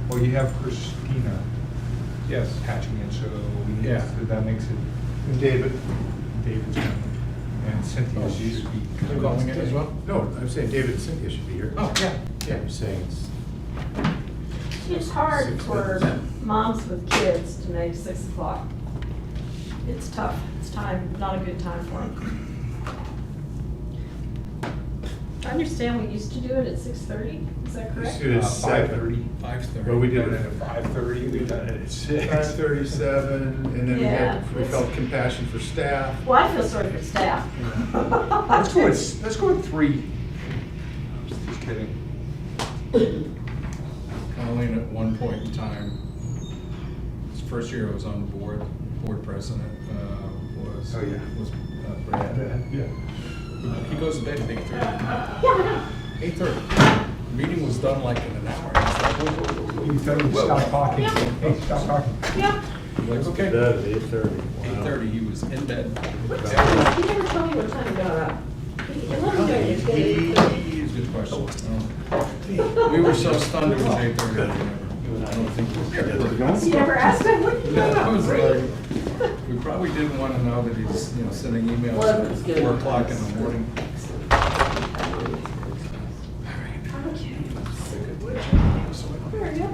Well, you have Christina Yes. patching it, so Yeah. that makes it And David? David's coming. And Cynthia should be. You're calling it as well? No, I'm saying David and Cynthia should be here. Oh, yeah. Yeah, you're saying it's. It's hard 6 for minutes. moms with kids to make 6 o'clock. It's tough. It's not a good time for them. I understand we used to do it at 6:30. Is that correct? It is 7:30. 5:30. Well, we We've did done it it at 5:30, we've done it at 6. 5:37, and then Yeah. we felt compassion for staff. Well, I feel sorry for staff. Let's go with 3. Just kidding. Colleen, at one point in time, his first year I was on the board president, was. Oh, yeah. Was Brad. Yeah. He goes to bed at 8:30. Yeah, I know. 8:30. Meeting was done like in an hour. It's like, whoa, whoa, whoa, whoa. You tell me to stop talking. Yeah. Hey, stop talking. Yeah. I'm like, okay. Bed at 8:30. 8:30, he was in bed. He never told me what time he got up. Let me know his day. It's a good question. We were so stunned it was 8:30. I don't think we were. You never asked him what you Yeah, got that up? was like, we probably didn't want to know that he's, sending emails Well, at it's good. 4 o'clock in the morning. Very good.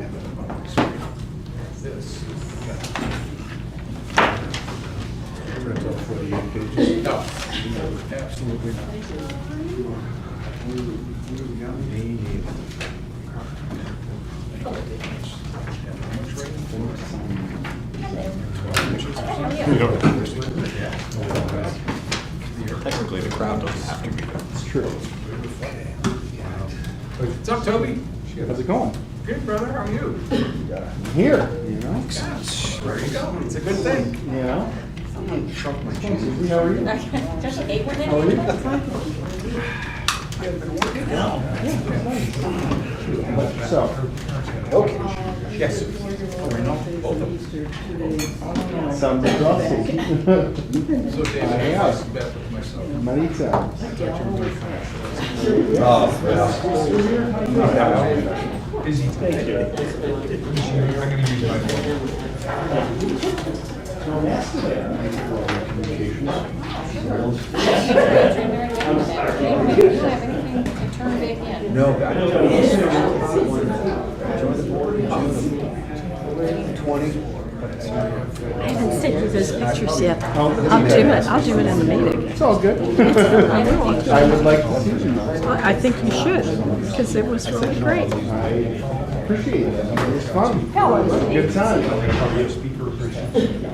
This. Prints out 48 pages. No, absolutely not. Technically, the crowd doesn't have to be there. It's true. What's up, Toby? How's it going? Good, brother, how are you? I'm here, you know? Gosh, there you go, it's a good thing. You know? Shrunk my How cheese. are you? Just ate one How are you? So, Okay. Yes. Both of them. sounds exhausting. So David, I I have. was bet with myself. Many times. Busy. Thank you. I'm gonna use my phone. I haven't sent you those pictures yet. I'll do it in the meeting. It's all good. I will. I would like to see you. I think you should, because it was really great. I appreciate it. It was fun. Good time. Probably a speaker person.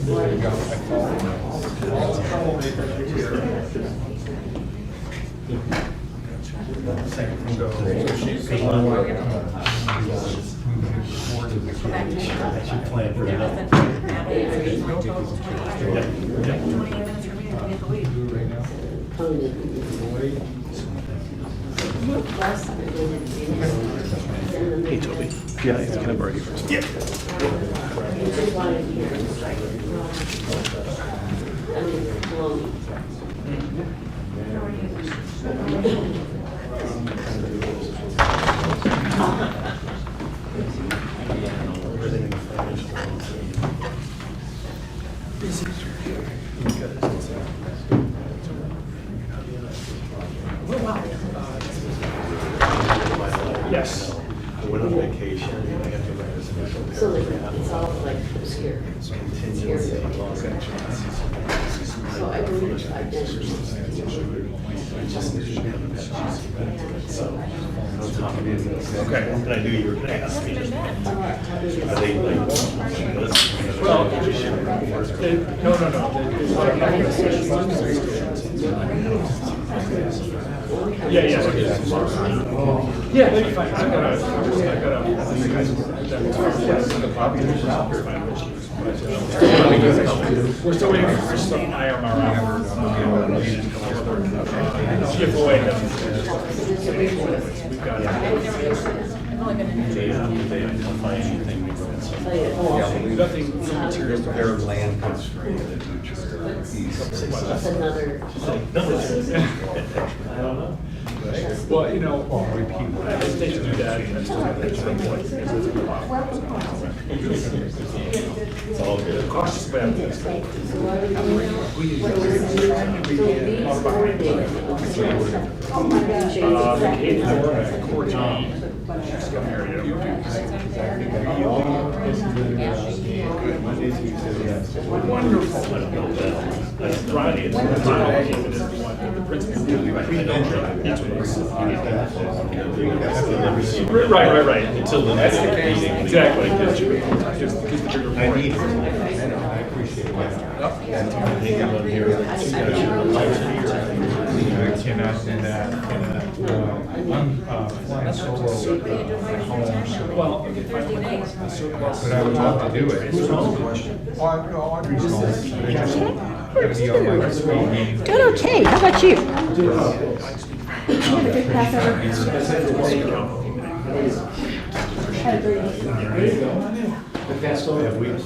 There you go. Plan for that. Hey, Toby. Yeah, it's kind of already first. Yeah. Yes. I went on vacation. I got to write this initial So paragraph. it's all like obscure. Contingency, long sections. So I believe I did. So, on top of it. Okay. And I knew you were gonna ask me. Are they like? Well, Yeah. Yeah, that'd be fine. I gotta. We're still waiting for some IMR. Skip away. We've got it. They identify anything. Nothing, no materials to They're land constrained. That's another. I don't know. Well, you know, Or repeat. I hesitate to do that at some point, because it's a lot. It's all good. Cautious about this. So what are we doing? So these 4 days. Courtney, she's got married. Wonderful. That's Friday. It's Friday. The principal. Right. Until the next meeting. Exactly. Just the bigger I need it. I know, I appreciate it. I cannot do that. I'm flying solo at home, so. Well, But I would love to do it. Audrey's home. But I just gotta be on my screen meeting. Doing okay. How about you?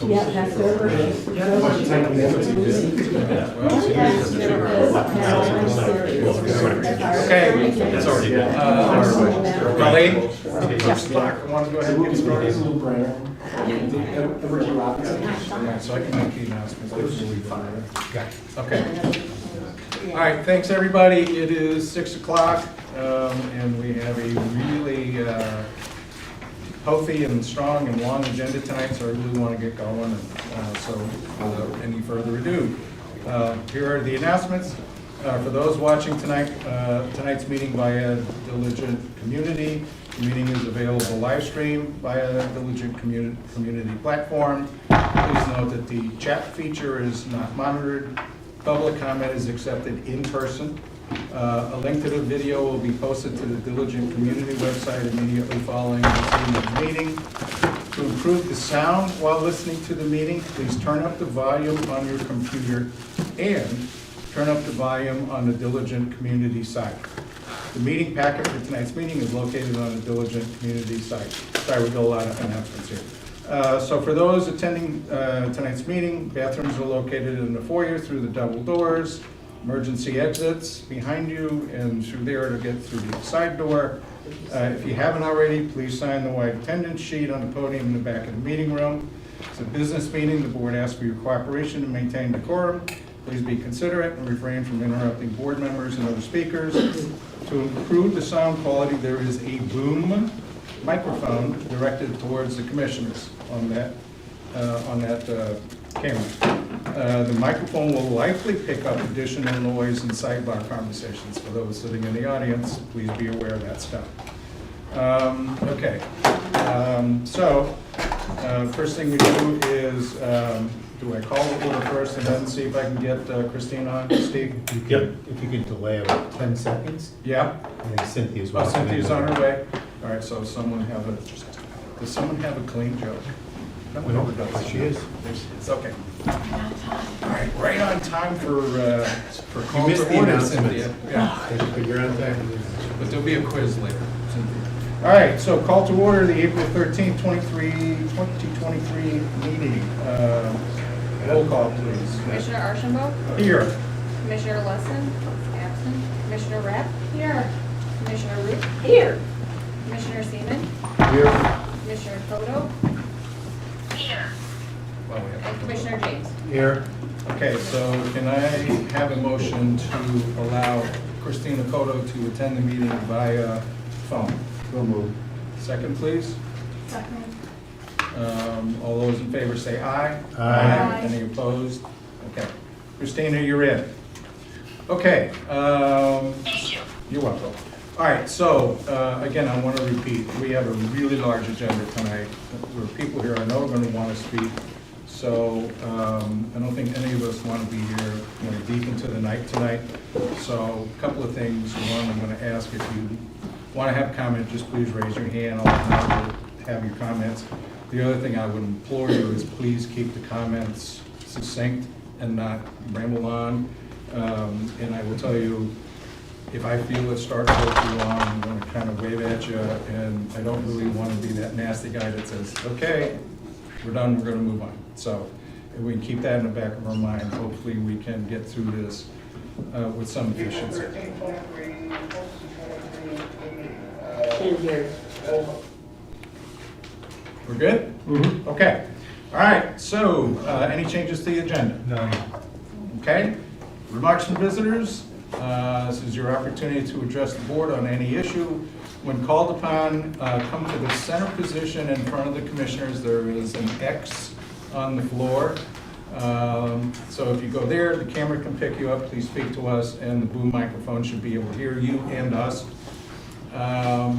Yeah, passed over. Okay. It's already done. Colleen, first block, I want to go ahead and get started. Yeah, so I can make the announcements. Okay. All right, thanks, everybody. It is 6 o'clock, and we have a really healthy and strong and long agenda tonight, so I really want to get going. And so without any further ado, here are the announcements. For those watching tonight's meeting via Diligent Community, the meeting is available live stream via Diligent Community platform. Please note that the chat feature is not monitored. Public comment is accepted in person. A link to the video will be posted to the Diligent Community website immediately following the meeting. To improve the sound while listening to the meeting, please turn up the volume on your computer and turn up the volume on the Diligent Community site. The meeting packet for tonight's meeting is located on the Diligent Community site. Sorry, we got a lot of announcements here. So for those attending tonight's meeting, bathrooms are located in the foyer through the double doors, emergency exits behind you and through there to get through the side door. If you haven't already, please sign the white attendance sheet on the podium in the back of the meeting room. It's a business meeting. The board asks for your cooperation to maintain decorum. Please be considerate and refrain from interrupting board members and other speakers. To improve the sound quality, there is a boom microphone directed towards the commissioners on that camera. The microphone will likely pick up additional noise and sidebar conversations. For those sitting in the audience, please be aware of that stuff. Okay. First thing we do is, do I call the order first and then see if I can get Christine on? Steve? Yep. If you could delay about 10 seconds, Yeah? I think Cynthia's. Oh, Cynthia's on her way. All right, so does someone have a clean joke? No, No, does. she is. It's okay. All right, right on time for call You missed to the order, announcements. Cynthia. Yeah, But you're on time. but there'll be a quiz later, Cynthia. All right, so call to order the April 13th, 2023 meeting. Roll call, please. Commissioner Archambault? Here. Commissioner Lesson? Absent. Commissioner Rapp? Here. Commissioner Root? Here. Commissioner Seaman? Here. Commissioner Toto? Well, we have- And Commissioner James? Here. Okay, so can I have a motion to allow Christina Cotto to attend the meeting via phone? So move. Second, please. Second. All those in favor say aye. Aye. Any opposed? Okay. Christina, you're in. Okay. Thank you. You're welcome. All right, so again, I want to repeat, we have a really large agenda tonight. There are people here I know are going to want to speak. So I don't think any of us want to be here deep into the night tonight. So a couple of things. One, I'm going to ask if you want to have comment, just please raise your hand. I'll have your comments. The other thing I would implore you is please keep the comments succinct and not ramble on. And I will tell you, if I feel it's starting to go too long, I'm gonna kind of wave at you, and I don't really want to be that nasty guy that says, okay, we're done, we're gonna move on. So if we can keep that in the back of our mind, hopefully we can get through this with some efficiency. We're good? Okay. All right, so any changes to the agenda? None. Okay. Remarks from visitors. This is your opportunity to address the board on any issue. When called upon, come to the center position in front of the commissioners. There is an X on the floor. So if you go there, the camera can pick you up. Please speak to us, and the boom microphone should be able to hear you and us.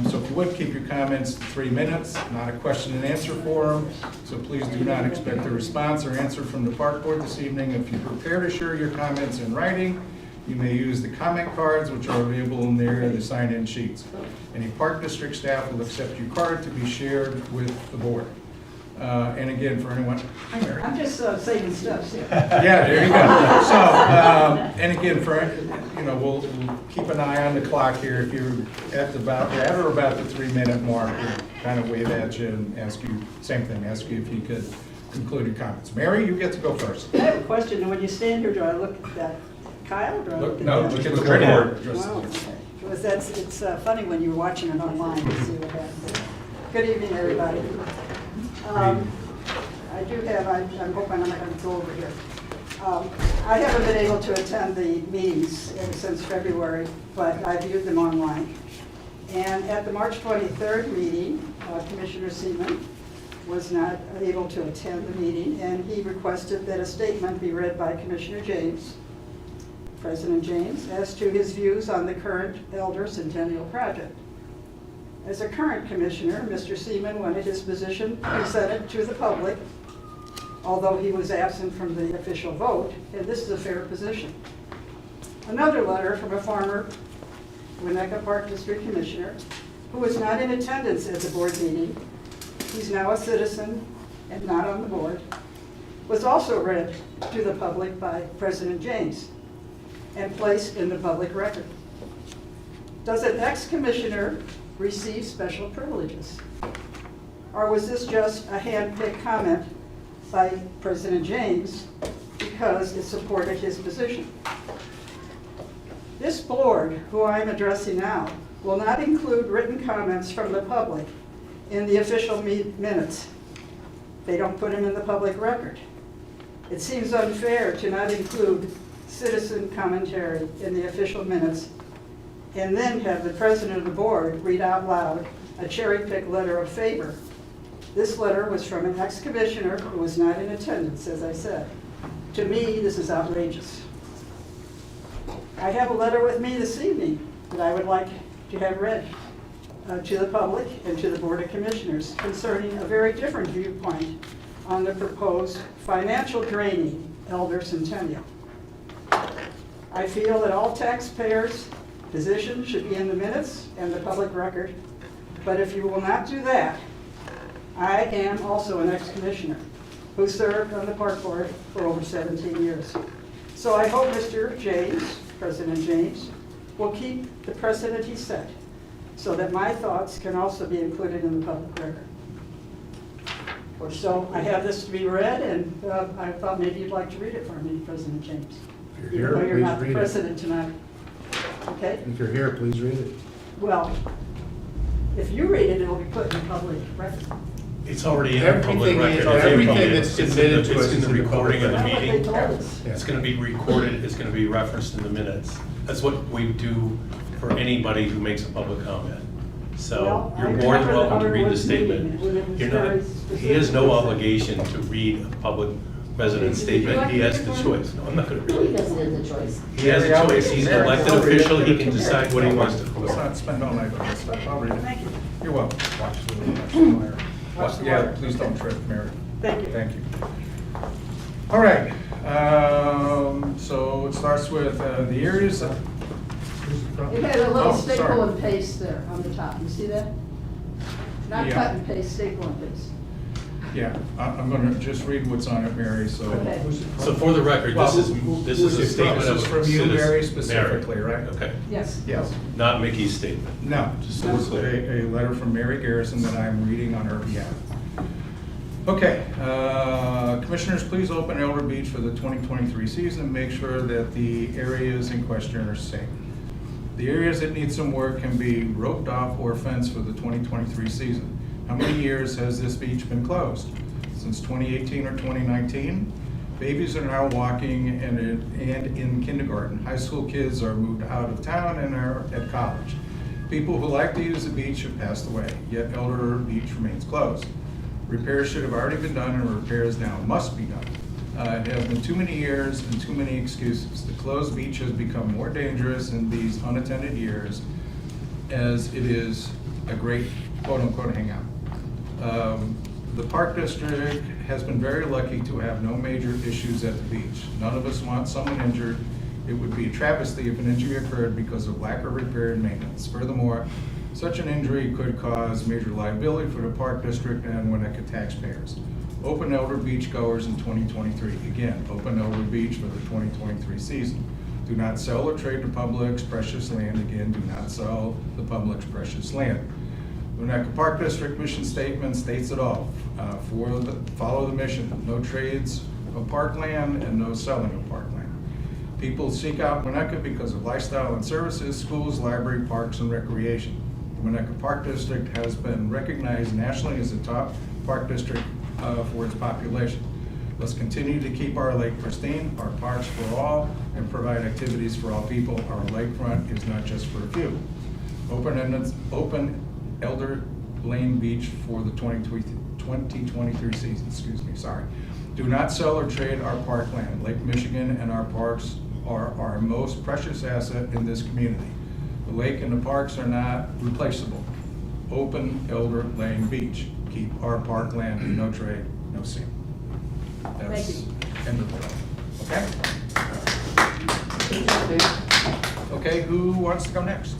So if you would, keep your comments to 3 minutes, not a question and answer forum. So please do not expect a response or answer from the park board this evening. If you prepare to share your comments in writing, you may use the comment cards, which are available in there, the sign-in sheets. Any park district staff will accept your card to be shared with the board. And again, for anyone, hi Mary. I'm just saving stuff here. Yeah, there you go. So, and again, for, we'll keep an eye on the clock here. If you're at or about the 3-minute mark, we'll kind of wave at you and ask you, same thing, ask you if you could conclude your comments. Mary, you get to go first. I have a question. When you stand here, do I look at Kyle or do I look at No, you? look at the Look at board. Wow, okay. Because it's funny when you're watching it online to see what happens. Good evening, everybody. I do have, I'm hoping I'm not going to go over here. I haven't been able to attend the meetings since February, but I viewed them online. And at the March 23rd meeting, Commissioner Seaman was not able to attend the meeting, and he requested that a statement be read by Commissioner James, President James, as to his views on the current Elder Centennial Project. As a current commissioner, Mr. Seaman wanted his position presented to the public, although he was absent from the official vote, and this is a fair position. Another letter from a former Winnetka Park District Commissioner who was not in attendance at the board meeting, he's now a citizen and not on the board, was also read to the public by President James and placed in the public record. Does an ex-commissioner receive special privileges? Or was this just a hand-picked comment by President James because it supported his position? This board, who I'm addressing now, will not include written comments from the public in the official minutes. They don't put them in the public record. It seems unfair to not include citizen commentary in the official minutes and then have the president of the board read out loud a cherry-picked letter of favor. This letter was from an ex-commissioner who was not in attendance, as I said. To me, this is outrageous. I have a letter with me this evening that I would like to have read to the public and to the Board of Commissioners concerning a very different viewpoint on the proposed financial draining Elder Centennial. I feel that all taxpayers' positions should be in the minutes and the public record, but if you will not do that, I am also an ex-commissioner who served on the park board for over 17 years. So I hope Mr. James, President James, will keep the precedent he set so that my thoughts can also be included in the public record. So I have this to be read, and I thought maybe you'd like to read it for me, President James. If Even you're though here, you're please not the read it. president tonight. Okay? If you're here, please read it. Well, if you read it, it'll be put in the public record. It's already in the public Everything is- record. everything that's It's in the- submitted to us It's in is the in the recording of the That's what they meeting. told us. It's gonna be recorded, it's gonna be referenced in the minutes. That's what we do for anybody who makes a public comment. So Well, I you're more than remember the welcome to read the Underwood statement. meeting when it was You're very not, specific. he has no obligation to read a public resident statement. He has the choice. No, I'm not gonna read He it. doesn't have the choice. He has a choice. He's an elected official. He can decide what he wants to. Let's not spend all night on this stuff. I'll read it. Thank you. You're welcome. Watch the wire. Watch the Yeah, wire. please don't trip, Mary. Thank you. Thank you. All right, so it starts with the areas. It had a Oh, little sorry. staple and paste there on the top. You see that? Not Yeah. cut and paste, staple and paste. Yeah, I'm gonna just read what's on it, Mary, so. Okay. So for the record, this is a statement This of is a from you, citizen. Mary, specifically, right? Okay, Yes. Yes. not Mickey's statement. No, Just this is so it's clear. a letter from Mary Garrison that I'm reading on her behalf. Okay, commissioners, please open Elder Beach for the 2023 season. Make sure that the areas in question are safe. The areas that need some work can be roped off or fenced for the 2023 season. How many years has this beach been closed? Since 2018 or 2019? Babies are now walking and in kindergarten. High school kids are moved out of town and are at college. People who like to use the beach have passed away, yet Elder Beach remains closed. Repairs should have already been done and repairs now must be done. It has been too many years and too many excuses. The closed beach has become more dangerous in these unattended years as it is a great quote-unquote hangout. The Park District has been very lucky to have no major issues at the beach. None of us want someone injured. It would be a travesty if an injury occurred because of lack of repair and maintenance. Furthermore, such an injury could cause major liability for the Park District and Winnetka taxpayers. Open Elder Beach goers in 2023. Again, open Elder Beach for the 2023 season. Do not sell or trade the public's precious land. Again, do not sell the public's precious land. Winnetka Park District mission statement states it all. Follow the mission. No trades of parkland and no selling of parkland. People seek out Winnetka because of lifestyle and services, schools, library, parks, and recreation. The Winnetka Park District has been recognized nationally as a top park district for its population. Let's continue to keep our lake pristine, our parks for all, and provide activities for all people. Our lakefront is not just for a few. Open Elder Lane Beach for the 2023 season, Do not sell or trade our parkland. Lake Michigan and our parks are our most precious asset in this community. The lake and the parks are not replaceable. Open Elder Lane Beach. Keep our parkland, no trade, no sale. That's end of the letter. Okay? Okay, who wants to go next?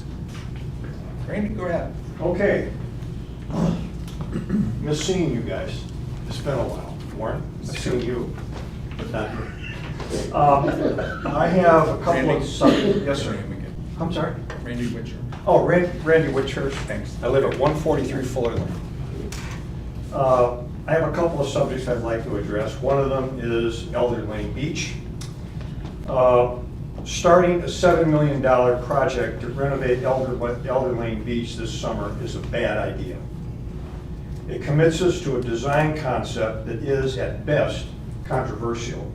Randy, go ahead. Okay. Miss seeing you guys. It's been a while. Warren, I've seen you, but not you. I have a couple of subjects. Yes, sir. I'm sorry? Randy Witcher. Oh, Randy Whitchurch. Thanks. I live at 143 Fuller Lane. I have a couple of subjects I'd like to address. One of them is Elder Lane Beach. Starting a $7 million project to renovate Elder Lane Beach this summer is a bad idea. It commits us to a design concept that is, at best, controversial,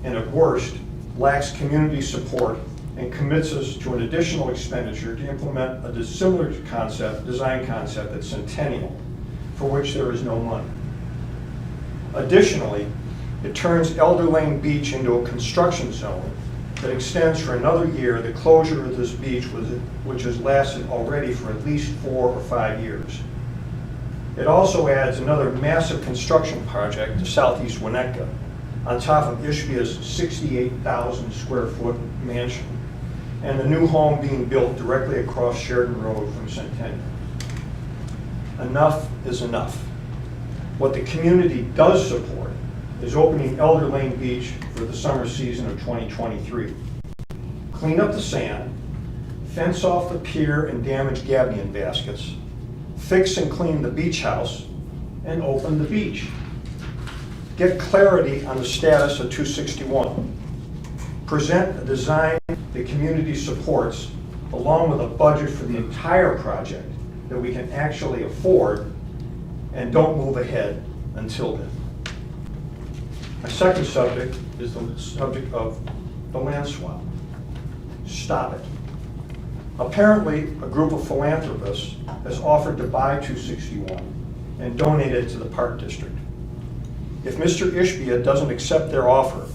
and at worst, lacks community support and commits us to an additional expenditure to implement a similar design concept at Centennial, for which there is no money. Additionally, it turns Elder Lane Beach into a construction zone that extends for another year the closure of this beach, which has lasted already for at least 4 or 5 years. It also adds another massive construction project to southeast Winnetka on top of Ishbia's 68,000 square foot mansion and the new home being built directly across Sheridan Road from Centennial. Enough is enough. What the community does support is opening Elder Lane Beach for the summer season of 2023. Clean up the sand, fence off the pier and damaged gabion baskets, fix and clean the beach house, and open the beach. Get clarity on the status of 261. Present a design the community supports, along with a budget for the entire project that we can actually afford, and don't move ahead until then. My second subject is the subject of the land swap. Stop it. Apparently, a group of philanthropists has offered to buy 261 and donate it to the Park District. If Mr. Ishbia doesn't accept their offer,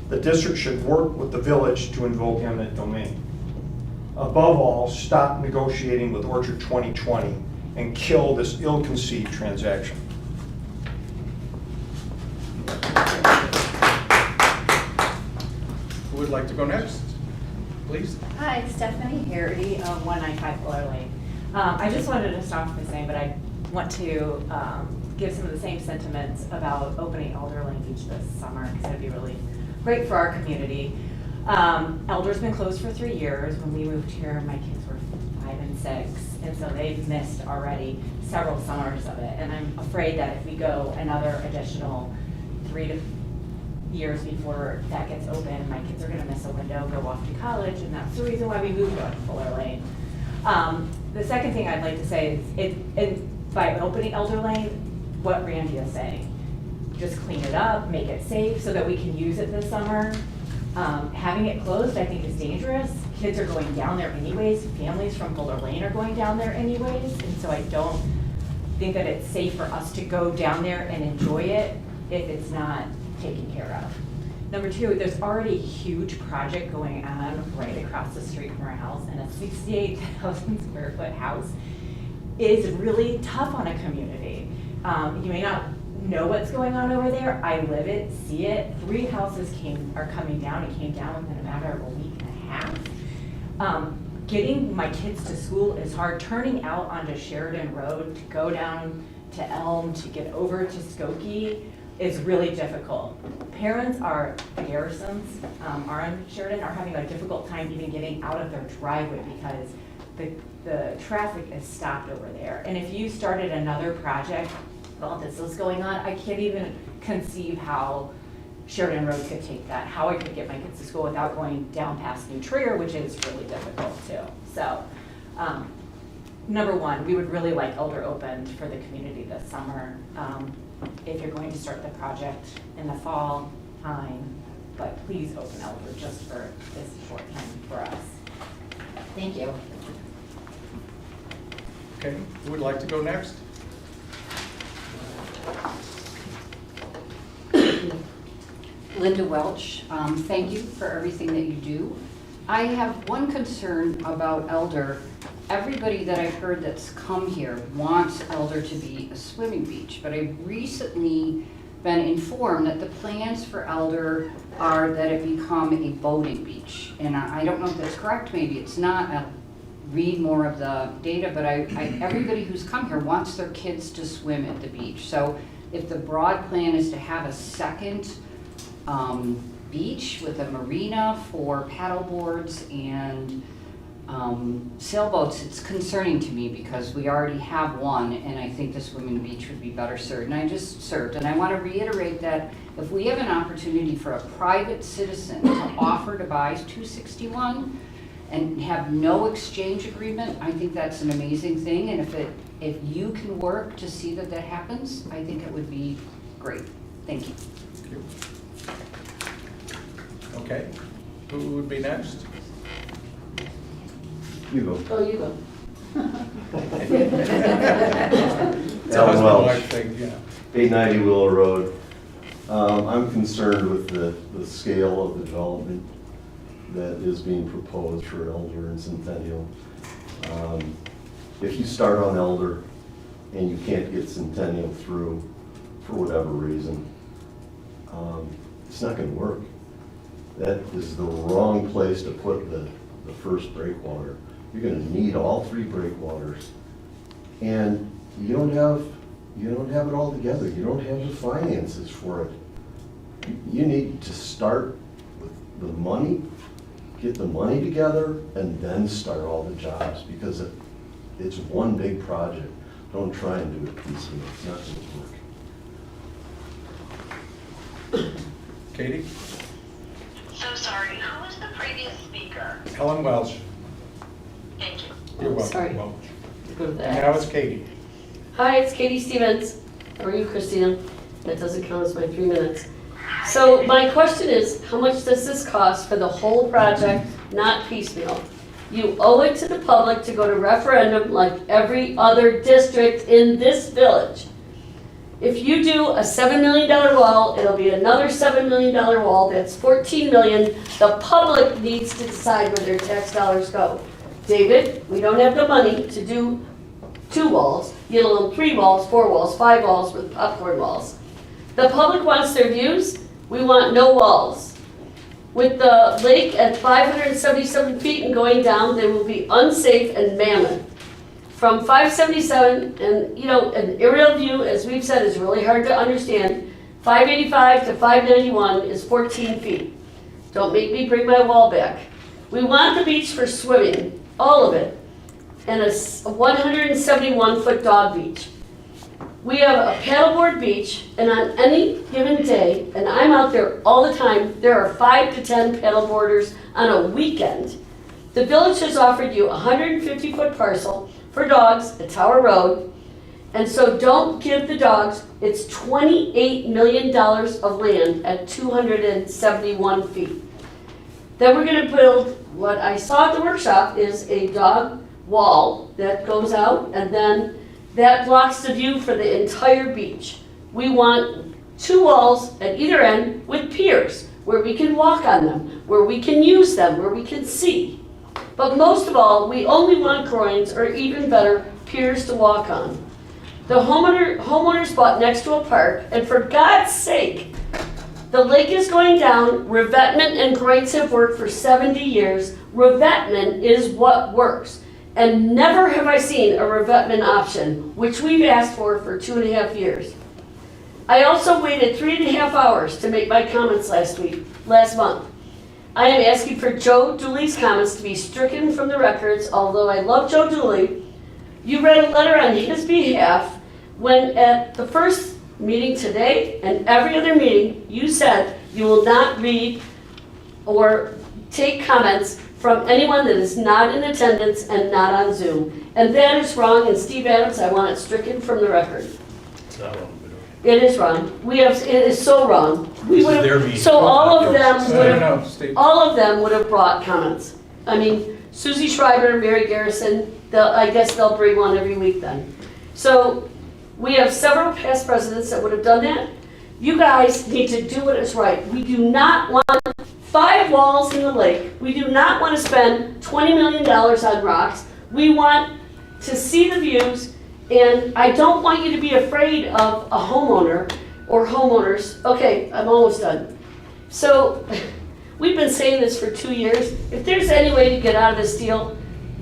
the district should work with the village to invoke eminent domain. Above all, stop negotiating with Orchard 2020 and kill this ill-conceived transaction. Who would like to go next? Please. Hi, Stephanie Harity of 195 Fuller Lane. I just wanted to start off by saying, but I want to give some of the same sentiments about opening Elder Lane Beach this summer, because it'd be really great for our community. Elder's been closed for 3 years. When we moved here, my kids were 5 and 6, and so they've missed already several summers of it. And I'm afraid that if we go another additional 3 to years before that gets open, my kids are gonna miss a window, go off to college, and that's the reason why we moved on Fuller Lane. The second thing I'd like to say is, by opening Elder Lane, what Randy is saying, just clean it up, make it safe so that we can use it this summer. Having it closed, I think, is dangerous. Kids are going down there anyways, families from Fuller Lane are going down there anyways, and so I don't think that it's safe for us to go down there and enjoy it if it's not taken care of. Number 2, there's already a huge project going on right across the street from our house, and a 68,000 square foot house is really tough on a community. You may not know what's going on over there. I live it, see it. 3 houses are coming down. It came down within a matter of a week and a half. Getting my kids to school is hard. Turning out onto Sheridan Road to go down to Elm to get over to Skokie is really difficult. Parents are, the Garrisons are on Sheridan, are having a difficult time even getting out of their driveway because the traffic is stopped over there. And if you started another project while this was going on, I can't even conceive how Sheridan Road could take that, how I could get my kids to school without going down past New Trier, which is really difficult too. So, number 1, we would really like Elder opened for the community this summer. If you're going to start the project in the fall, fine, but please open Elder just for this short time for us. Thank you. Okay, who would like to go next? Linda Welch, thank you for everything that you do. I have one concern about Elder. Everybody that I've heard that's come here wants Elder to be a swimming beach, but I've recently been informed that the plans for Elder are that it become a boating beach. And I don't know if that's correct, maybe it's not. I'll read more of the data, but everybody who's come here wants their kids to swim at the beach. So if the broad plan is to have a second beach with a marina for paddle boards and sailboats, it's concerning to me because we already have one, and I think the swimming beach would be better served. And I just served, and I want to reiterate that if we have an opportunity for a private citizen to offer to buy 261 and have no exchange agreement, I think that's an amazing thing. And if you can work to see that that happens, I think it would be great. Thank you. Thank you. Okay, who would be next? You go. Oh, you go. It's a Alan husband Welch. wife thing, yeah. 890 Willow Road. I'm concerned with the scale of the development that is being proposed for Elder and Centennial. If you start on Elder and you can't get Centennial through for whatever reason, it's not going to work. That is the wrong place to put the first breakwater. You're going to need all 3 breakwaters, and you don't have it all together. You don't have the finances for it. You need to start with the money, get the money together, and then start all the jobs, because it's one big project. Don't try and do it piecemeal. It's not going to work. Katie? So sorry, who was the previous speaker? Helen Welch. Thank you. You're welcome. Sorry. Welch. Go to the And now it's Katie. Hi, it's Katie Stevens. How are you, Christina? That doesn't count as my 3 minutes. So my question is, how much does this cost for the whole project, not piecemeal? You owe it to the public to go to referendum like every other district in this village. If you do a $7 million wall, it'll be another $7 million wall, that's $14 million. The public needs to decide where their tax dollars go. David, we don't have the money to do 2 walls, let alone 3 walls, 4 walls, 5 walls with popcorn walls. The public wants their views, we want no walls. With the lake at 577 feet and going down, they will be unsafe and mammoth. from 577, and you know, an aerial view, as we've said, is really hard to understand. 585 to 591 is 14 feet. Don't make me bring my wall back. We want the beach for swimming, all of it, and a 171-foot dog beach. We have a paddleboard beach, and on any given day, and I'm out there all the time, there are 5 to 10 paddleboarders on a weekend. The village has offered you a 150-foot parcel for dogs at Tower Road, and so don't give the dogs, it's $28 million of land at 271 feet. Then we're gonna build, what I saw at the workshop is a dog wall that goes out, and then that blocks the view for the entire beach. We want 2 walls at either end with piers, where we can walk on them, where we can use them, where we can see. But most of all, we only want groins, or even better, piers to walk on. The homeowners bought next to a park, and for God's sake, the lake is going down. Revetment and groins have worked for 70 years. Revetment is what works. And never have I seen a revetment option, which we've asked for 2.5 years. I also waited 3.5 hours to make my comments last month. I am asking for Joe Dooley's comments to be stricken from the records, although I love Joe Dooley. You read a letter on his behalf when at the first meeting today and every other meeting, you said you will not read or take comments from anyone that is not in attendance and not on Zoom. And that is wrong, and Steve Adams, I want it stricken from the record. It's not wrong, but It is wrong. It is so wrong. This is their meeting. So all of them No, Steve. would have brought comments. I mean, Susie Schreiber, Mary Garrison, I guess they'll bring one every week then. So we have several past presidents that would have done that. You guys need to do what is right. We do not want 5 walls in the lake. We do not want to spend $20 million on rocks. We want to see the views, and I don't want you to be afraid of a homeowner or homeowners. Okay, I'm almost done. So we've been saying this for 2 years. If there's any way to get out of this deal,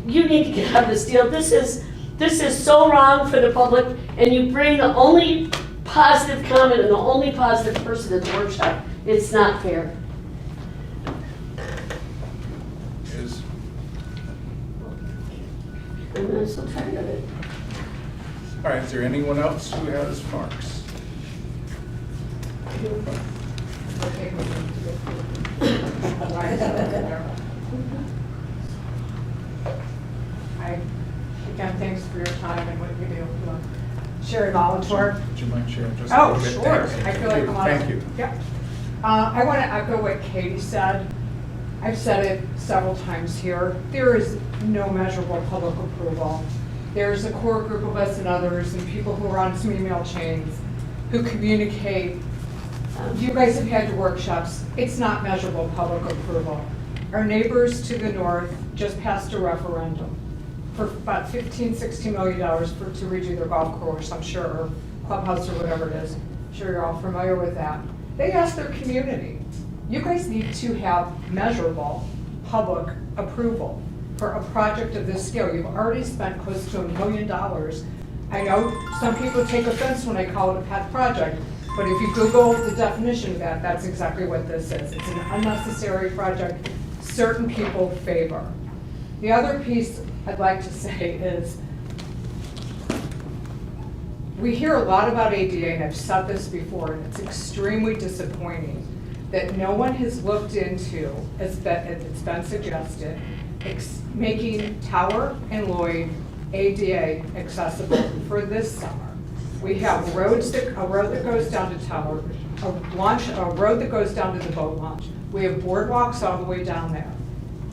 you need to get out of this deal. This is so wrong for the public, and you bring the only positive comment and the only positive person at the workshop. It's not fair. Is, I'm so tired of it. all right, is there anyone else who has marks? Again, thanks for your time and what you do. Sherry Molitor. Would you mind sharing just a Oh, little bit? sure. Thanks. I feel like I'm on. Thank you. Yep. I want to echo what Katie said. I've said it several times here. There is no measurable public approval. There's a core group of us and others and people who are on some email chains who communicate. You guys have had your workshops. It's not measurable public approval. Our neighbors to the north just passed a referendum for about $15–16 million to redo their golf course, I'm sure, or clubhouse or whatever it is. I'm sure you're all familiar with that. They asked their community. You guys need to have measurable public approval for a project of this scale. You've already spent close to $1 million. I know some people take offense when I call it a pet project, but if you Google the definition of that, that's exactly what this is. It's an unnecessary project certain people favor. The other piece I'd like to say is, we hear a lot about ADA, and I've said this before, and it's extremely disappointing that no one has looked into, as it's been suggested, making Tower and Lloyd ADA accessible for this summer. We have a road that goes down to Tower, a road that goes down to the boat launch. We have boardwalks all the way down there.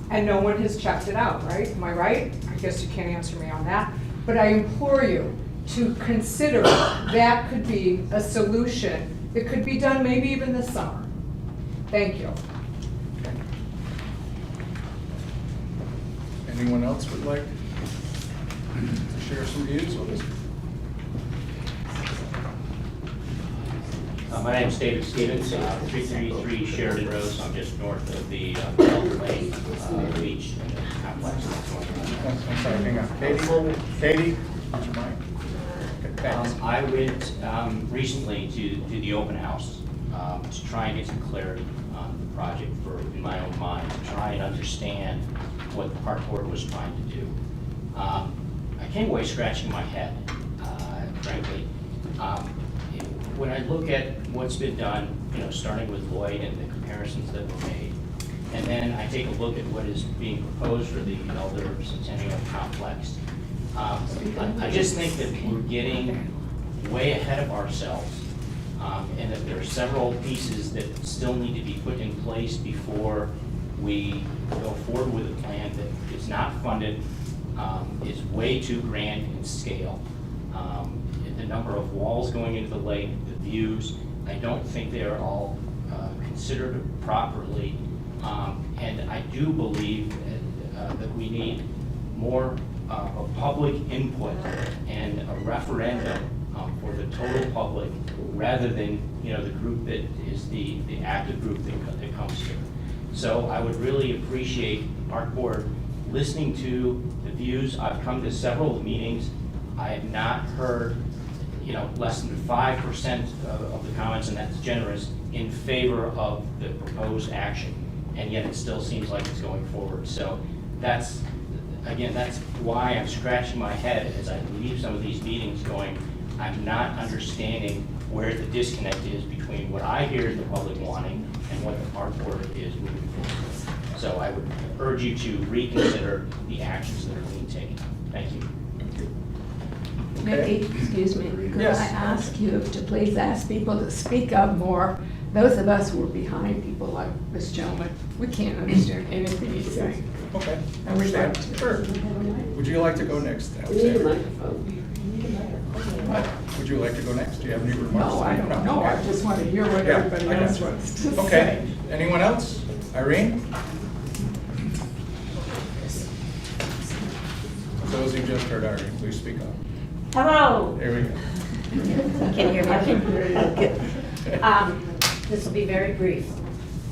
And no one has checked it out, right? Am I right? I guess you can't answer me on that. But I implore you to consider that could be a solution that could be done maybe even this summer. Thank you. Anyone else would like to share some views with us? My name's David Stevens, 333 Sheridan Road, so I'm just north of the Elder Lake Beach complex. I'm sorry, hang on. Katie, would you mind? Okay, thanks. I went recently to the open house to try and get some clarity on the project in my own mind, to try and understand what the park board was trying to do. I came away scratching my head, frankly. When I look at what's been done, starting with Lloyd and the comparisons that were made, and then I take a look at what is being proposed for the Elder Centennial Complex, I just think that we're getting way ahead of ourselves, and that there are several pieces that still need to be put in place before we go forward with a plan that is not funded, is way too grand in scale. The number of walls going into the lake, the views, I don't think they are all considered properly. And I do believe that we need more of public input and a referendum for the total public, rather than the group that is the active group that comes here. So I would really appreciate Park Board listening to the views. I've come to several meetings. I have not heard less than 5% of the comments, and that's generous, in favor of the proposed action. And yet it still seems like it's going forward. So that's why I'm scratching my head as I leave some of these meetings going, I'm not understanding where the disconnect is between what I hear the public wanting and what the park board is moving forward. So I would urge you to reconsider the actions that are being taken. Thank you. Mickey, excuse me, could Yes. I ask you to please ask people to speak up more? Those of us who are behind people like this gentleman, we can't understand anything he's saying. Okay. And we'd like to. Sure. Would you like to go next, We need a Alexander? microphone. What? Would you like to go next? Do you have any remarks? No, I don't know, I just want to hear what Yeah, everybody I got else you. wants to say. Okay, anyone else? Irene? For those who just heard Irene, please speak up. Hello. Here we go. Can you hear me? This will be very brief.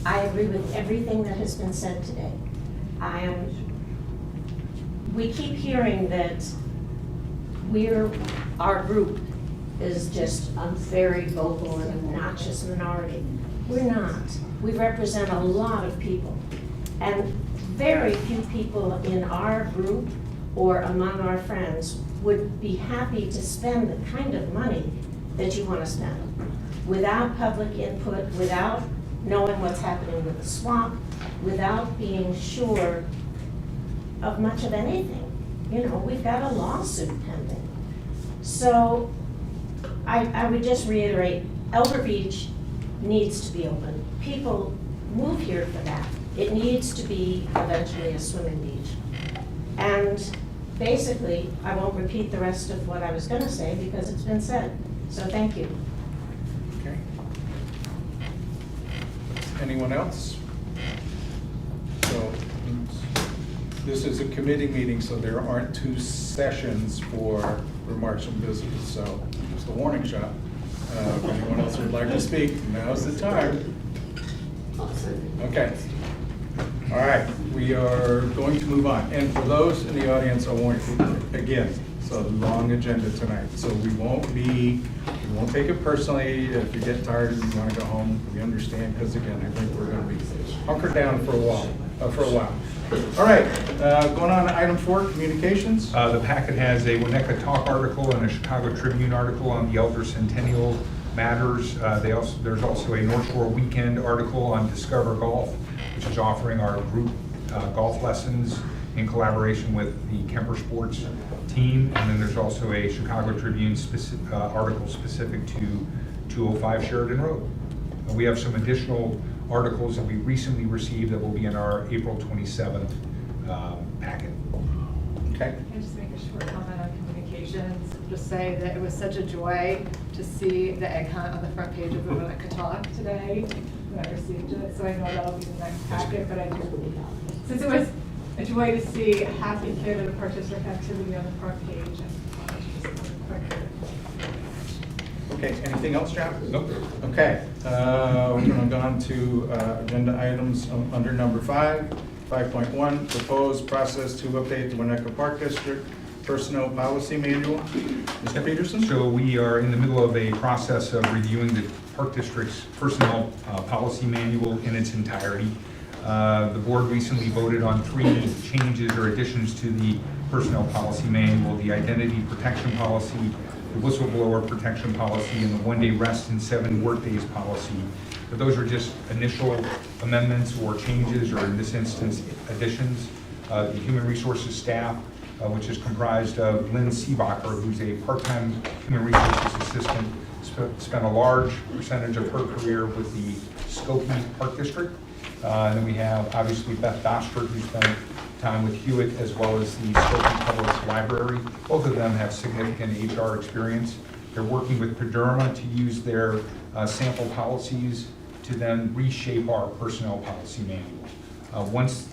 I agree with everything that has been said today. We keep hearing that our group is just a very vocal and obnoxious minority. We're not. We represent a lot of people. And very few people in our group or among our friends would be happy to spend the kind of money that you want to spend without public input, without knowing what's happening with the swamp, without being sure of much of anything. We've got a lawsuit pending. So I would just reiterate, Elder Beach needs to be open. People move here for that. It needs to be eventually a swimming beach. And basically, I won't repeat the rest of what I was going to say because it's been said. So thank you. Okay. Anyone else? So this is a committee meeting, so there aren't two sessions for remarks from visitors. So just a warning shot. If anyone else would like to speak, now's the time. Okay. All right, we are going to move on. And for those in the audience, I want you, again, it's a long agenda tonight. So we won't take it personally. If you get tired and you want to go home, we understand, because again, I think we're going to be hunkered down for a while. All right, going on to item 4, communications. The packet has a Winnetka Talk article and a Chicago Tribune article on the Elder Centennial matters. There's also a North Shore Weekend article on Discover Golf, which is offering our group golf lessons in collaboration with the Kemper Sports team. And then there's also a Chicago Tribune article specific to 205 Sheridan Road. We have some additional articles that we recently received that will be in our April 27th packet. Okay. Can I just make a short comment on communications? Just say that it was such a joy to see the egg hunt on the front page of the Winnetka Talk today when I received it. So I know that'll be the next packet, but since it was a joy to see a happy kid and participant activity on the front page. Okay, anything else, John? Nope. Okay, we're gonna go on to agenda items under number 5.1, proposed process to update the Winnetka Park District Personnel Policy Manual. Mr. Peterson? So we are in the middle of a process of reviewing the Park District's Personnel Policy Manual in its entirety. The board recently voted on 3 changes or additions to the Personnel Policy Manual: the Identity Protection Policy, the Whistleblower Protection Policy, and the 1-day rest and 7 workdays policy. But those are just initial amendments or changes, or in this instance, additions. The Human Resources staff, which is comprised of Lynn Seebacher, who's a part-time Human Resources assistant, spent a large percentage of her career with the Skokie Park District. And then we have, obviously, Beth Dostert, who spent time with Hewitt, as well as the Skokie Public Library. Both of them have significant HR experience. They're working with Pederma to use their sample policies to then reshape our personnel policy manual. Once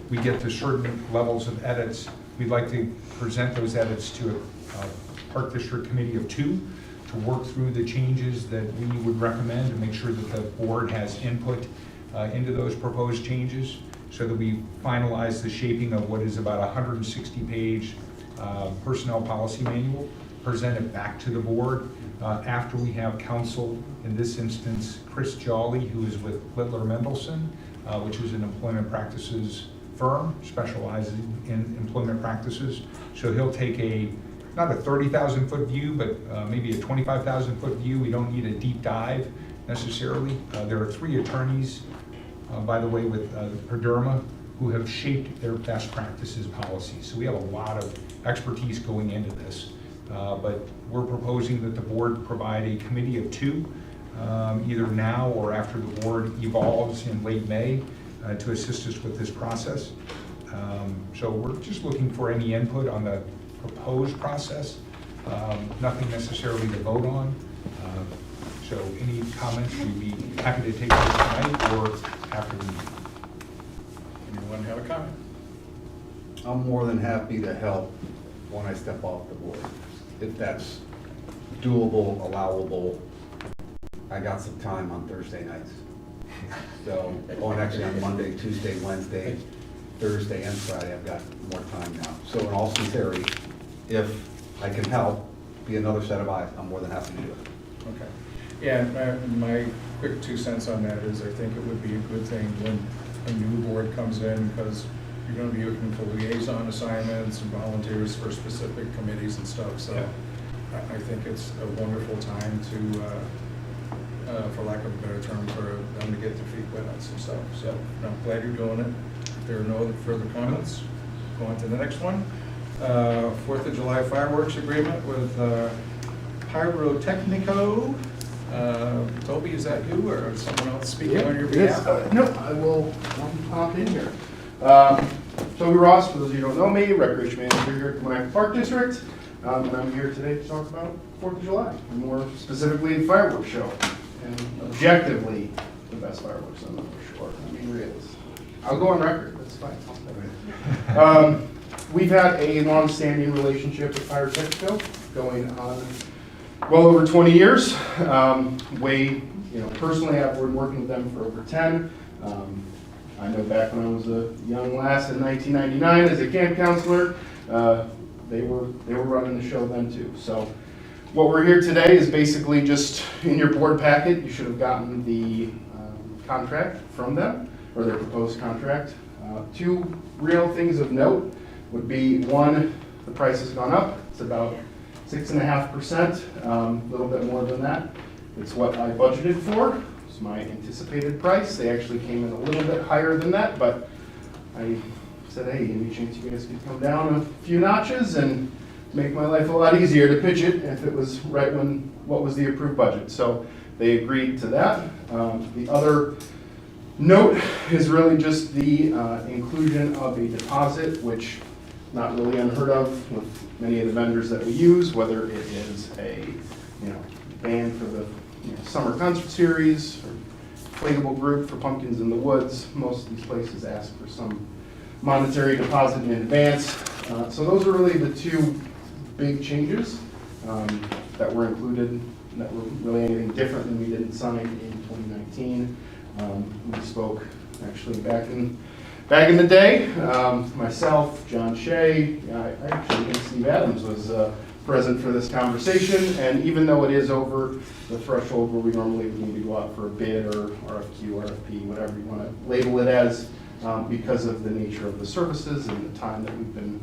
we get to certain levels of edits, we'd like to present those edits to a Park District Committee of 2 to work through the changes that we would recommend and make sure that the board has input into those proposed changes, so that we finalize the shaping of what is about a 160-page personnel policy manual, present it back to the board after we have counsel, in this instance, Chris Jolly, who is with Littler Mendelson, which is an employment practices firm specializing in employment practices. So he'll take not a 30,000-foot view, but maybe a 25,000-foot view. We don't need a deep dive necessarily. There are 3 attorneys, by the way, with Pederma, who have shaped their best practices policies. So we have a lot of expertise going into this. But we're proposing that the board provide a committee of 2, either now or after the board evolves in late May, to assist us with this process. So we're just looking for any input on the proposed process, nothing necessarily to vote on. So any comments, we'd be happy to take those tonight or after the meeting. Anyone have a comment? I'm more than happy to help when I step off the board, if that's doable, allowable. I got some time on Thursday nights. So, actually on Monday, Tuesday, Wednesday, Thursday, and Friday, I've got more time now. So in all sincerity, if I can help, be another set of eyes, I'm more than happy to do it. Okay. Yeah, my quick 2 cents on that is I think it would be a good thing when a new board comes in, because you're going to be looking for liaison assignments and volunteers for specific committees and stuff. So yeah. I think it's a wonderful time to, for lack of a better term, for them to get their feet wet on some stuff. So I'm glad you're doing it. If there are no further comments, go on to the next one. 4th of July fireworks agreement with Pyrotechnico. Toby, is that you or someone else speaking on your behalf? No, I will pop in here. Toby Ross, for those of you who don't know me, Recreation Manager here at the Winnetka Park District. And I'm here today to talk about 4th of July, and more specifically the fireworks show. And objectively, the best fireworks on the shore. I mean, really. I'll go on record, that's fine. We've had a long-standing relationship with Pyrotechnico going on well over 20 years. Personally, I've been working with them for over 10. I know back when I was a young lass in 1999 as a camp counselor, they were running the show then too. So what we're here today is basically just in your board packet. You should have gotten the contract from them, or their proposed contract. 2 real things of note would be, 1, the price has gone up. It's about 6.5%, a little bit more than that. It's what I budgeted for. It's my anticipated price. They actually came in a little bit higher than that, but I said, hey, any chance you guys could come down a few notches and make my life a lot easier to pitch it if it was right when what was the approved budget. So they agreed to that. The other note is really just the inclusion of a deposit, which not really unheard of with many of the vendors that we use, whether it is a band for the summer concert series or inflatable group for Pumpkins in the Woods. Most of these places ask for some monetary deposit in advance. So those are really the 2 big changes. that were included, that were really anything different than we didn't sign in 2019. We spoke actually back in the day. Myself, John Shea, actually even Steve Adams was present for this conversation, and even though it is over the threshold where we normally would need to go out for a bid or RFQ, RFP, whatever you want to label it as, because of the nature of the services and the time that we've been,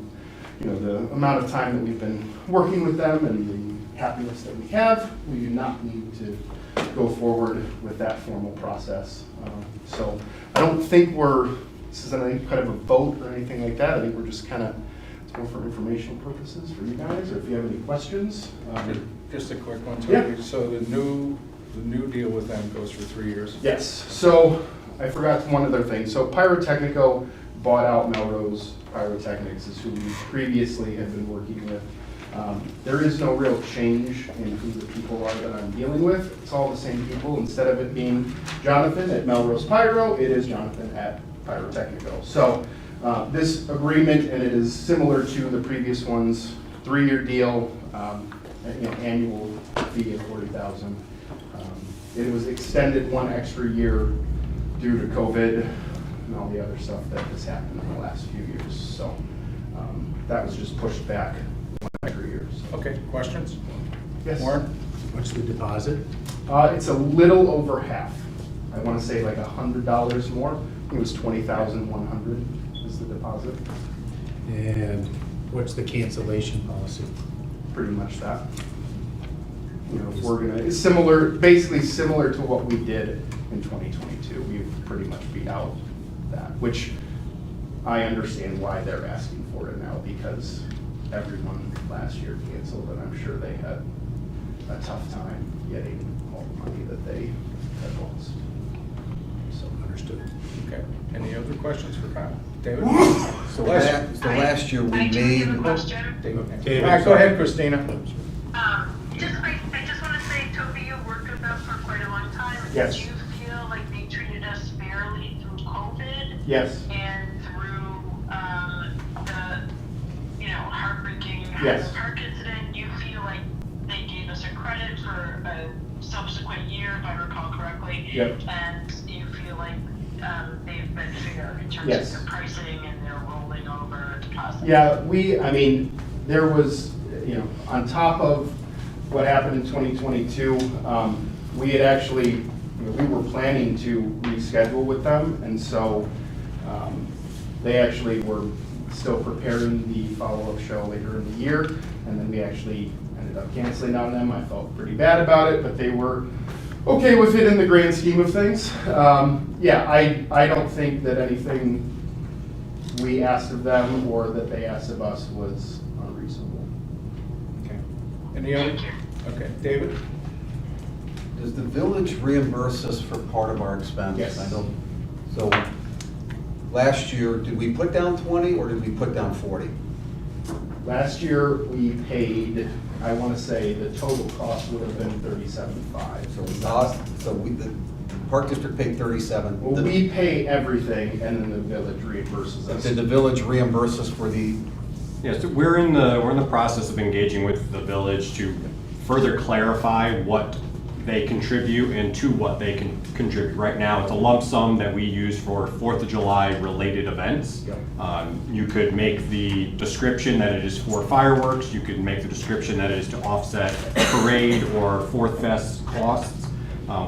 the amount of time that we've been working with them and the happiness that we have, we do not need to go forward with that formal process. So I don't think this is any kind of a vote or anything like that. I think we're just kind of, it's more for informational purposes for you guys, or if you have any questions. Just a quick one, Yeah. Toby. So the new deal with them goes for 3 years? Yes, so I forgot one other thing. So Pyrotechnico bought out Melrose Pyrotechnics, is who we previously had been working with. There is no real change in who the people are that I'm dealing with. It's all the same people. Instead of it being Jonathan at Melrose Pyro, it is Jonathan at Pyrotechnico. So this agreement, and it is similar to the previous ones, 3-year deal, annual fee of $40,000. It was extended 1 extra year due to COVID and all the other stuff that has happened in the last few years. So that was just pushed back 1 extra year. So. Okay, questions? Yes. Warren? What's the deposit? It's a little over half. I want to say like $100 more. I think it was $20,100 is the deposit. And what's the cancellation policy? Pretty much that. If we're gonna, it's similar, basically similar to what we did in 2022. We've pretty much beat out that, which I understand why they're asking for it now, because everyone last year canceled, and I'm sure they had a tough time getting all the money that they had lost. So Understood. Okay. Any other questions for Kyle? David? So last year we I do made. have a question. David. All right, go ahead, Christina. I just want to say, Toby, you've worked with them for quite a long time. Yes. Do you feel like they treated us fairly through COVID? Yes. And through the, heartbreaking Yes. Park incident? Do you feel like they gave us a credit for a subsequent year, if I recall correctly? Yep. And do you feel like they've been fair in terms Yes. of their pricing and their rolling over deposits? Yeah, there was, on top of what happened in 2022, we had actually, we were planning to reschedule with them, and so they actually were still preparing the follow-up show later in the year, and then we actually ended up canceling on them. I felt pretty bad about it, but they were okay with it in the grand scheme of things. I don't think that anything we asked of them or that they asked of us was unreasonable. Okay. Any other? Okay, David? Does the village reimburse us for part of our expense? Yes. I know. So last year, did we put down 20 or did we put down 40? Last year, we paid, I want to say, the total cost would have been $37,500. So the Park District paid 37. Well, we pay everything, and then the village reimburses us. Did the village reimburse us for the? Yes, we're in the process of engaging with the village to further clarify what they contribute and to what they can contribute. Right now, it's a lump sum that we use for 4th of July related events. Yep. You could make the description that it is for fireworks. You could make the description that it is to offset parade or 4th Fest costs.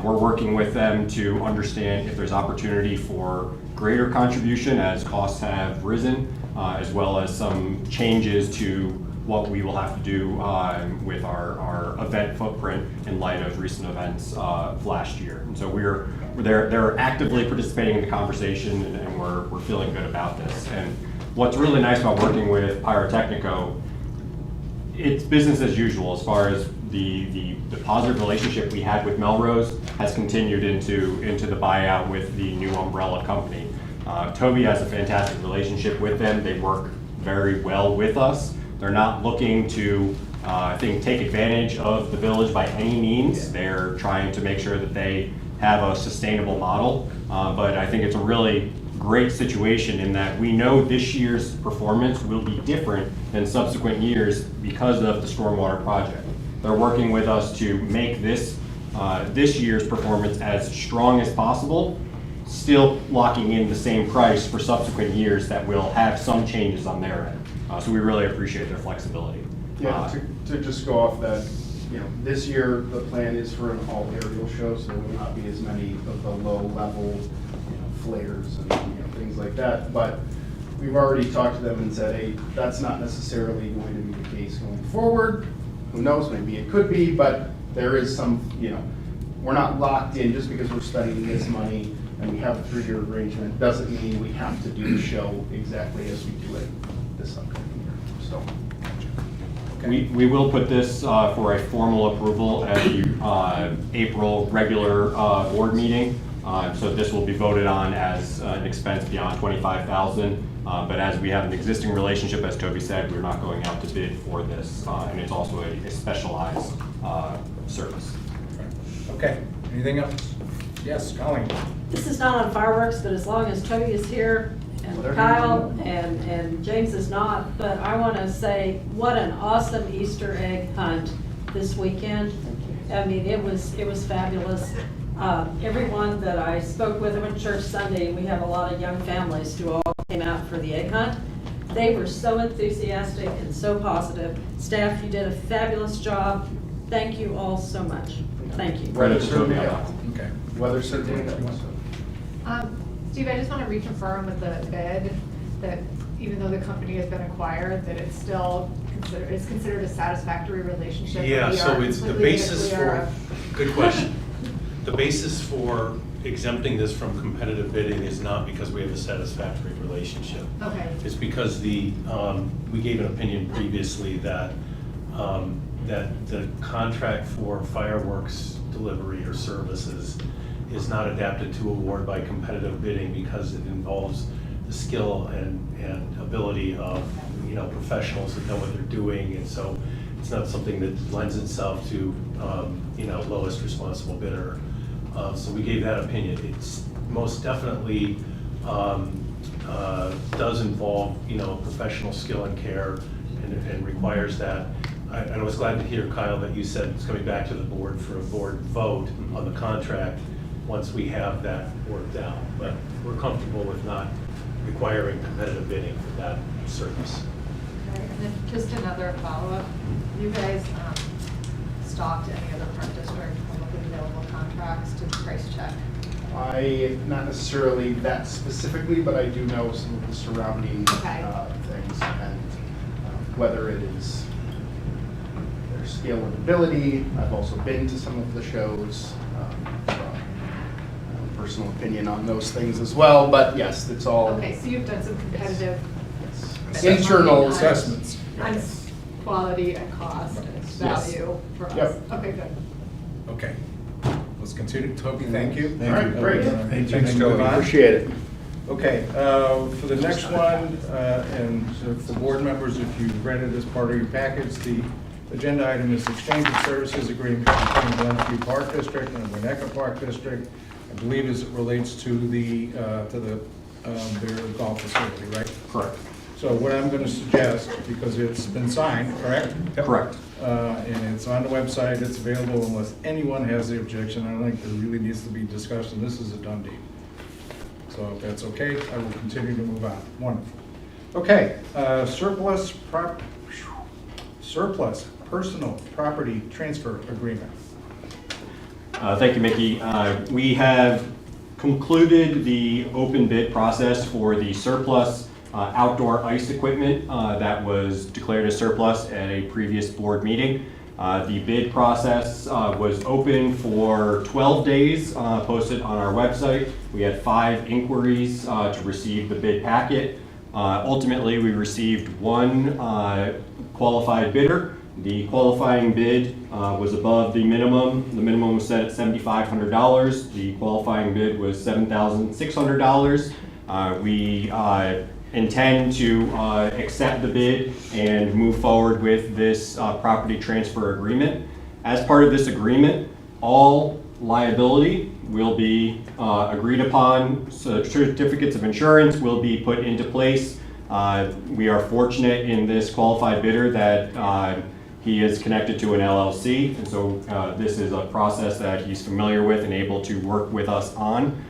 We're working with them to understand if there's opportunity for greater contribution as costs have risen, as well as some changes to what we will have to do with our event footprint in light of recent events last year. And so they're actively participating in the conversation, and we're feeling good about this. And what's really nice about working with Pyrotechnico, it's business as usual as far as the positive relationship we had with Melrose has continued into the buyout with the new umbrella company. Toby has a fantastic relationship with them. They work very well with us. They're not looking to, I think, take advantage of the village by any means. They're trying to make sure that they have a sustainable model. But I think it's a really great situation in that we know this year's performance will be different than subsequent years because of the stormwater project. They're working with us to make this year's performance as strong as possible, still locking in the same price for subsequent years that will have some changes on their end. So we really appreciate their flexibility. Yeah, to just go off that, this year, the plan is for an all aerial show, so there will not be as many of the low level, flares and, things like that. But we've already talked to them and said, hey, that's not necessarily going to be the case going forward. Who knows, maybe it could be, but there is some, we're not locked in just because we're spending this money and we have a 3-year arrangement, doesn't mean we have to do the show exactly as we do it this upcoming year, so. We will put this for a formal approval at the April regular board meeting. So this will be voted on as an expense beyond $25,000. But as we have an existing relationship, as Toby said, we're not going out to bid for this, and it's also a specialized service. Okay, anything else? Yes, Colleen? This is not on fireworks, but as long as Toby is here and Kyle and James is not, but I want to say what an awesome Easter egg hunt this weekend. I mean, it was fabulous. Everyone that I spoke with, I went to church Sunday, and we have a lot of young families who all came out for the egg hunt. They were so enthusiastic and so positive. Staff, you did a fabulous job. Thank you all so much. Thank you. Credit to Toby on that. Okay. Weather certainly helps. Steve, I just want to reconfirm with the bid that even though the company has been acquired, that it's still considered a satisfactory relationship. Yeah, We so are it's the completely basis clear for, good question. The basis for exempting this from competitive bidding is not because we have a satisfactory relationship. Okay. It's because we gave an opinion previously that that the contract for fireworks delivery or services is not adapted to award by competitive bidding because it involves the skill and ability of professionals that know what they're doing, and so it's not something that lends itself to lowest responsible bidder. So we gave that opinion. It's most definitely does involve professional skill and care and requires that. I was glad to hear, Kyle, that you said it's coming back to the board for a board vote on the contract once we have that worked out. But we're comfortable with not requiring competitive bidding for that service. Okay, and then just another follow-up. You guys stocked any other park district publicly available contracts to price check? Not necessarily that specifically, but I do know some of the surrounding things and whether it is their scalability. I've also been to some of the shows. Personal opinion on those things as well, but yes, it's all. Okay, so you've done some competitive internal assessments on quality and cost and value for us. Yep. Okay, good. Okay. Let's continue. Toby, thank you. All right, great. Thanks, Toby. Appreciate it. Okay, for the next one, and so for board members, if you read it as part of your package, the agenda item is exchange of services agreement between Glenview Park District and Winnetka Park District. I believe as it relates to their golf facility, right? Correct. So what I'm going to suggest, because it's been signed, correct? Correct. And it's on the website, it's available unless anyone has the objection. I don't think there really needs to be discussion. This is a done deal. So if that's okay, I will continue to move on. Wonderful. Okay, surplus personal property transfer agreement. Thank you, Mickey. We have concluded the open bid process for the surplus outdoor ice equipment that was declared as surplus at a previous board meeting. The bid process was open for 12 days, posted on our website. We had 5 inquiries to receive the bid packet. Ultimately, we received 1 qualified bidder. The qualifying bid was above the minimum. The minimum was set at $7,500. The qualifying bid was $7,600. We intend to accept the bid and move forward with this property transfer agreement. As part of this agreement, all liability will be agreed upon. So certificates of insurance will be put into place. We are fortunate in this qualified bidder that He is connected to an LLC, and so this is a process that he's familiar with and able to work with us on.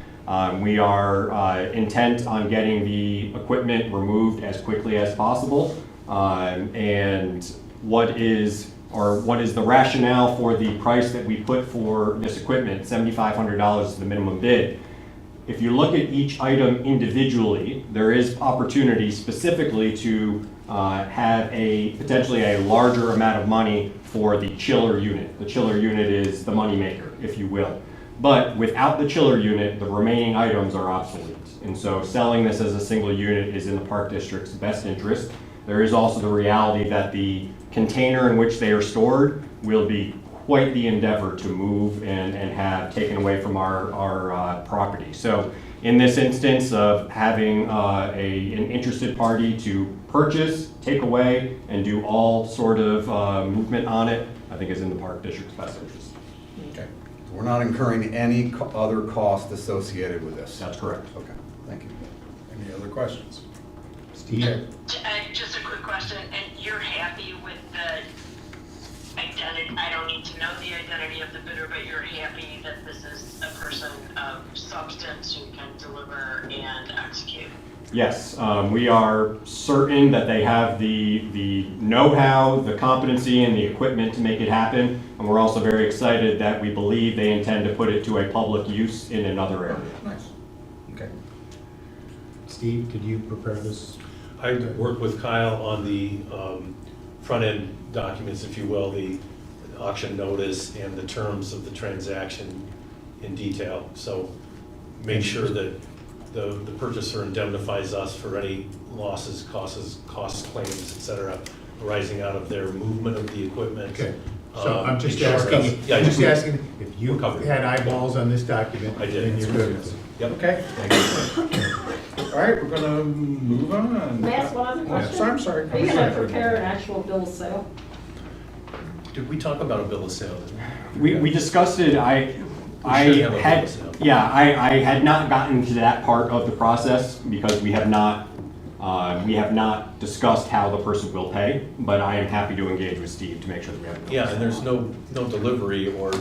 We are intent on getting the equipment removed as quickly as possible. And what is the rationale for the price that we put for this equipment? $7,500 is the minimum bid. If you look at each item individually, there is opportunity specifically to have potentially a larger amount of money for the chiller unit. The chiller unit is the moneymaker, if you will. But without the chiller unit, the remaining items are obsolete. And so selling this as a single unit is in the Park District's best interest. There is also the reality that the container in which they are stored will be quite the endeavor to move and have taken away from our property. So in this instance of having an interested party to purchase, take away, and do all sort of movement on it, I think is in the Park District's best interest. Okay. We're not incurring any other cost associated with this? That's correct. Okay, thank you. Any other questions? Steve? Just a quick question, and you're happy with the identity, I don't need to know the identity of the bidder, but you're happy that this is a person of substance who can deliver and execute? Yes, we are certain that they have the know-how, the competency, and the equipment to make it happen. And we're also very excited that we believe they intend to put it to a public use in another area. Nice. Okay. Steve, did you prepare this? I worked with Kyle on the front-end documents, if you will, the auction notice and the terms of the transaction in detail. So make sure that the purchaser indemnifies us for any losses, costs, claims, et cetera, arising out of their movement of the equipment. Okay. So I'm just insurance. asking, Yeah, just asking if you covered. had eyeballs on this document, I did. then you're good. Yep. Okay. All right, we're gonna move on. May I ask one other Yeah, question? so I'm sorry. Are you gonna prepare an actual bill of sale? Did we talk about a bill of sale? We discussed it. I should have a had, bill of sale. yeah, I had not gotten to that part of the process because we have not discussed how the person will pay, but I am happy to engage with Steve to make sure that we have. a bill of Yeah, sale. and there's no delivery or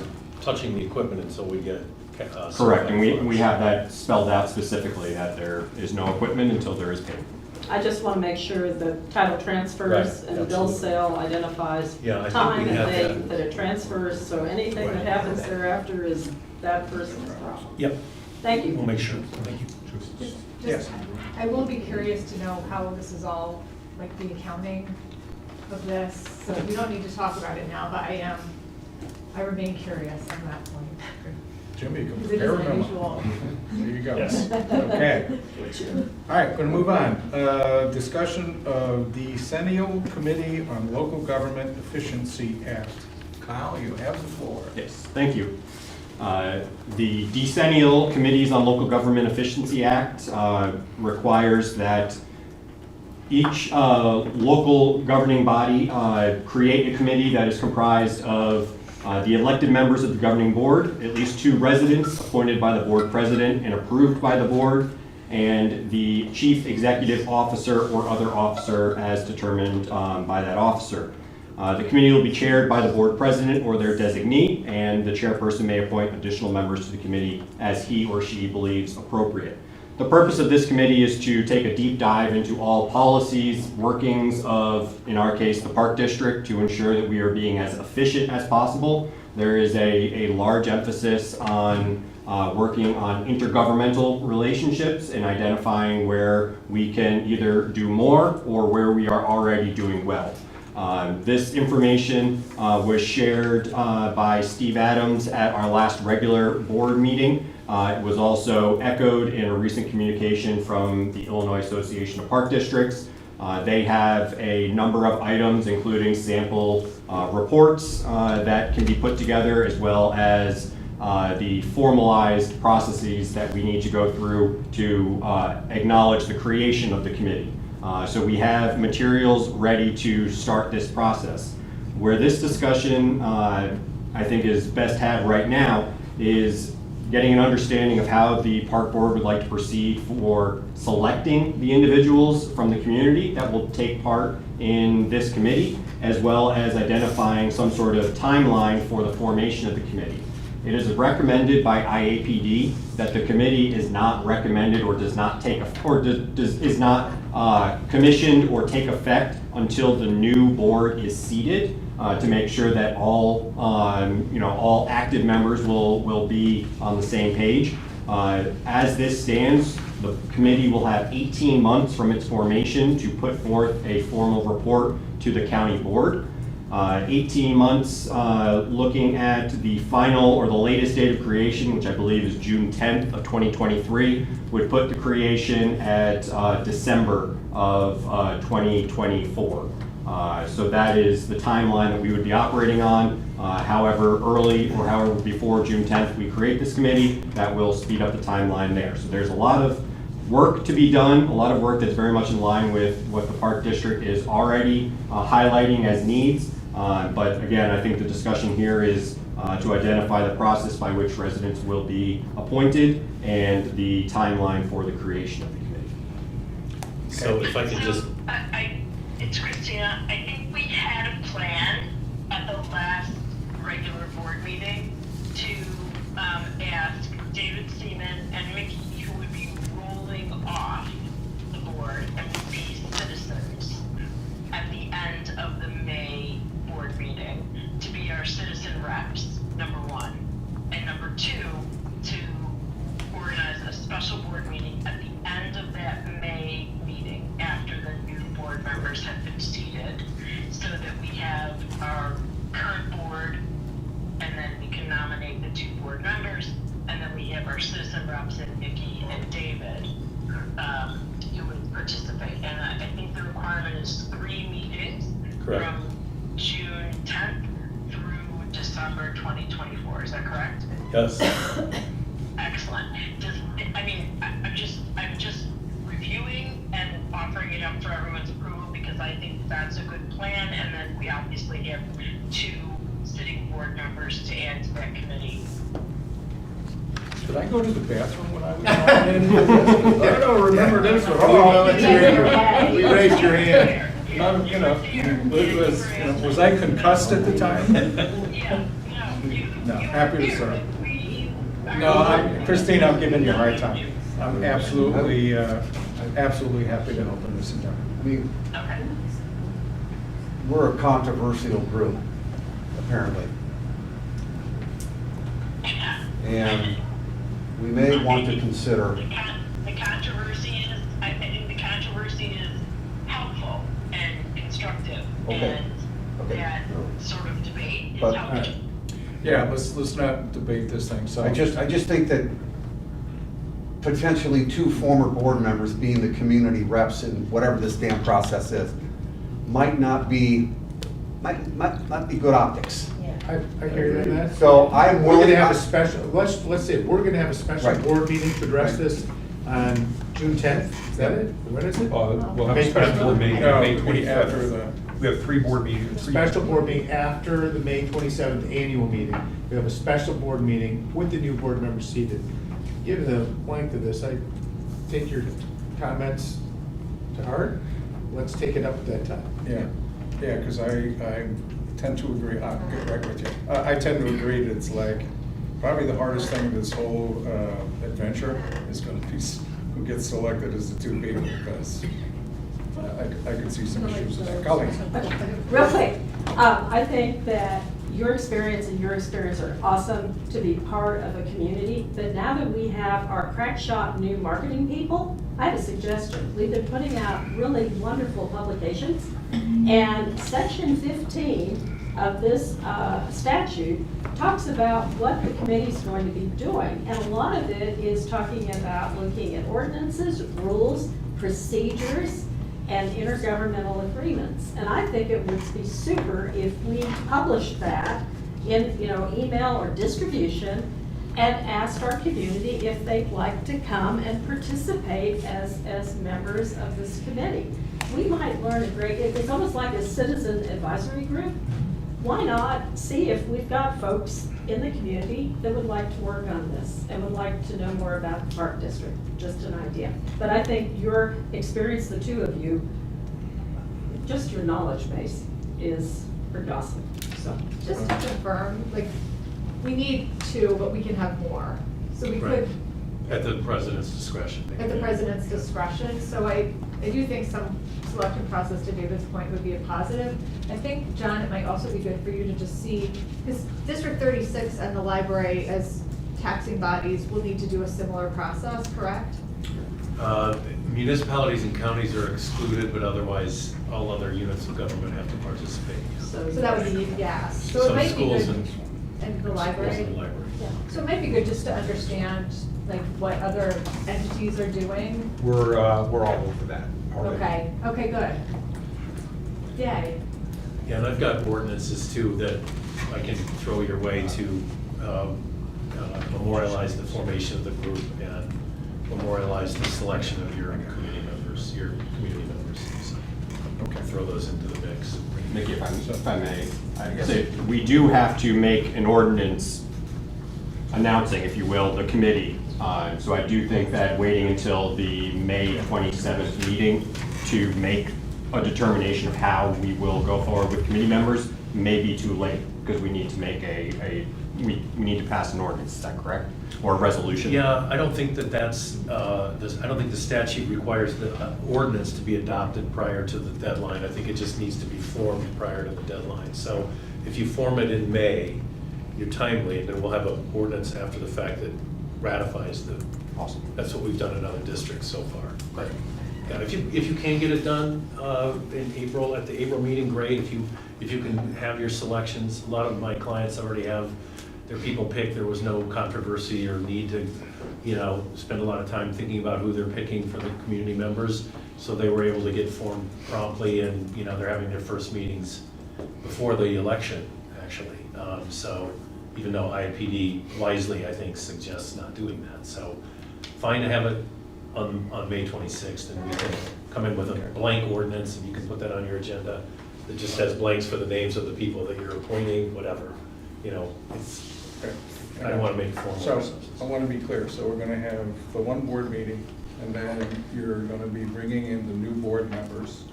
touching the equipment until we get. Correct, and we have that spelled out specifically, that there is no equipment until there is payment. I just want to make sure the title transfers Right, and the bill absolutely. sale identifies Yeah, I think time we and have date that it transfers, so anything that happens thereafter is that person's problem. Yep, Thank you. we'll make sure. Thank you. Yes. I will be curious to know how this is all, like the accounting of this, so we don't need to talk about it now, but I remain curious on that point. Jimmy, you can Because it prepare is a memo. unusual. There you go. Yes. Okay. All right, going to move on. Discussion of the Decennial Committee on Local Government Efficiency Act. Kyle, you have the floor. Yes, thank you. The Decennial Committees on Local Government Efficiency Act requires that each local governing body create a committee that is comprised of the elected members of the governing board, at least 2 residents appointed by the board president and approved by the board, and the chief executive officer or other officer as determined by that officer. The committee will be chaired by the board president or their designee, and the chairperson may appoint additional members to the committee as he or she believes appropriate. The purpose of this committee is to take a deep dive into all policies, workings of, in our case, the Park District, to ensure that we are being as efficient as possible. There is a large emphasis on working on intergovernmental relationships and identifying where we can either do more or where we are already doing well. This information was shared by Steve Adams at our last regular board meeting. It was also echoed in a recent communication from the Illinois Association of Park Districts. They have a number of items, including sample reports that can be put together, as well as the formalized processes that we need to go through to acknowledge the creation of the committee. So we have materials ready to start this process. Where this discussion, I think, is best had right now is getting an understanding of how the park board would like to proceed for selecting the individuals from the community that will take part in this committee, as well as identifying some sort of timeline for the formation of the committee. It is recommended by IAPD that the committee is not recommended or does not take, is not commissioned or take effect until the new board is seated, to make sure that all, all active members will be on the same page. As this stands, the committee will have 18 months from its formation to put forth a formal report to the county board. 18 months looking at the final or the latest date of creation, which I believe is June 10th of 2023, would put the creation at December of 2024. So that is the timeline that we would be operating on. However early or however before June 10th we create this committee, that will speed up the timeline there. So there's a lot of work to be done, a lot of work that's very much in line with what the Park District is already highlighting as needs. But again, I think the discussion here is to identify the process by which residents will be appointed and the timeline for the creation of the committee. So if I could just, It's Christina. I think we had a plan at the last regular board meeting to ask David Seaman and Mickey, who would be rolling off the board and would be citizens at the end of the May board meeting, to be our citizen reps, number one. And number two, to organize a special board meeting at the end of that May meeting after the new board members have been seated, so that we have our current board, and then we can nominate the two board members, and then we have our citizen reps and Nikki and David who would participate. And I think the requirement is 3 meetings. Correct. From June 10th through December 2024. Is that correct? yes. Excellent. I'm just reviewing and offering it up for everyone's approval, because I think that's a good plan, and then we obviously have 2 sitting board members to add to that committee. Did I go to the bathroom when I was on in? I don't remember this one. We raised your hand. Was I concussed at the time? No, happy to serve. No, Christine, I'm giving you a hard time. I'm absolutely happy to open this endeavor. I mean, we're a controversial group, apparently. And we may want to consider. The controversy is, I think the controversy is helpful and constructive, and that sort of debate is But- helpful. Yeah, let's not debate this thing, so. I just think that potentially 2 former board members being the community reps in whatever this damn process is, might not be good optics. I hear you on that. So I'm We're willing. gonna have a special, let's say, we're gonna have a special Right. board meeting to address this on June 10th, is that it? When is it? We'll have May a special board meeting on May No, 25th. after the. We have 3 board meetings. Special board meeting after the May 27th annual meeting. We have a special board meeting with the new board members seated. Given the length of this, I take your comments to heart. Let's take it up at that time. Yeah, because I tend to agree, I'll get right with you. I tend to agree that it's like, probably the hardest thing of this whole adventure is gonna be who gets selected as the 2 people, because I could see some issues with that. Colleen? Real quick, I think that your experience and your experience are awesome to be part of a community, but now that we have our crack shop new marketing people, I have a suggestion. We've been putting out really wonderful publications, and section 15 of this statute talks about what the committee's going to be doing, and a lot of it is talking about looking at ordinances, rules, procedures, and intergovernmental agreements. And I think it would be super if we published that in, email or distribution, and asked our community if they'd like to come and participate as members of this committee. We might learn a great, it's almost like a citizen advisory group. Why not see if we've got folks in the community that would like to work on this and would like to know more about the Park District? Just an idea. But I think your experience, the 2 of you, just your knowledge base is pretty awesome, so. Just to confirm, like, we need 2, but we can have more. So we Right. could, At the president's discretion. at the president's discretion, so I do think some selection process, to David's point, would be a positive. I think, John, it might also be good for you to just see, because District 36 and the library as taxing bodies will need to do a similar process, correct? Municipalities and counties are excluded, but otherwise, all other units of government have to participate. So that would be, yeah. So it Some might be schools good, and. and the schools library. and the library. Yeah. So it might be good just to understand, like, what other entities are doing. We're all over that already. Okay, good. Yay. Yeah, and I've got ordinances too that I can throw your way to memorialize the formation of the group and memorialize the selection of your community members. So, okay, throw those into the mix. Mickey, if I may, I say, we do have to make an ordinance announcing, if you will, the committee. So I do think that waiting until the May 27th meeting to make a determination of how we will go forward with committee members may be too late, because we need to make we need to pass an ordinance, is that correct? Or a resolution? Yeah, I don't think that's, I don't think the statute requires the ordinance to be adopted prior to the deadline. I think it just needs to be formed prior to the deadline. So if you form it in May, you're timely, and then we'll have an ordinance after the fact that ratifies the. Awesome. That's what we've done in other districts so far. But yeah, if you can get it done in April, at the April meeting, great. If you can have your selections, a lot of my clients already have their people picked. There was no controversy or need to, spend a lot of time thinking about who they're picking for the community members. So they were able to get formed promptly, and they're having their first meetings before the election, actually. So even though IPD wisely, I think, suggests not doing that. So fine to have it on May 26th, and we can come in with a blank ordinance, and you can put that on your agenda. That just has blanks for the names of the people that you're appointing, whatever. I don't want to make formal. So, I want to be clear, so we're going to have the one board meeting, and then you're going to be bringing in the new board members,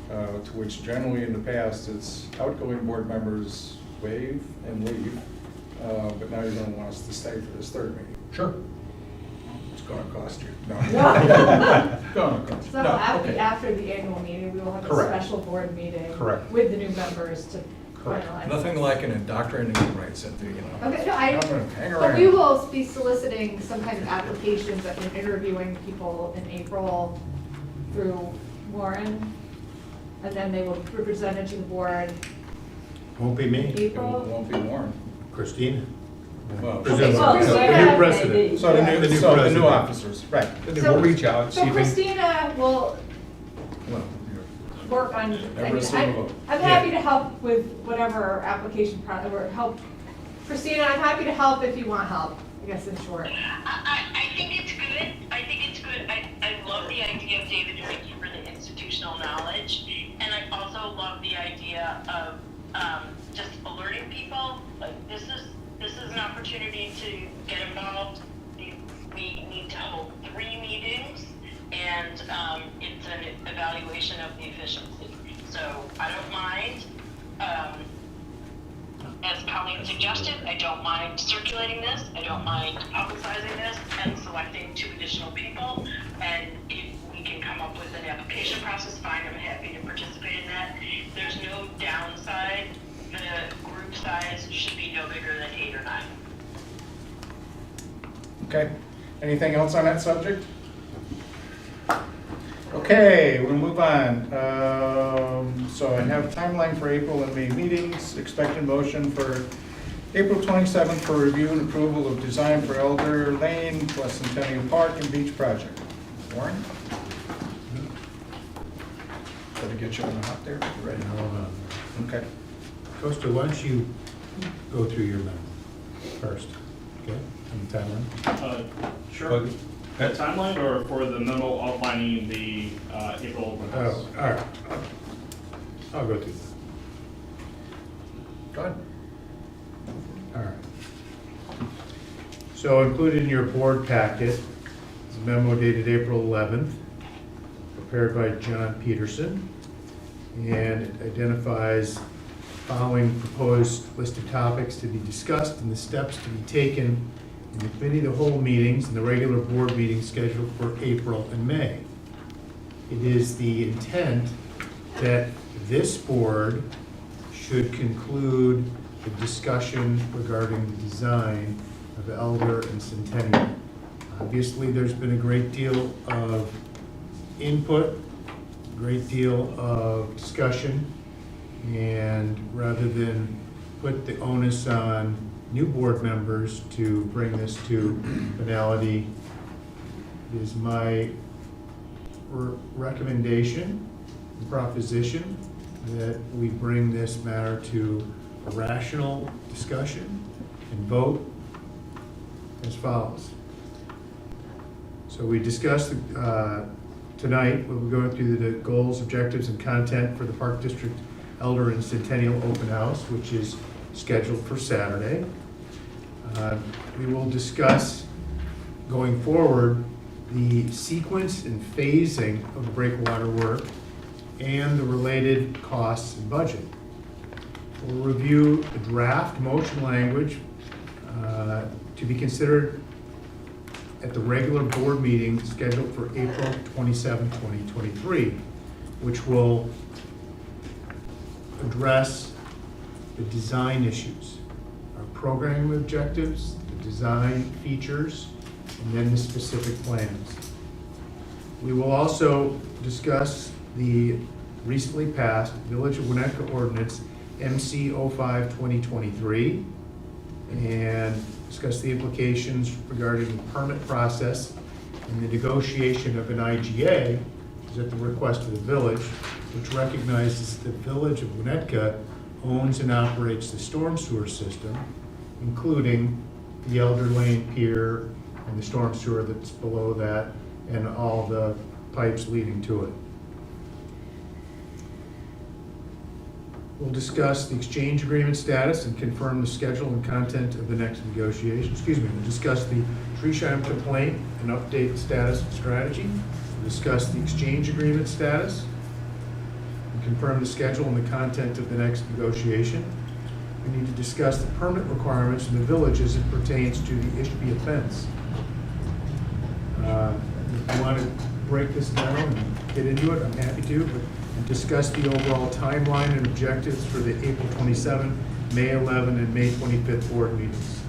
to which generally in the past, it's outgoing board members waive and leave, but now you're going to want us to stay for this third meeting. Sure. It's going to cost you. No. No. Going to cost So you. No, okay. after the annual meeting, we will have a Correct. special board meeting. Correct. With the new members to Correct. finalize. Nothing like an indoctrinating right, Cynthia, Okay, no, I'm gonna hang but we around. will be soliciting some kind of applications and interviewing people in April through Warren. And then they will be presented to the board Won't be me. It April. won't be Warren. Christine? Well, Okay, so so Christina- the new officers, right. Then we'll reach out, see So if we. Christina will Well, work on, Never assume a vote. I'm happy to help with whatever application or help. Christina, I'm happy to help if you want help, I guess in short. I think it's good. I think it's good. I love the idea of David and Mickey for the institutional knowledge. And I also love the idea of just alerting people, like this is an opportunity to get involved. We need to hold 3 meetings, and it's an evaluation of the efficiency. So I don't mind, as Colleen suggested, I don't mind circulating this, I don't mind publicizing this and selecting 2 additional people. And if we can come up with an application process, fine, I'm happy to participate in that. There's no downside. The group size should be no bigger than 8 or 9. Okay, anything else on that subject? Okay, we'll move on. So I have a timeline for April and May meetings, expected motion for April 27th for review and approval of design for Elder Lane plus Centennial Park and Beach Project. Warren? Gotta get you on the hot there, you ready? Okay. Costa, why don't you go through your memo first, okay, on the timeline? Sure. Okay. The timeline or for the memo outlining the April request? Oh, all right. I'll go through that. Go ahead. All right. So included in your board packet is a memo dated April 11th, prepared by John Peterson. and it identifies following proposed list of topics to be discussed and the steps to be taken in the committee of the whole meetings and the regular board meetings scheduled for April and May. It is the intent that this board should conclude the discussion regarding the design of Elder and Centennial. Obviously, there's been a great deal of input, a great deal of discussion, and rather than put the onus on new board members to bring this to finality, it is my recommendation and proposition that we bring this matter to a rational discussion and vote as follows. So we discussed tonight, we'll be going through the goals, objectives, and content for the Park District Elder and Centennial Open House, which is scheduled for Saturday. We will discuss going forward the sequence and phasing of the breakwater work and the related costs and budget. We'll review the draft motion language to be considered at the regular board meeting scheduled for April 27, 2023, which will address the design issues, our programming objectives, the design features, and then the specific plans. We will also discuss the recently passed Village of Winnetka Ordinance MC 05-2023 and discuss the implications regarding the permit process and the negotiation of an IGA, which is at the request of the village, which recognizes the Village of Winnetka owns and operates the storm sewer system, including the Elder Lane Pier and the storm sewer that's below that and all the pipes leading to it. We'll discuss the exchange agreement status and confirm the schedule and content of the next negotiation. We'll discuss the Treesham complaint and update status and strategy. We'll discuss the exchange agreement status and confirm the schedule and the content of the next negotiation. We need to discuss the permit requirements in the village as it pertains to the Ishpia fence. If you want to break this down and get into it, I'm happy to, but discuss the overall timeline and objectives for the April 27, May 11, and May 25th board meetings.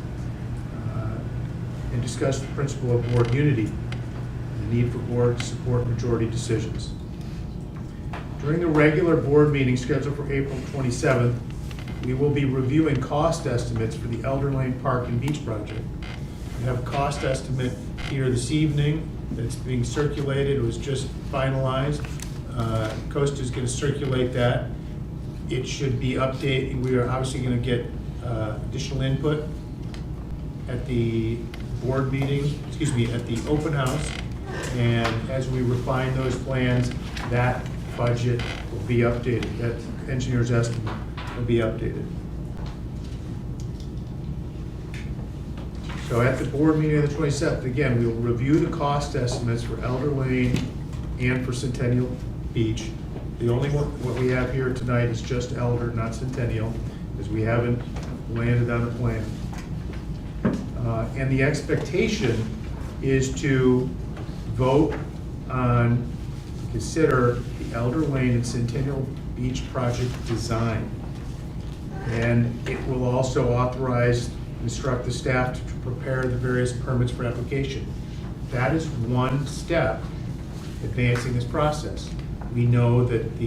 And discuss the principle of board unity and the need for board to support majority decisions. During the regular board meeting scheduled for April 27th, we will be reviewing cost estimates for the Elder Lane Park and Beach project. We have a cost estimate here this evening that's being circulated. It was just finalized. Costa is going to circulate that. It should be updated. We are obviously going to get additional input at the board meeting, at the open house. And as we refine those plans, that budget will be updated. That engineer's estimate will be updated. So at the board meeting of the 27th, again, we will review the cost estimates for Elder Lane and for Centennial Beach. The only one, what we have here tonight is just Elder, not Centennial, because we haven't landed on a plan. And the expectation is to vote on, consider the Elder Lane and Centennial Beach project design. And it will also authorize, instruct the staff to prepare the various permits for application. That is one step advancing this process. We know that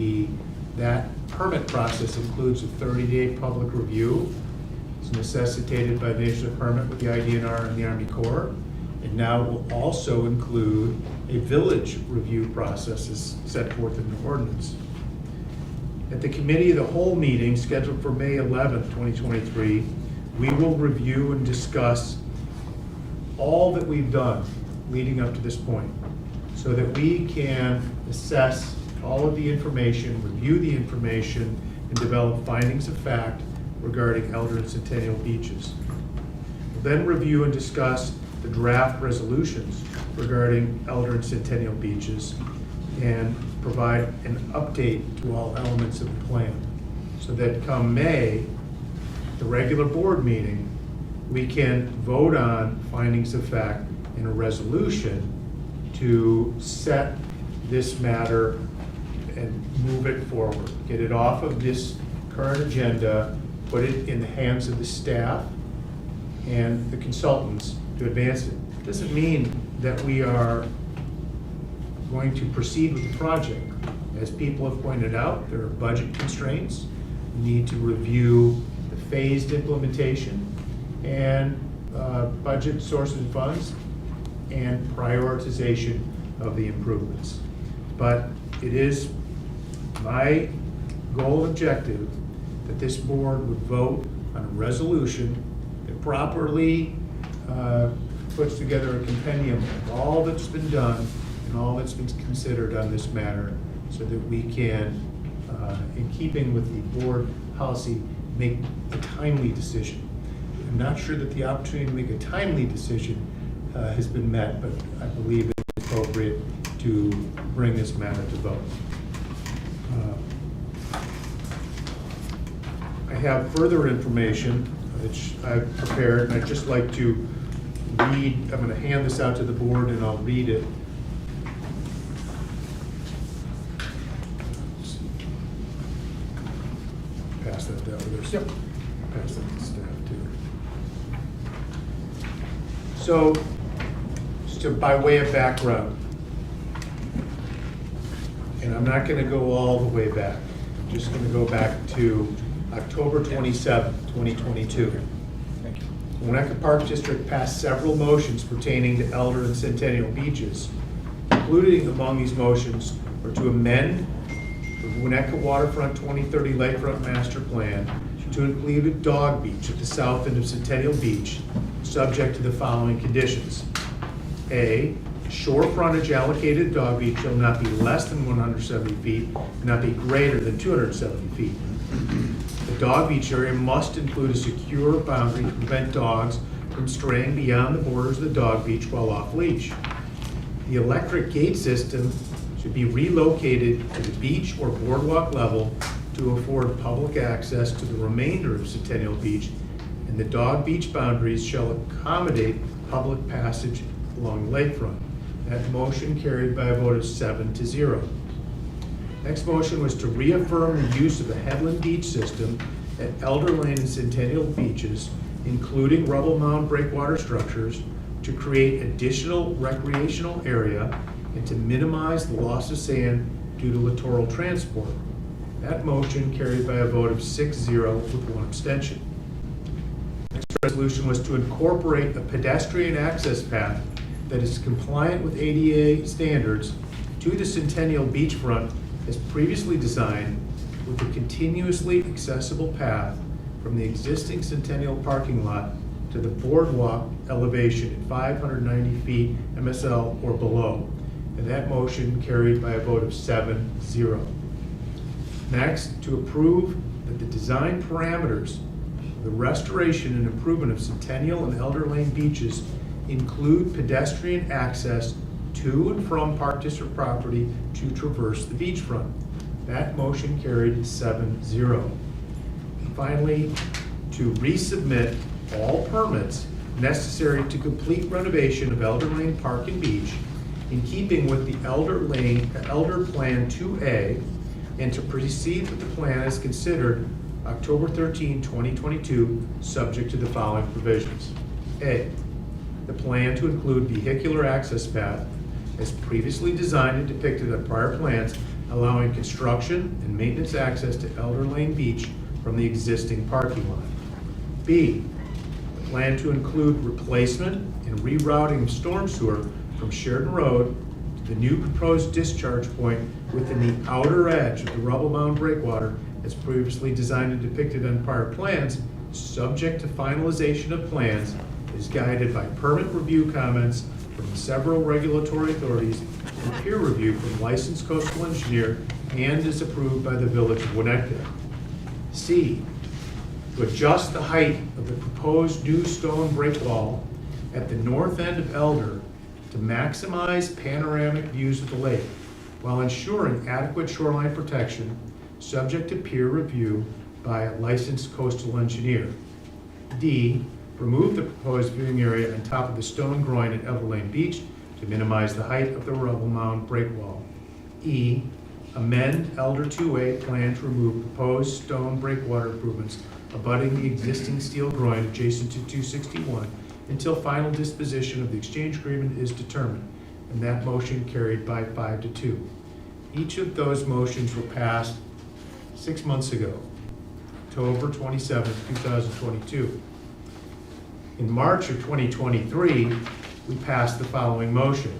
that permit process includes a 30-day public review. It's necessitated by the nature of the permit with the IDNR and the Army Corps. And now it will also include a village review process as set forth in the ordinance. At the committee of the whole meeting scheduled for May 11th, 2023, we will review and discuss all that we've done leading up to this point so that we can assess all of the information, review the information, and develop findings of fact regarding Elder and Centennial beaches. We'll then review and discuss the draft resolutions regarding Elder and Centennial beaches and provide an update to all elements of the plan, so that come May, the regular board meeting, we can vote on findings of fact in a resolution to set this matter and move it forward. Get it off of this current agenda, put it in the hands of the staff and the consultants to advance it. Doesn't mean that we are going to proceed with the project. As people have pointed out, there are budget constraints. We need to review the phased implementation and budget sources and funds and prioritization of the improvements. But it is my goal and objective that this board would vote on a resolution that properly puts together a compendium of all that's been done and all that's been considered on this matter, so that we can, in keeping with the board policy, make a timely decision. I'm not sure that the opportunity to make a timely decision has been met, but I believe it's appropriate to bring this matter to vote. I have further information which I've prepared, and I'd just like to read. I'm going to hand this out to the board and I'll read it. Pass that down. Yep. Pass that to staff too. So, just by way of background, and I'm not going to go all the way back. I'm just going to go back to October 27, 2022. Thank you. The Winnetka Park District passed several motions pertaining to Elder and Centennial beaches. Including among these motions were to amend the Winnetka Waterfront 2030 Lakefront Master Plan to include a dog beach at the south end of Centennial Beach, subject to the following conditions. A, shore frontage allocated dog beach shall not be less than 170 feet and not be greater than 270 feet. The dog beach area must include a secure boundary to prevent dogs from straying beyond the borders of the dog beach while off leash. The electric gate system should be relocated to the beach or boardwalk level to afford public access to the remainder of Centennial Beach, and the dog beach boundaries shall accommodate public passage along the lakefront. That motion carried by a vote of 7-0. Next motion was to reaffirm the use of the Headland Beach system at Elder Lane and Centennial Beaches, including rubble mound breakwater structures, to create additional recreational area and to minimize the loss of sand due to littoral transport. That motion carried by a vote of 6-0 with 1 abstention. Next resolution was to incorporate a pedestrian access path that is compliant with ADA standards to the Centennial beachfront as previously designed, with a continuously accessible path from the existing Centennial parking lot to the boardwalk elevation at 590 feet MSL or below. And that motion carried by a vote of 7-0. Next, to approve that the design parameters of the restoration and improvement of Centennial and Elder Lane beaches include pedestrian access to and from Park District property to traverse the beachfront. That motion carried 7-0. And finally, to resubmit all permits necessary to complete renovation of Elder Lane Park and Beach in keeping with the Elder Plan 2A, and to proceed with the plan as considered October 13, 2022, subject to the following provisions. A, the plan to include vehicular access path as previously designed and depicted on prior plans, allowing construction and maintenance access to Elder Lane Beach from the existing parking lot. B, the plan to include replacement and rerouting of storm sewer from Sheridan Road to the new proposed discharge point within the outer edge of the rubble mound breakwater as previously designed and depicted on prior plans, subject to finalization of plans, is guided by permit review comments from several regulatory authorities and peer review from licensed coastal engineer, and is approved by the Village of Winnetka. C, to adjust the height of the proposed new stone break wall at the north end of Elder to maximize panoramic views of the lake. while ensuring adequate shoreline protection, subject to peer review by a licensed coastal engineer. D, remove the proposed viewing area on top of the stone groin at Elder Lane Beach to minimize the height of the rubble mound break wall. E, amend Elder 2A plan to remove proposed stone breakwater improvements abutting the existing steel groin adjacent to 261 until final disposition of the exchange agreement is determined, and that motion carried by 5-2. Each of those motions were passed 6 months ago, October 27, 2022. In March of 2023, we passed the following motion.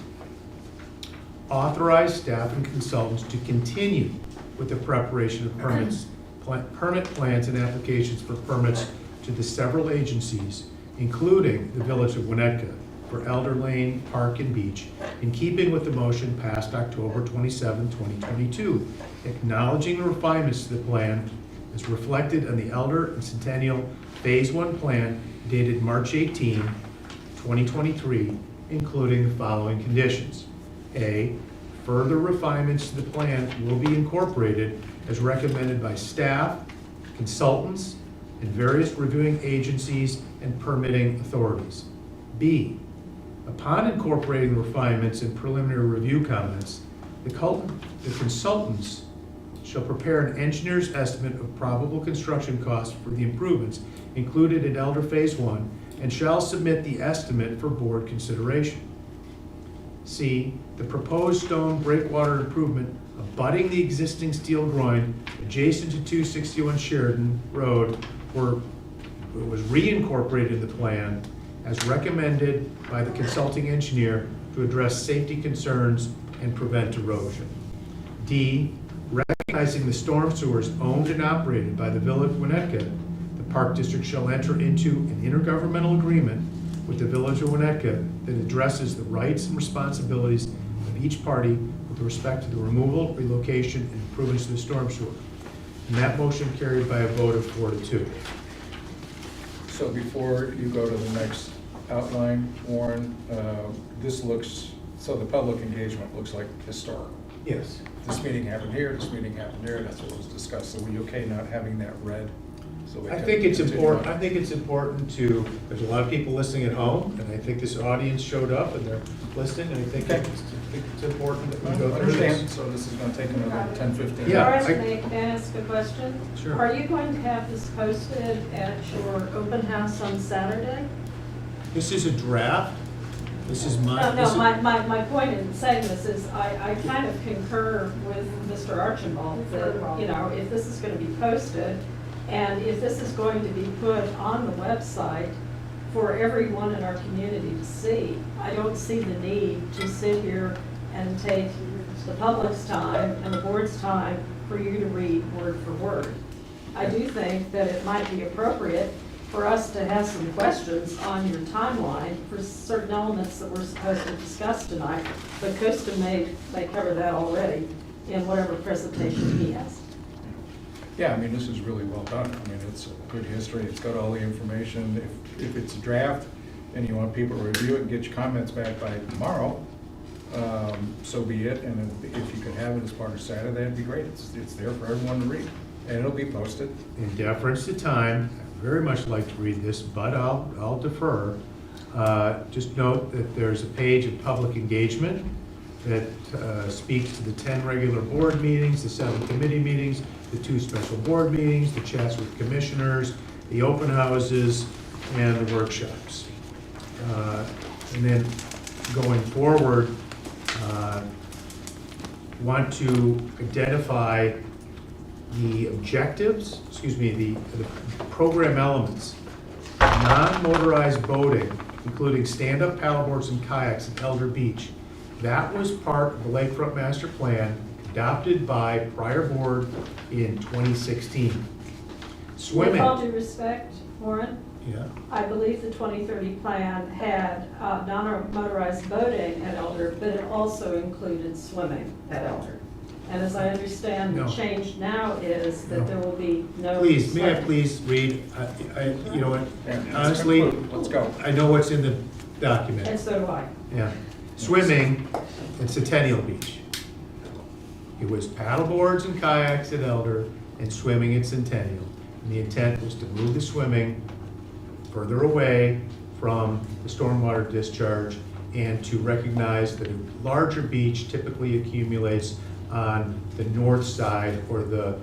Authorize staff and consultants to continue with the preparation of permit plans and applications for permits to the several agencies, including the Village of Winnetka, for Elder Lane Park and Beach, in keeping with the motion passed October 27, 2022, acknowledging the refinements to the plan as reflected on the Elder and Centennial Phase 1 plan dated March 18, 2023, including the following conditions. A, further refinements to the plan will be incorporated as recommended by staff, consultants, and various reviewing agencies and permitting authorities. B, upon incorporating the refinements and preliminary review comments, the consultants shall prepare an engineer's estimate of probable construction costs for the improvements included in Elder Phase 1 and shall submit the estimate for board consideration. C, the proposed stone breakwater improvement abutting the existing steel groin adjacent to 261 Sheridan Road was reincorporated in the plan as recommended by the consulting engineer to address safety concerns and prevent erosion. D, recognizing the storm sewers owned and operated by the Village of Winnetka, the Park District shall enter into an intergovernmental agreement with the Village of Winnetka that addresses the rights and responsibilities of each party with respect to the removal, relocation, and improvements to the storm sewer. And that motion carried by a vote of 4-2. So before you go to the next outline, Warren, so the public engagement looks like historical. Yes. This meeting happened here, this meeting happened there, that's what was discussed. So were you okay not having that read? So we I can think it's continue important. on? I think it's important to. There's a lot of people listening at home, and I think this audience showed up and they're listening. And I think it's important that we go through Understand. this. So this is going to take another 10, 15 Yeah, minutes. Horace, may I ask a question? Sure. Are you going to have this posted at your open house on Saturday? This is a draft. This is my. No, my point in saying this is I kind of concur with Mr. Archibald that, you know, if this is going to be posted and if this is going to be put on the website for everyone in our community to see, I don't see the need to sit here and take the public's time and the board's time for you to read word for word. I do think that it might be appropriate for us to have some questions on your timeline for certain elements that we're supposed to discuss tonight, but Costa may cover that already in whatever presentation he has. Yeah, I mean, this is really well done. I mean, it's a good history. It's got all the information. If it's a draft and you want people to review it and get your comments back by tomorrow, so be it. And if you could have it as part of Saturday, that'd be great. It's there for everyone to read, and it'll be posted. In deference to time, I'd very much like to read this, but I'll defer. Just note that there's a page of public engagement that speaks to the 10 regular board meetings, the 7 committee meetings, the 2 special board meetings, the chats with commissioners, the open houses, and the workshops. And then going forward, want to identify the objectives, the program elements, non-motorized boating, including stand-up paddleboards and kayaks at Elder Beach. That was part of the Lakefront Master Plan adopted by prior board in 2016. Swimming. With all due respect, Warren, Yeah. I believe the 2030 plan had non-motorized boating at Elder, but it also included swimming at Elder. And as I understand, the No. change now is that No. there will be no. Please, may I swimming. please read? You know what, Yeah, let's honestly, conclude. Let's go. I know what's in the document. And so do I. Yeah. Swimming at Centennial Beach. It was paddle boards and kayaks at Elder and swimming at Centennial. And the intent was to move the swimming further away from the stormwater discharge and to recognize that a larger beach typically accumulates on the north side or the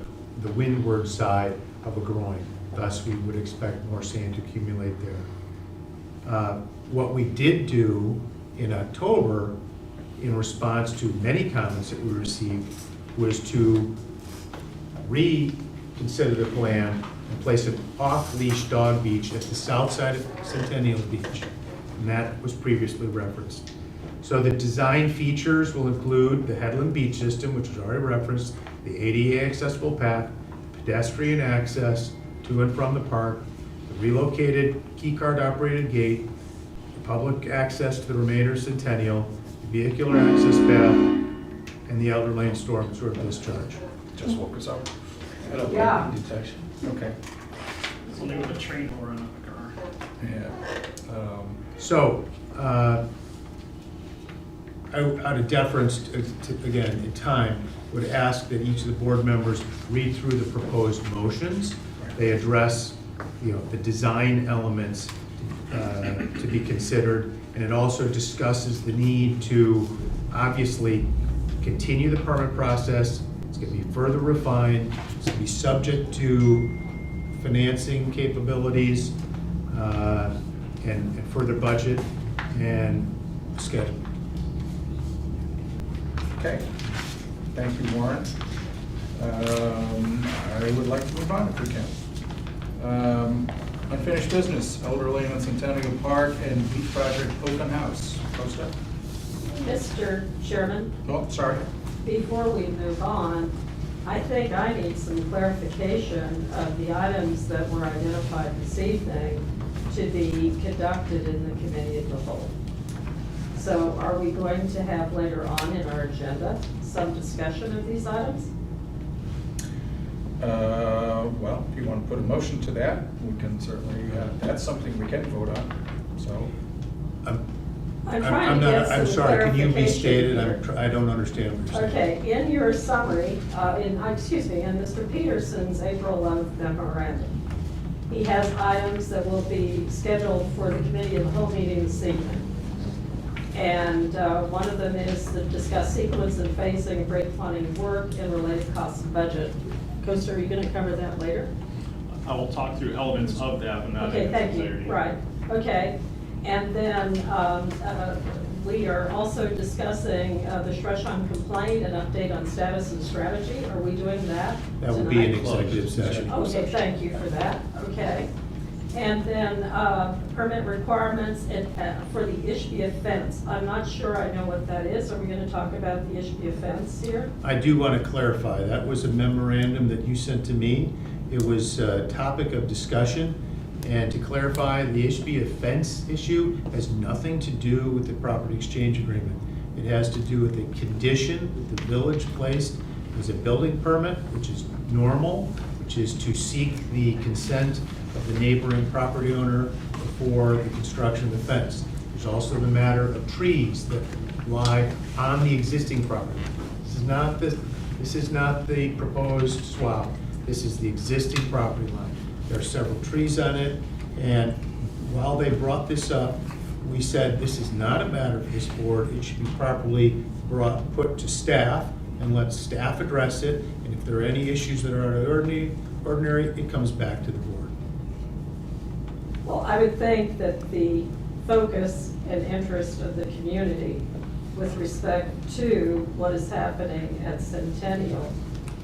windward side of a groin. Thus, we would expect more sand to accumulate there. What we did do in October, in response to many comments that we received, was to reconsider the plan and place an off-leash dog beach at the south side of Centennial Beach. And that was previously referenced. So the design features will include the Headland Beach System, which was already referenced, the ADA accessible path, pedestrian access to and from the park, the relocated key card operated gate, the public access to the remainder of Centennial, the vehicular access path, and the Elder Lane storm sewer discharge. Just woke us up. Yeah. Detection. Okay. Something with a train horn on the car. Yeah. So, out of deference, again, in time, would ask that each of the board members read through the proposed motions. They address, the design elements to be considered, and it also discusses the need to obviously continue the permit process. It's going to be further refined. It's going to be subject to financing capabilities and further budget and schedule. Okay. Thank you, Warren. I would like to move on if we can. Unfinished business, Elder Lane and Centennial Park and Beach Project Open House. Costa? Mr. Chairman, Oh, sorry. before we move on, I think I need some clarification of the items that were identified this evening to be conducted in the committee of the whole. So are we going to have later on in our agenda some discussion of these items? Well, if you want to put a motion to that, we can certainly, that's something we can vote on, so. I'm trying to get some I'm sorry, can you clarification restate it? here. I don't understand what you're saying. Okay, in your summary, in Mr. Peterson's April 11th memorandum, he has items that will be scheduled for the committee of the whole meeting this evening. And one of them is to discuss sequence and phasing of break funding work and related costs and budget. Costa, are you going to cover that later? I will talk through elements of that, but not Okay, in thank its you, entirety. right, okay. And then we are also discussing the Shreshan complaint and update on status and strategy. Are we doing that That will be an tonight? executive session. Okay, thank you for that, okay. And then permit requirements for the Ishbia fence. I'm not sure I know what that is. Are we going to talk about the Ishbia fence here? I do want to clarify, that was a memorandum that you sent to me. It was a topic of discussion, and to clarify, the Ishbia fence issue has nothing to do with the property exchange agreement. It has to do with a condition that the village placed as a building permit, which is normal, which is to seek the consent of the neighboring property owner before the construction of the fence. There's also the matter of trees that lie on the existing property. This is not the proposed swap. This is the existing property line. There are several trees on it, and while they brought this up, we said this is not a matter for this board. It should be properly put to staff and let staff address it. And if there are any issues that are out of ordinary, it comes back to the board. Well, I would think that the focus and interest of the community with respect to what is happening at Centennial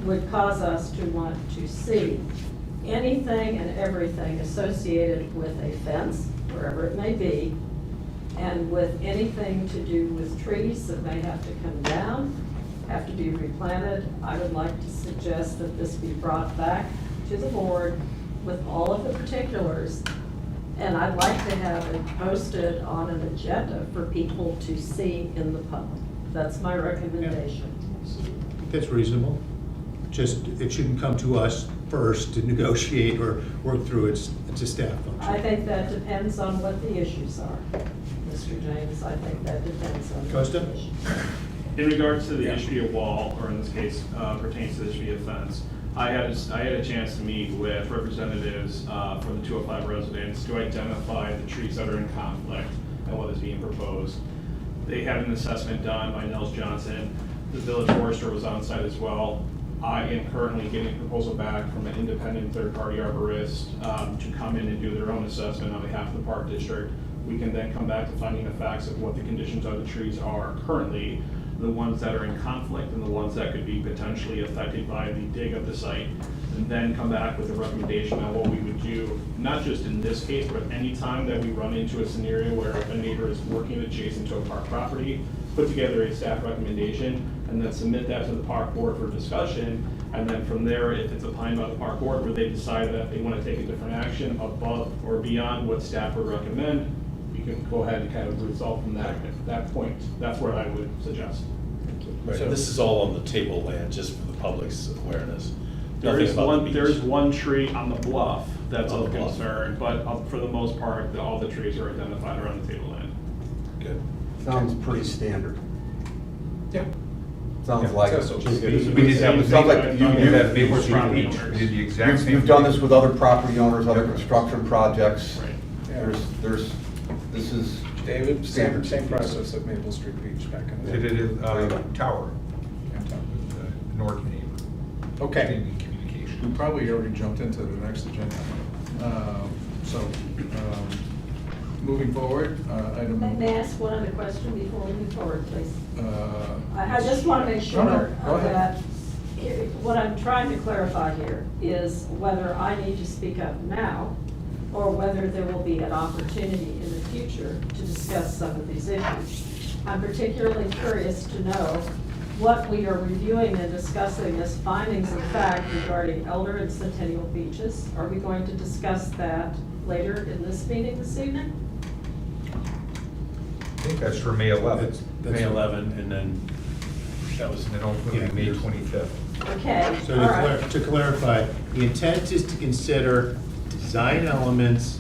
would cause us to want to see anything and everything associated with a fence, wherever it may be, and with anything to do with trees that may have to come down, have to be replanted. I would like to suggest that this be brought back to the board with all of the particulars. And I'd like to have it posted on an agenda for people to see in the public. That's my recommendation. That's reasonable. Just, it shouldn't come to us first to negotiate or work through. It's a staff function. I think that depends on what the issues are, Mr. James. I think that depends on what Costa? the issues are. In regards to the Ishpia wall, or in this case pertains to the Ishpia fence, I had a chance to meet with representatives for the 205 residents to identify the trees that are in conflict and what is being proposed. They had an assessment done by Nels Johnson. The village forester was on site as well. I am currently getting a proposal back from an independent third-party arborist to come in and do their own assessment on behalf of the park district. We can then come back to finding the facts of what the conditions of the trees are currently, the ones that are in conflict and the ones that could be potentially affected by the dig of the site, and then come back with a recommendation on what we would do, not just in this case, but any time that we run into a scenario where a neighbor is working adjacent to a park property, put together a staff recommendation, and then submit that to the park board for discussion. And then from there, if it's opined by the park board where they decide that they want to take a different action above or beyond what staff would recommend, you can go ahead and kind of resolve from that point. That's what I would suggest. Right, this is all on the table land, just for the public's awareness. There is Nothing about the beach. there's one tree on the bluff that's On of the bluff. concern, but for the most part, all the trees are identified around the tableland. Good. Sounds pretty standard. Yeah. Sounds Yeah, like. we did that with Sounds like you, we did that with Maple Street Beach. Beach. We did the exact same. You've done this with other property owners, other construction projects. Yeah. This is. David, same process at Maple Street Beach back in the They day. did a tower. North neighbor. Okay. Communication. We probably already jumped into the next agenda. Moving forward, item. May I ask one other question before we move forward, please? uh, I just want to make No, no, sure go ahead. that, what I'm trying to clarify here is whether I need to speak up now or whether there will be an opportunity in the future to discuss some of these issues. I'm particularly curious to know what we are reviewing and discussing as findings of fact regarding Elder and Centennial beaches. Are we going to discuss that later in this meeting this evening? I think that's for May 11th. May 11, and then That was, and then ultimately May 25th. Okay, So all right. to clarify, the intent is to consider design elements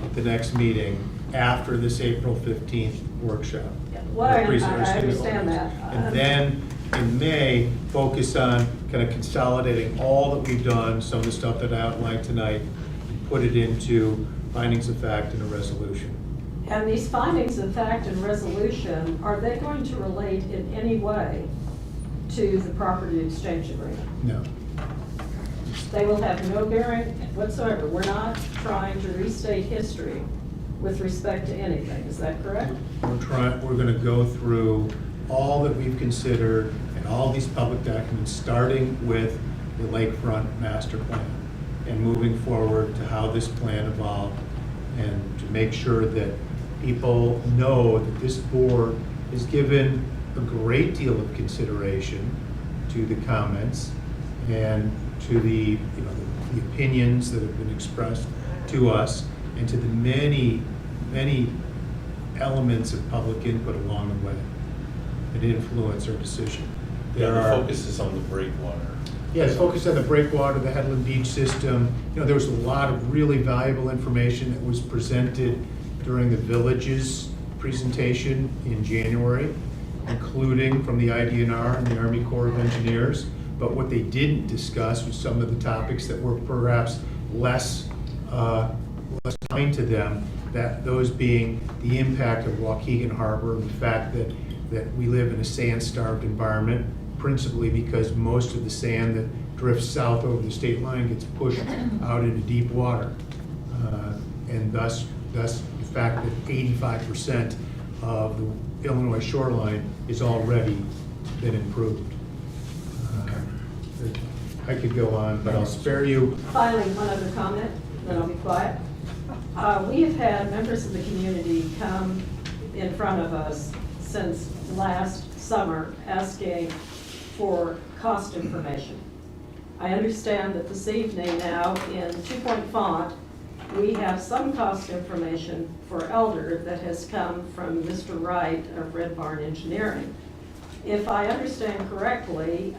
at the next meeting after this April 15th workshop. What I Presentation. understand that. And then in May, focus on kind of consolidating all that we've done, some of the stuff that I outlined tonight, put it into findings of fact and a resolution. And these findings of fact and resolution, are they going to relate in any way to the property exchange agreement? No. They will have no bearing whatsoever. We're not trying to restate history with respect to anything, is that correct? We're gonna go through all that we've considered and all these public documents, starting with the lakefront master plan and moving forward to how this plan evolved, and to make sure that people know that this board has given a great deal of consideration to the comments and to the opinions that have been expressed to us, and to the many elements of public input along the way that influence our decision. the focus is on the breakwater. Yes, focused on the breakwater, the Headland Beach system. There was a lot of really valuable information that was presented during the village's presentation in January, including from the IDNR and the Army Corps of Engineers. But what they didn't discuss was some of the topics that were perhaps less kind to them, that those being the impact of Waukegan Harbor, and the fact that we live in a sand-starved environment, principally because most of the sand that drifts south over the state line gets pushed out into deep water. And thus the fact that 85% of the Illinois shoreline is already been improved. I could go on, but I'll spare you. Finally, one other comment, then I'll be quiet. We have had members of the community come in front of us since last summer asking for cost information. I understand that this evening now in 2-point font, we have some cost information for Elder that has come from Mr. Wright of Red Barn Engineering. If I understand correctly,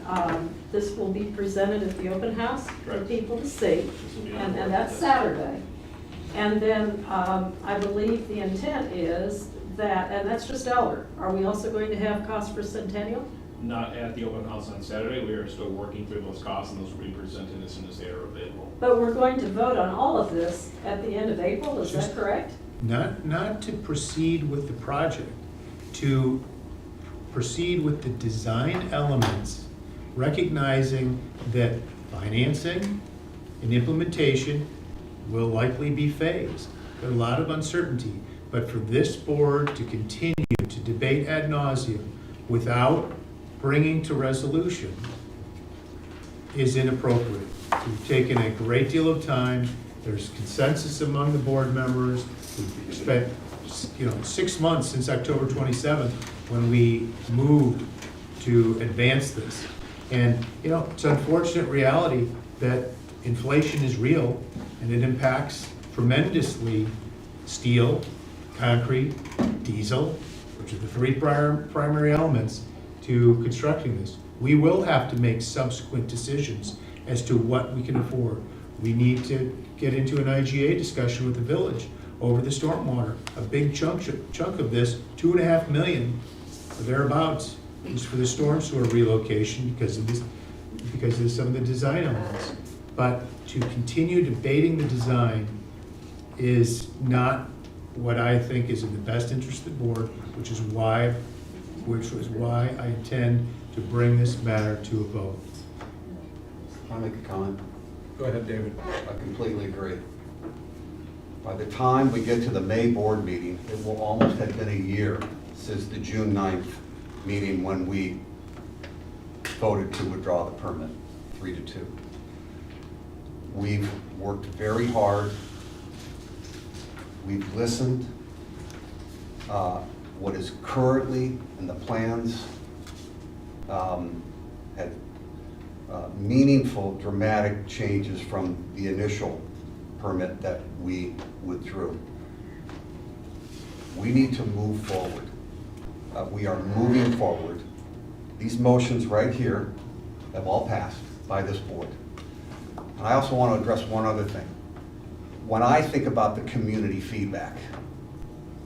this will be presented at the open house for people to see, and that's Saturday. And then I believe the intent is that, and that's just Elder, are we also going to have costs for Centennial? Not at the open house on Saturday. We are still working through those costs, and those will be presented as soon as they are available. But we're going to vote on all of this at the end of April, is that correct? Not to proceed with the project, to proceed with the design elements, recognizing that financing and implementation will likely be phased. There's a lot of uncertainty, but for this board to continue to debate ad nauseum without bringing to resolution is inappropriate. We've taken a great deal of time. There's consensus among the board members. We've spent, 6 months since October 27th when we moved to advance this. And, it's an unfortunate reality that inflation is real and it impacts tremendously steel, concrete, diesel, which are the three primary elements to constructing this. We will have to make subsequent decisions as to what we can afford. We need to get into an IGA discussion with the village over the stormwater. A big chunk of this, $2.5 million or thereabouts, is for the storm sewer relocation because of some of the design elements. But to continue debating the design is not what I think is in the best interest of the board, which was why I intend to bring this matter to a vote. Can I make a comment? Go ahead, David. I completely agree. By the time we get to the May board meeting, it will almost have been a year since the June 9th meeting when we voted to withdraw the permit, 3-2. We've worked very hard. We've listened. What is currently in the plans had meaningful, dramatic changes from the initial permit that we withdrew. We need to move forward. We are moving forward. These motions right here have all passed by this board. And I also want to address one other thing. When I think about the community feedback,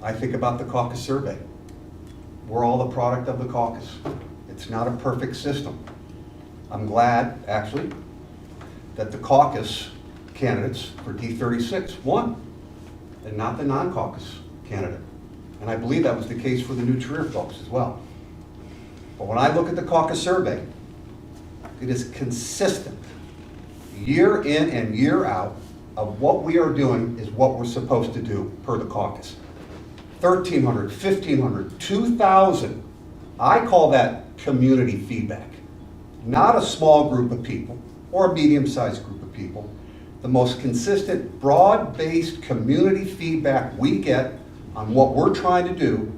I think about the caucus survey. We're all the product of the caucus. It's not a perfect system. I'm glad, actually, that the caucus candidates for D36 won, and not the non-caucus candidate. And I believe that was the case for the New Trier folks as well. But when I look at the caucus survey, it is consistent, year in and year out, of what we are doing is what we're supposed to do per the caucus. 1,300, 1,500, 2,000. I call that community feedback. Not a small group of people or a medium-sized group of people. The most consistent, broad-based community feedback we get on what we're trying to do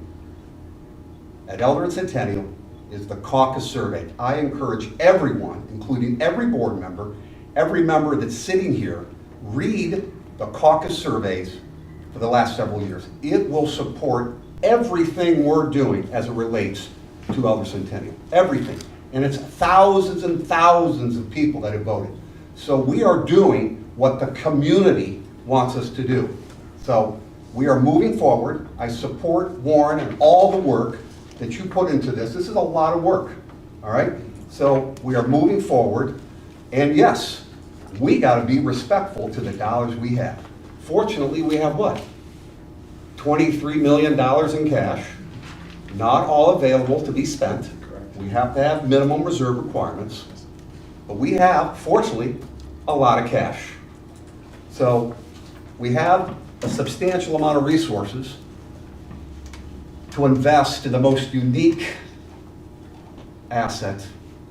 at Elder and Centennial is the caucus survey. I encourage everyone, including every board member, every member that's sitting here, read the caucus surveys for the last several years. It will support everything we're doing as it relates to Elder Centennial. Everything. And it's thousands and thousands of people that have voted. So we are doing what the community wants us to do. So we are moving forward. I support Warren and all the work that you put into this. This is a lot of work, all right? So we are moving forward. And yes, we got to be respectful to the dollars we have. Fortunately, we have what? $23 million in cash, not all available to be spent. We have to have minimum reserve requirements. But we have, fortunately, a lot of cash. So we have a substantial amount of resources to invest in the most unique asset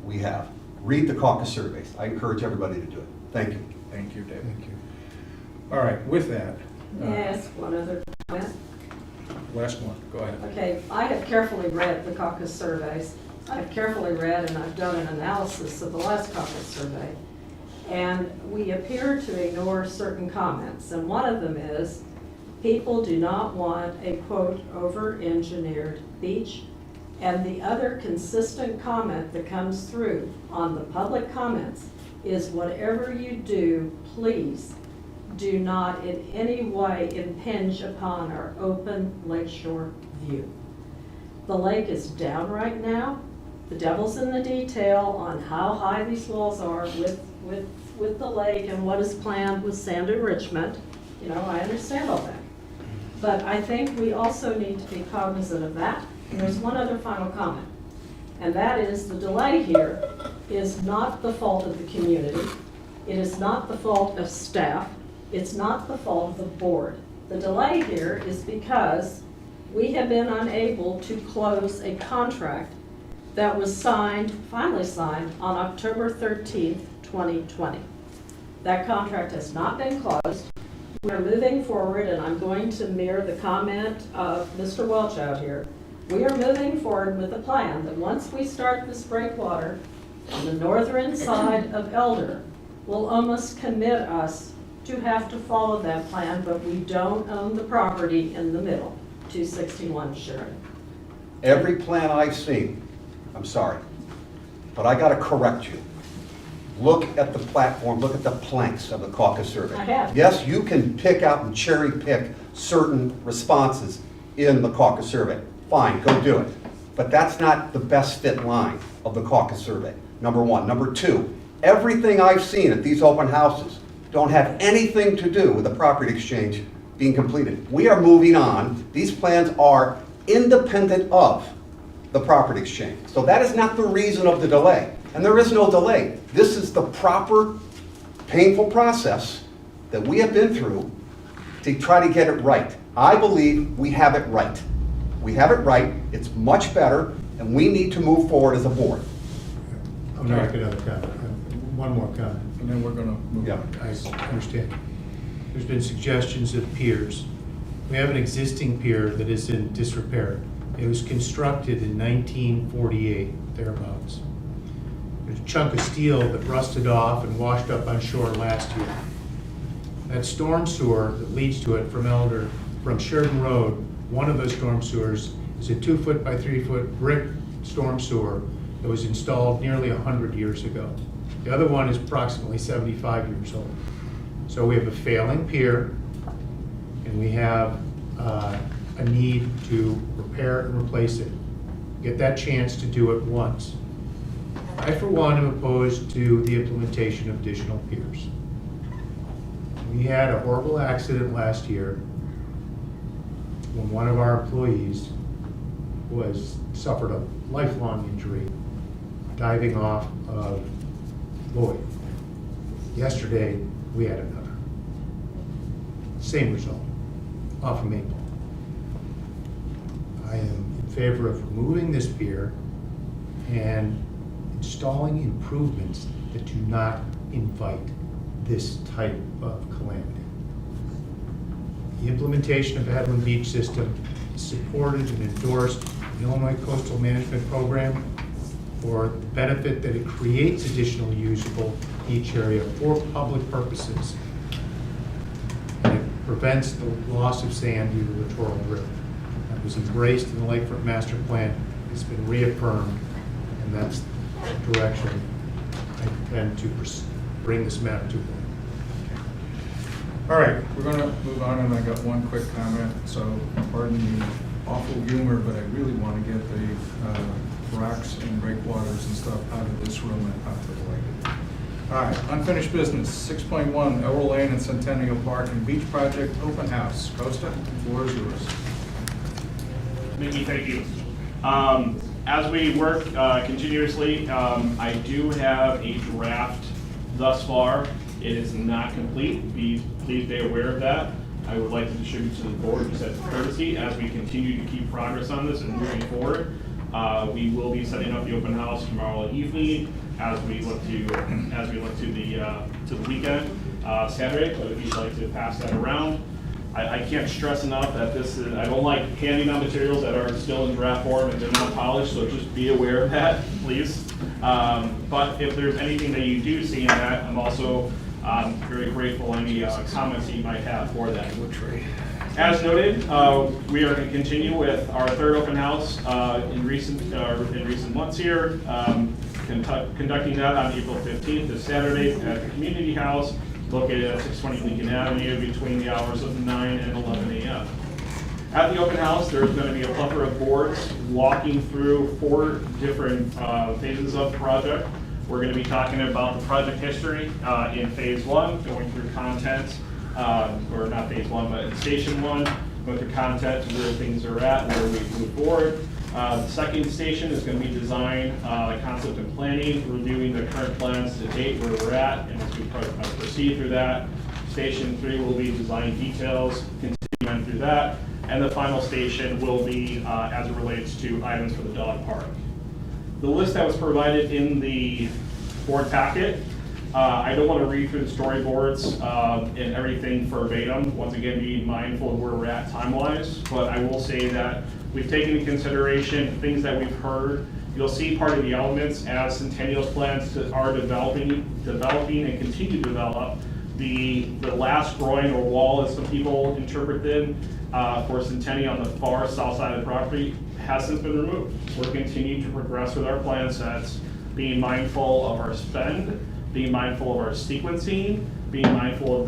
we have. Read the caucus surveys. I encourage everybody to do it. Thank you. Thank you, David. Thank you. All right, with that. Yes, one other comment. Last one, go ahead. Okay, I have carefully read the caucus surveys. I've carefully read and I've done an analysis of the last caucus survey. And we appear to ignore certain comments. And one of them is, people do not want a quote, over-engineered beach. And the other consistent comment that comes through on the public comments is, whatever you do, please do not in any way impinge upon our open lakeshore view. The lake is down right now. The devil's in the detail on how high these walls are with the lake and what is planned with sand enrichment. You know, I understand all that. But I think we also need to be cognizant of that. And there's one other final comment, and that is the delay here is not the fault of the community. It is not the fault of staff. It's not the fault of the board. The delay here is because we have been unable to close a contract that was signed, finally signed, on October 13th, 2020. That contract has not been closed. We're moving forward, and I'm going to mirror the comment of Mr. Welch out here. We are moving forward with a plan that once we start this breakwater on the northern side of Elder, will almost commit us to have to follow that plan, but we don't own the property in the middle, 261 Sheridan. Every plan I've seen, I'm sorry, but I gotta correct you. Look at the platform, look at the planks of the caucus survey. I have. Yes, you can pick out and cherry pick certain responses in the caucus survey. Fine, go do it. But that's not the best fit line of the caucus survey, number one. Number two, everything I've seen at these open houses don't have anything to do with the property exchange being completed. We are moving on. These plans are independent of the property exchange. So that is not the reason of the delay. And there is no delay. This is the proper, painful process that we have been through to try to get it right. I believe we have it right. We have it right, it's much better, and we need to move forward as a board. I'm going to make another comment, one more comment. And then we're gonna move on. I understand. There's been suggestions of piers. We have an existing pier that is in disrepair. It was constructed in 1948, thereabouts. There's a chunk of steel that rusted off and washed up on shore last year. That storm sewer that leads to it from Elder, from Sheridan Road, one of those storm sewers is a 2-foot by 3-foot brick storm sewer that was installed nearly 100 years ago. The other one is approximately 75 years old. So we have a failing pier, and we have a need to repair and replace it. Get that chance to do it once. I, for one, am opposed to the implementation of additional piers. We had a horrible accident last year when one of our employees suffered a lifelong injury diving off of Lloyd. Yesterday, we had another. Same result, off of Maple. I am in favor of removing this pier and installing improvements that do not invite this type of calamity. The implementation of the Headland Beach system is supported and endorsed in the Illinois Coastal Management Program for the benefit that it creates additional usable beach area for public purposes. And it prevents the loss of sand due to the littoral river. That was embraced in the Lakefront Master Plan. It's been reaffirmed, and that's the direction I intend to bring this matter to. All right, we're gonna move on, and I got one quick comment, so pardon the awful humor, but I really want to get the rocks and breakwaters and stuff out of this room and out to the lake. All right, unfinished business, 6.1, Elder Lane and Centennial Park and Beach Project Open House. Costa, the floor is yours. Mickey, thank you. As we work continuously, I do have a draft thus far. It is not complete. Please be aware of that. I would like to distribute to the board just as a courtesy as we continue to keep progress on this and moving forward. We will be setting up the open house tomorrow evening as we look to the weekend, Saturday. But if you'd like to pass that around, I can't stress enough that I don't like handing out materials that are still in draft form and they're not polished. So just be aware of that, please. But if there's anything that you do see in that, I'm also very grateful for any comments that you might have for that. As noted, we are going to continue with our third open house in recent months here, conducting that on April 15th, this Saturday, at the Community House, located at 620 Lincoln Avenue, between the hours of 9 and 11 a.m. At the open house, there's going to be a plethora of boards walking through 4 different phases of the project. We're going to be talking about the project history in phase 1, going through content, or not phase 1, but in station 1, going through content, where things are at, and where we move forward. The second station is going to be design, concept and planning, reviewing the current plans to date, where we're at, and as we proceed through that. Station 3 will be design details, continuing through that. And the final station will be as it relates to items for the dog park. The list that was provided in the board packet, I don't want to read through the storyboards and everything verbatim. Once again, be mindful of where we're at time-wise, but I will say that we've taken into consideration things that we've heard. You'll see part of the elements as Centennial's plans are developing and continue to develop. The last groin or wall, as some people interpret it, for Centennial on the far south side of the property has since been removed. We're continuing to progress with our plan sets, being mindful of our spend, being mindful of our sequencing, being mindful of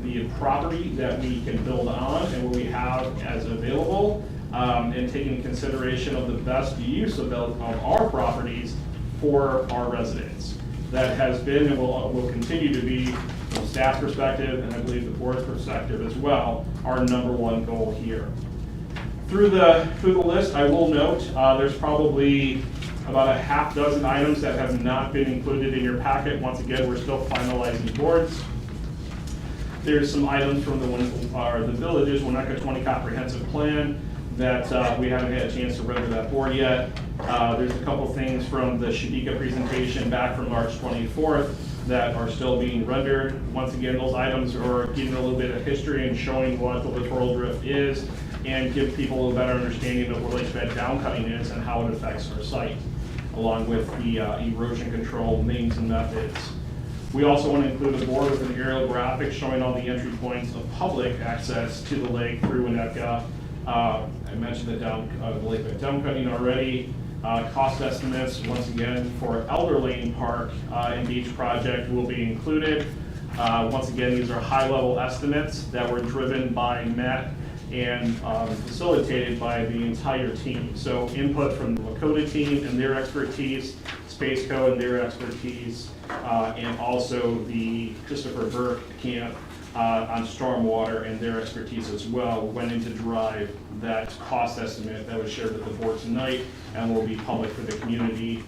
the property that we can build on and what we have as available, and taking into consideration of the best use of our properties for our residents. That has been and will continue to be, from staff perspective, and I believe the board's perspective as well, our #1 goal here. Through the list, I will note, there's probably about a half dozen items that have not been included in your packet. Once again, we're still finalizing boards. There's some items from the Village's Winnetka 20 comprehensive plan that we haven't had a chance to render that board yet. There's a couple things from the Shadika presentation back from March 24th that are still being rendered. Once again, those items are giving a little bit of history and showing what the littoral drift is and give people a better understanding of what lakebed downcutting is and how it affects our site, along with the erosion control means and methods. We also want to include a board with an aerial graphic showing all the entry points of public access to the lake through Winnetka. I mentioned the lakebed downcutting already. Cost estimates, once again, for Elder Lane Park and Beach project will be included. Once again, these are high-level estimates that were driven by Matt and facilitated by the entire team. So input from the Lakota team and their expertise, Spaceco and their expertise, and also the Christopher Burke camp on stormwater and their expertise as well went into drive that cost estimate that was shared with the board tonight and will be public for the community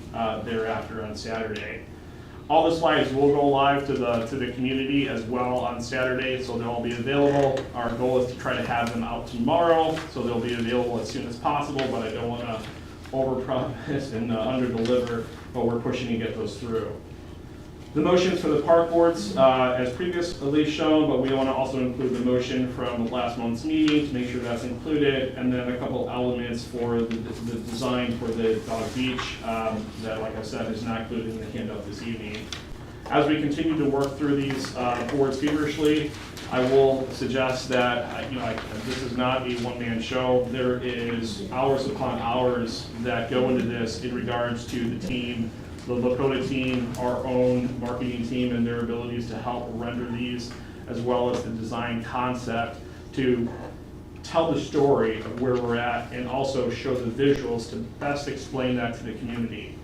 thereafter on Saturday. All the slides will go live to the community as well on Saturday, so they'll all be available. Our goal is to try to have them out tomorrow, so they'll be available as soon as possible, but I don't want to overpromise and underdeliver, but we're pushing to get those through. The motions for the park boards, as previously shown, but we want to also include the motion from last month's meeting to make sure that's included, and then a couple elements for the design for the dog beach that, like I said, is not included in the handout this evening. As we continue to work through these boards feverishly, I will suggest that this is not a one-man show. There is hours upon hours that go into this in regards to the team, the Lakota team, our own marketing team, and their abilities to help render these, as well as the design concept to tell the story of where we're at and also show the visuals to best explain that to the community.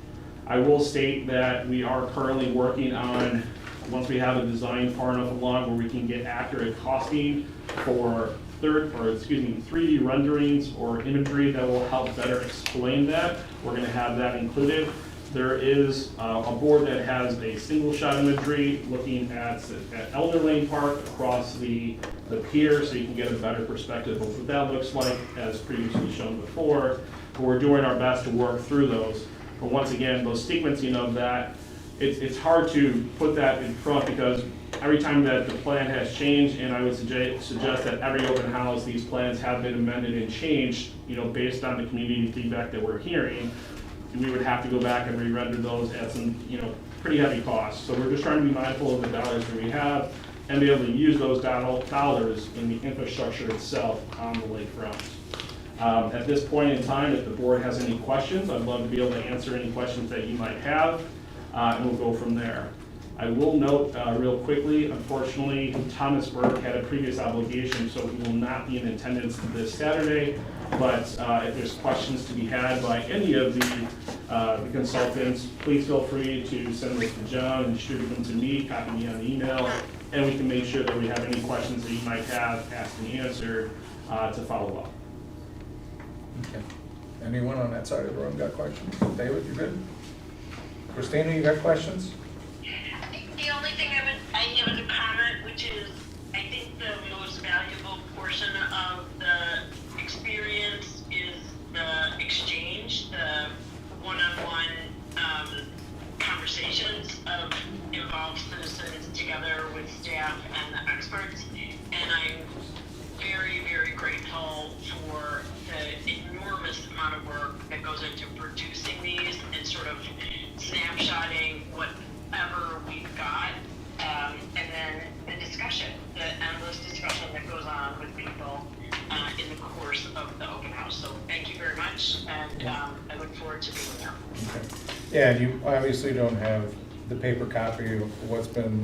I will state that we are currently working on, once we have a design far enough along where we can get accurate costing for 3D renderings or imagery that will help better explain that. We're going to have that included. There is a board that has a single shot imagery looking at Elder Lane Park across the pier, so you can get a better perspective of what that looks like, as previously shown before. But we're doing our best to work through those. But once again, those sequencing of that, it's hard to put that in front because every time that the plan has changed, and I would suggest that every open house, these plans have been amended and changed, based on the community feedback that we're hearing. We would have to go back and re-render those at some, pretty heavy costs. So we're just trying to be mindful of the dollars that we have and be able to use those dollars in the infrastructure itself on the lakefront. At this point in time, if the board has any questions, I'd love to be able to answer any questions that you might have, and we'll go from there. I will note real quickly, unfortunately, Thomas Burke had a previous obligation, so he will not be in attendance this Saturday. But if there's questions to be had by any of the consultants, please feel free to send those to John and distribute them to me, copy me on the email, and we can make sure that we have any questions that you might have asked and answered to follow up. Okay. Anyone on that side of the room got questions? David, you good? Christina, you got questions? The only thing I have as a comment, which is, I think the most valuable portion of the experience is the exchange, the one-on-one conversations of involved citizens together with staff and the experts. And I'm very, very grateful for the enormous amount of work that goes into producing these and sort of snapshotting whatever we've got, and then the discussion, the endless discussion that goes on with people in the course of the open house. So thank you very much, and I look forward to being there. Okay. Yeah, and you obviously don't have the paper copy of what's been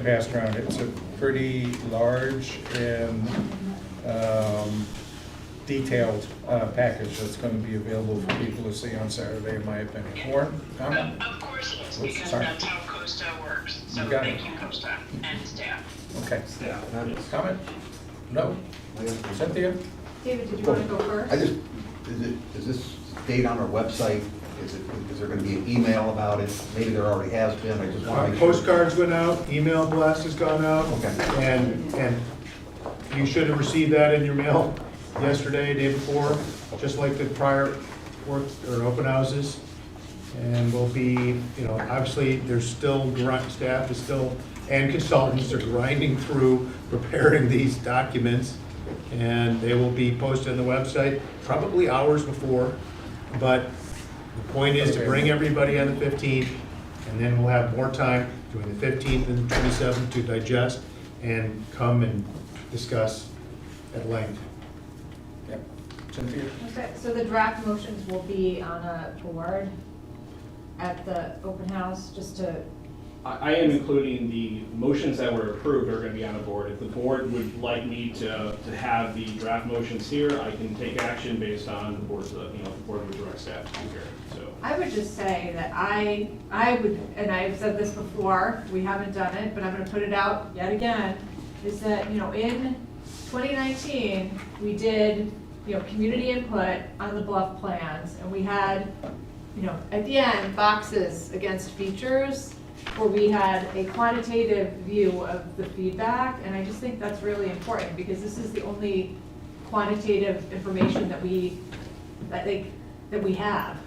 passed around. It's a pretty large and detailed package that's going to be available for people to see on Saturday, in my opinion. Warren, comment? Of course it is, Oops, because sorry. that's how Costa works. So You got thank it. you, Costa and staff. Okay. Comment? No? Cynthia? David, did you want to go first? I just, is this date on our website? Is there gonna be an email about it? Maybe there already has been, I just wanna make sure. Postcards went out, email blast has gone out. Okay. And you should have received that in your mail yesterday, day before, just like the prior work or open houses. And we'll be, obviously, there's still, staff is still, and consultants are grinding through preparing these documents. And they will be posted on the website probably hours before. But the point is to bring everybody on the 15th, and then we'll have more time during the 15th and 27th to digest and come and discuss at length. Yep. Cynthia? Okay, so the draft motions will be on a board at the open house, just to, I am including the motions that were approved are going to be on the board. If the board would like me to have the draft motions here, I can take action based on the board's, the board would direct staff to be here, so. I would just say that I would, and I've said this before, we haven't done it, but I'm gonna put it out yet again, is that, in 2019, we did, community input on the bluff plans, and we had, at the end, boxes against features, where we had a quantitative view of the feedback, and I just think that's really important, because this is the only quantitative information that we have.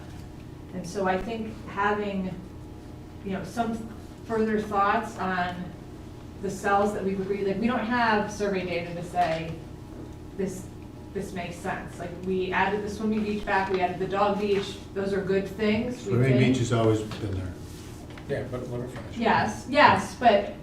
And so I think having, some further thoughts on the cells that we've agreed, like, we don't have survey data to say this makes sense. Like, we added the swimming beach back, we added the dog beach, those are good things. we Swimming think. beach has always been there. Yeah, but let her finish. Yes, but,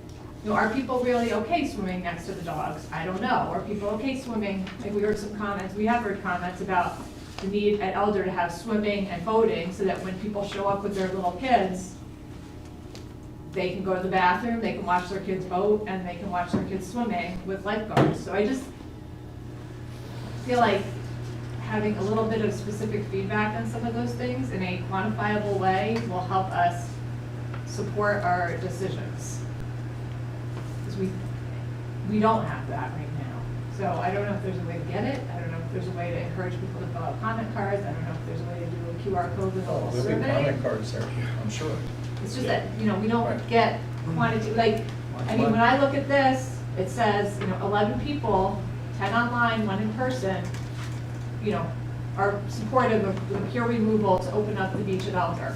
are people really okay swimming next to the dogs? I don't know. Are people okay swimming? Like, we heard some comments, we have heard comments about the need at Elder to have swimming and boating, so that when people show up with their little kids, they can go to the bathroom, they can watch their kids boat, and they can watch their kids swimming with lifeguards. So I just feel like having a little bit of specific feedback on some of those things in a quantifiable way will help us support our decisions. Because we don't have that right now. So I don't know if there's a way to get it. I don't know if there's a way to encourage people to fill out comment cards. I don't know if there's a way to do a QR code with a little There'll be survey. comment cards there, I'm sure. It's just that, we don't get quantity, like, when I look at this, it says, 11 people, 10 online, 1 in person, are supportive of the pier removal to open up the beach at Elder.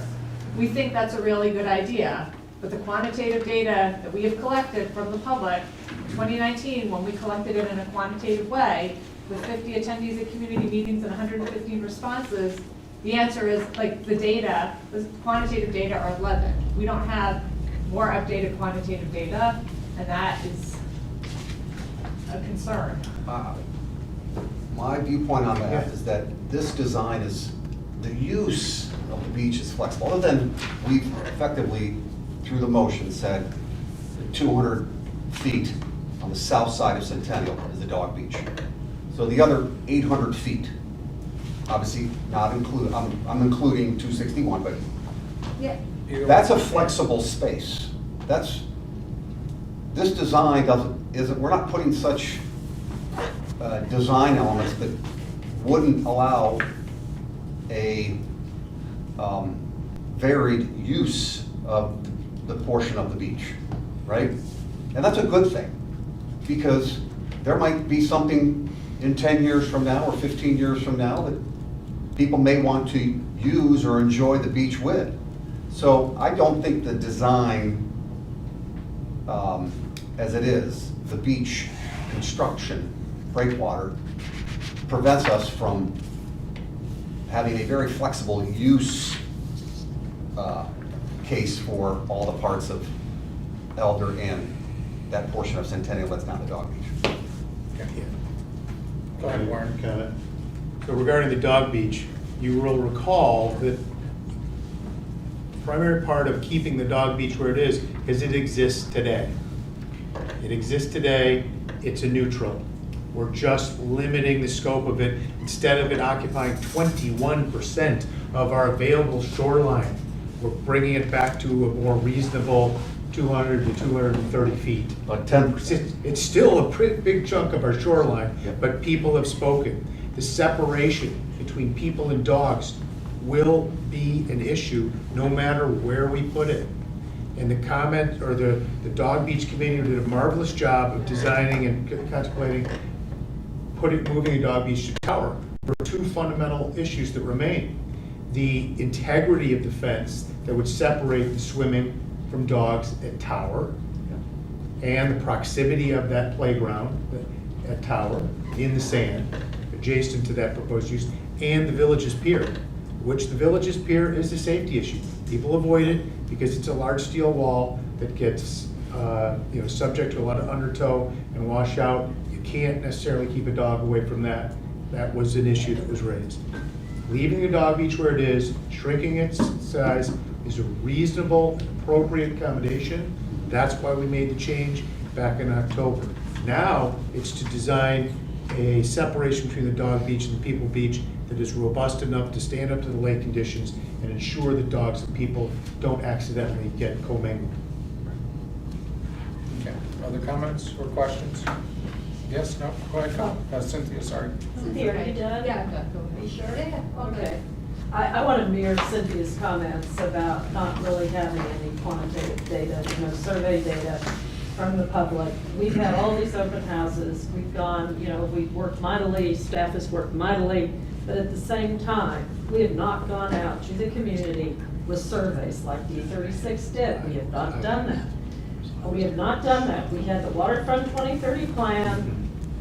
We think that's a really good idea, but the quantitative data that we have collected from the public, 2019, when we collected it in a quantitative way, with 50 attendees at community meetings and 115 responses, the answer is, the quantitative data are 11. We don't have more updated quantitative data, and that is a concern. My viewpoint on that is that this design is, the use of the beach is flexible, other than we've effectively through the motion said 200 feet on the south side of Centennial is the dog beach. So the other 800 feet, obviously not include, I'm including 261, but Yeah. that's a flexible space. This design we're not putting such design elements that wouldn't allow a varied use of the portion of the beach, right? And that's a good thing, because there might be something in 10 years from now or 15 years from now that people may want to use or enjoy the beach with. So I don't think the design, as it is, the beach construction, breakwater, prevents us from having a very flexible use case for all the parts of Elder and that portion of Centennial that's not the dog beach. Go ahead, Warren. Comment. So regarding the dog beach, you will recall that the primary part of keeping the dog beach where it is it exists today. It exists today, it's a neutral. We're just limiting the scope of it. Instead of it occupying 21% of our available shoreline, we're bringing it back to a more reasonable 200 to 230 feet. Like 10%. It's still a pretty big chunk of our shoreline, but people have spoken. The separation between people and dogs will be an issue no matter where we put it. And the comment, or the Dog Beach Committee did a marvelous job of designing and contemplating moving a dog beach to Tower for two fundamental issues that remain. The integrity of the fence that would separate the swimming from dogs at Tower, and the proximity of that playground at Tower in the sand, adjacent to that proposed use, and the Villages Pier, which the Villages Pier is a safety issue. People avoid it because it's a large steel wall that gets subject to a lot of undertow and washout. You can't necessarily keep a dog away from that. That was an issue that was raised. Leaving the dog beach where it is, shrinking its size, is a reasonable and appropriate accommodation. That's why we made the change back in October. Now, it's to design a separation between the dog beach and the people beach that is robust enough to stand up to the lake conditions and ensure that dogs and people don't accidentally get commingled. Okay, other comments or questions? Yes, no, go ahead, Cynthia, sorry. Cynthia, are you done? Yeah, I'm done. Are you sure? Yeah. Okay. I want to mirror Cynthia's comments about not really having any quantitative data, survey data from the public. We've had all these open houses. We've gone, we've worked mightily, staff has worked mightily, but at the same time, we have not gone out to the community with surveys like D36 did. We have not done that. We have not done that. We had the Waterfront 2030 plan.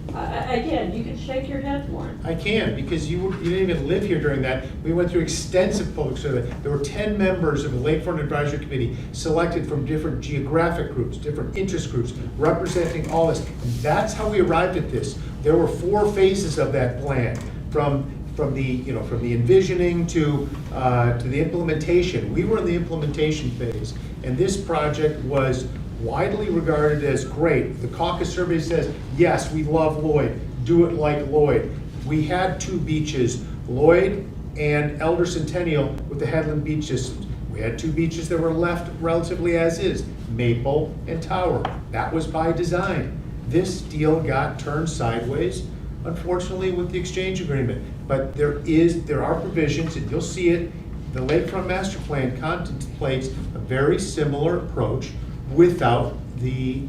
Again, you can shake your head, Warren. I can, because you didn't even live here during that. We went through extensive public survey. There were 10 members of the Lakefront Advisory Committee selected from different geographic groups, different interest groups, representing all this. And that's how we arrived at this. There were 4 phases of that plan, from the envisioning to the implementation. We were in the implementation phase, and this project was widely regarded as great. The caucus survey says, yes, we love Lloyd, do it like Lloyd. We had 2 beaches, Lloyd and Elder Centennial with the Headland Beach systems. We had 2 beaches that were left relatively as is, Maple and Tower. That was by design. This deal got turned sideways, unfortunately, with the exchange agreement. But there are provisions, and you'll see it, the Lakefront Master Plan contemplates a very similar approach without the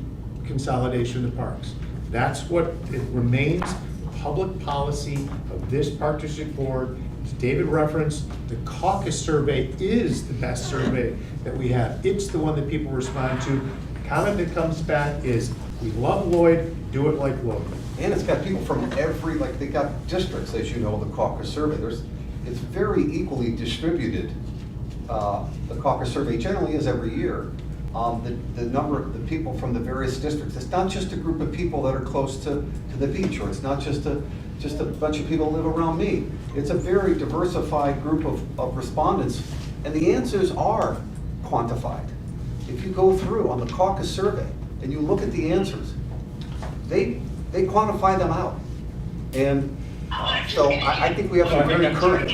consolidation of the parks. That's what it remains public policy of this Park District Board. As David referenced, the caucus survey is the best survey that we have. It's the one that people respond to. The comment that comes back is, we love Lloyd, do it like Lloyd. And it's got people from they got districts, as you know, the caucus survey. It's very equally distributed. The caucus survey generally is every year. The number of the people from the various districts. It's not just a group of people that are close to the beach, or it's not just a bunch of people that live around me. It's a very diversified group of respondents, and the answers are quantified. if you go through on the caucus survey and you look at the answers, they quantify them out. And so I think we have to be very current.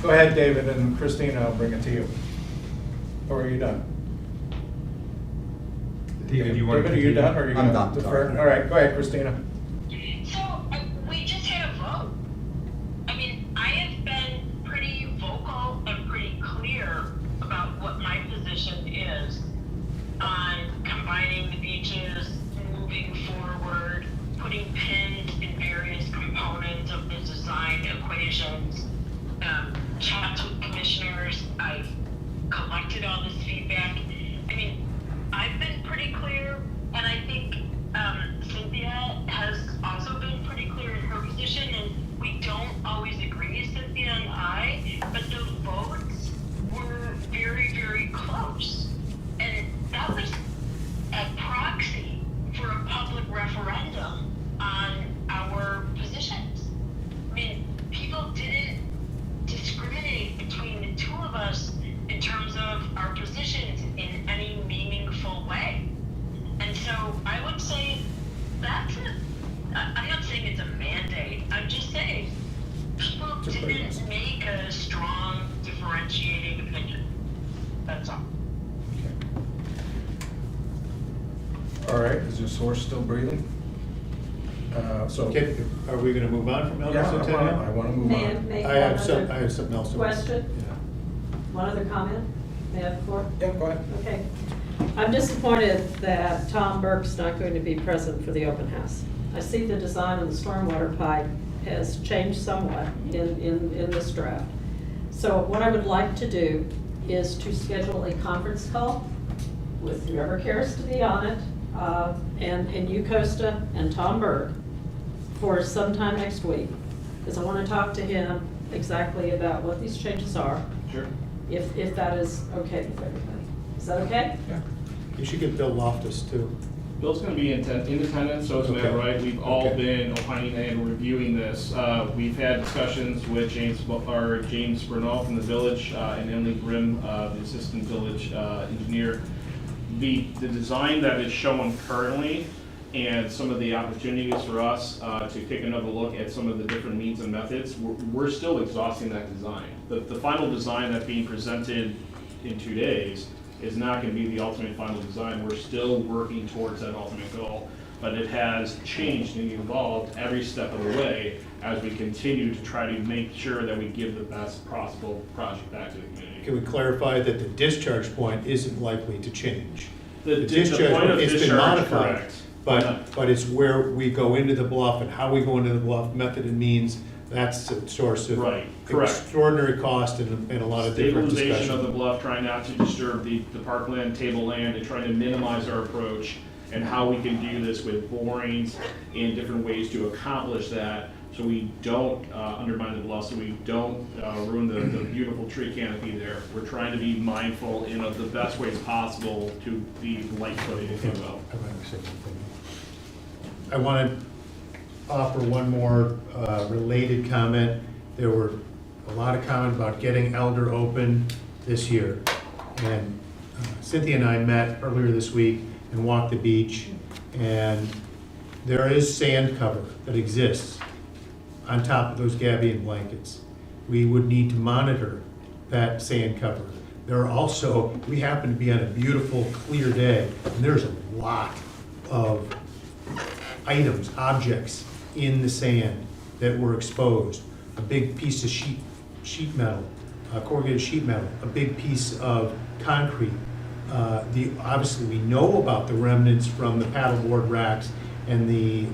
Go ahead, David, and Christina, I'll bring it to you. Or are you done? David, do you want to David, are you continue? done, or are you I'm gonna done, defer? sorry. All right, go ahead, Christina. So, we just had a vote. I mean, I have been pretty vocal and pretty clear about what my position is on combining the beaches, moving forward, putting pins in various components of the design equations. Chats with commissioners, I've collected all this feedback. I mean, I've been pretty clear, and I think Cynthia has also been pretty clear in her position, and we don't always agree, Cynthia and I, but the votes were very, very close. And that was a proxy for a public referendum on our positions. I mean, people didn't discriminate between the two of us in terms of our positions in any meaningful way. And so I would say I'm not saying it's a mandate, I'm just saying people didn't make a strong differentiating opinion. That's all. All right, is this horse still breathing? So. Okay, are we gonna move on from Elder Yeah, Centennial? I want to move May I on. make I have one other something else. to- question? Yeah. One other comment? May I have the floor? Yeah, go ahead. Okay. I'm disappointed that Tom Burke's not going to be present for the open house. I see the design of the stormwater pipe has changed somewhat in this draft. So what I would like to do is to schedule a conference call with whoever cares to be on it, and you, Costa, and Tom Burke for sometime next week, because I want to talk to him exactly about what these changes are. Sure. If that is okay with everybody. Is that okay? Yeah. You should get Bill Loftus too. Bill's gonna be in attendance, so it's Okay. not right. We've all Okay. been opining and reviewing this. We've had discussions with James Bernal from the village, and Emily Grimm, the assistant village engineer. The design that is shown currently and some of the opportunities for us to take another look at some of the different means and methods, we're still exhausting that design. The final design that's being presented in 2 days is not going to be the ultimate final design. We're still working towards that ultimate goal, but it has changed and evolved every step of the way as we continue to try to make sure that we give the best possible project back to the community. Can we clarify that the discharge point isn't likely to change? The point of it's been discharge, modified, correct. but it's where we go into the bluff and how we go into the bluff, method and means, that's a source of Right, correct. extraordinary cost and a lot of different Stabilization of the discussion. bluff, trying not to disturb the parkland, tableland, and trying to minimize our approach, and how we can do this with borings and different ways to accomplish that, so we don't undermine the bluff, so we don't ruin the beautiful tree canopy there. We're trying to be mindful in of the best ways possible to be light-footed, if you will. I want to offer one more related comment. There were a lot of comment about getting Elder open this year. And Cynthia and I met earlier this week and walked the beach. And there is sand cover that exists on top of those gabion blankets. We would need to monitor that sand cover. There are also, we happen to be on a beautiful, clear day, and there's a lot of items, objects in the sand that were exposed. A big piece of sheet metal, corrugated sheet metal, a big piece of concrete. Obviously, we know about the remnants from the paddleboard racks and the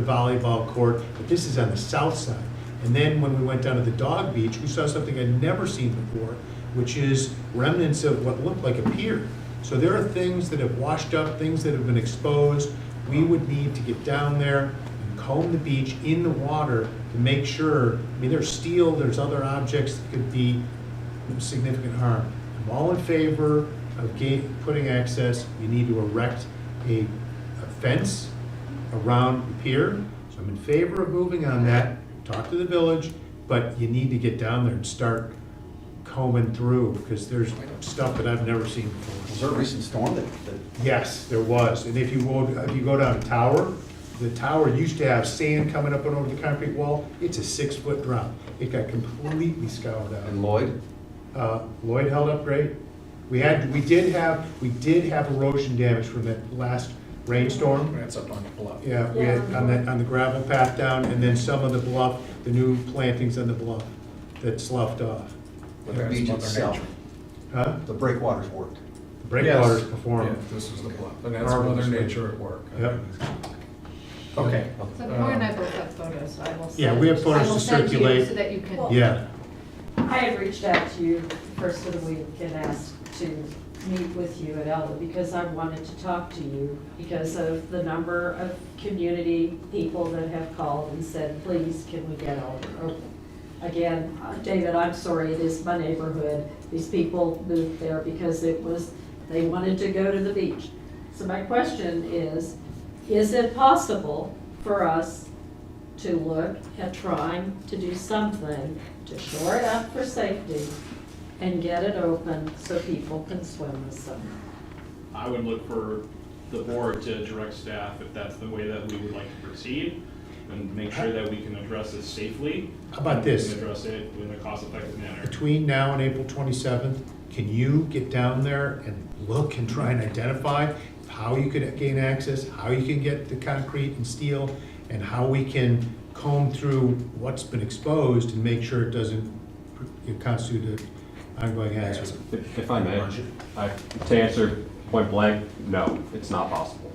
volleyball court, but this is on the south side. And then when we went down to the dog beach, we saw something I'd never seen before, which is remnants of what looked like a pier. So there are things that have washed up, things that have been exposed. We would need to get down there and comb the beach in the water to make sure, I mean, there's steel, there's other objects that could be significant harm. I'm all in favor of putting access. You need to erect a fence around the pier. So I'm in favor of moving on that. Talk to the village, but you need to get down there and start combing through, because there's stuff that I've never seen before. Was there a recent storm that Yes, there was, and if you go down Tower, the tower used to have sand coming up and over the concrete wall. It's a 6-foot drop. It got completely scoured out. And Lloyd? Lloyd held up great. We did have erosion damage from that last rainstorm. That's up on the bluff. Yeah, we had on the gravel path down, and then some of the bluff, the new plantings on the bluff that sloughed off. But the beach itself, Huh? the breakwaters worked. The breakwaters performed. Yeah, this is the bluff, and that's Marvelous. Mother Nature at work. Yep. Okay. So Cory and I both have photos, so I will send. Yeah, we have photos I will to send you circulate. so that you can. Yeah. I had reached out to you first of the week and asked to meet with you at Elda because I wanted to talk to you because of the number of community people that have called and said, please, can we get Elda open? Again, David, I'm sorry, it is my neighborhood. These people moved there because they wanted to go to the beach. So my question is it possible for us to look at trying to do something to shore it up for safety and get it open so people can swim this summer? I would look for the board to direct staff if that's the way that we would like to proceed, and make sure that we can address it safely. How about this? We can address it in a cost-effective manner. Between now and April 27th, can you get down there and look and try and identify how you could gain access, how you can get the concrete and steel, and how we can comb through what's been exposed and make sure it doesn't constitute an ongoing hazard? If I may, to answer point blank, no, it's not possible.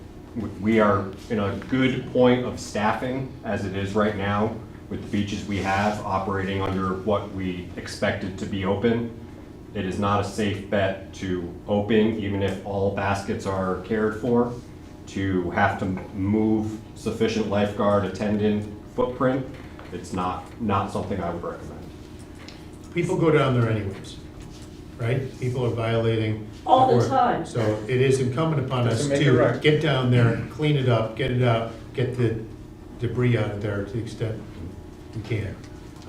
We are in a good point of staffing as it is right now with the beaches we have operating under what we expected to be open. It is not a safe bet to open, even if all baskets are cared for, to have to move sufficient lifeguard attendant footprint. It's not something I would recommend. People go down there anyways, right? People are violating. All the time. So it is incumbent upon us Doesn't make it to right. get down there, clean it up, get it out, get the debris out of there to the extent we can.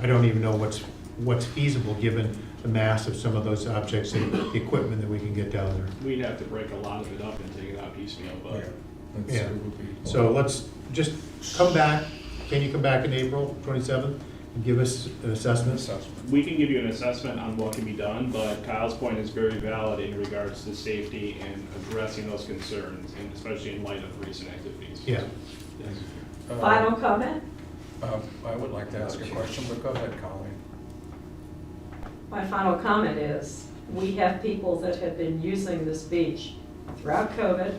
I don't even know what's feasible given the mass of some of those objects and the equipment that we can get down there. We'd have to break a lot of it up and take it out piecemeal, but Yeah. So let's just come back. Can you come back in April 27th and give us an assessment? we can give you an assessment on what can be done, but Kyle's point is very valid in regards to safety and addressing those concerns, and especially in light of recent activities. Yeah. Final comment? I would like to ask a question, but go ahead, Colleen. My final comment is, we have people that have been using this beach throughout COVID.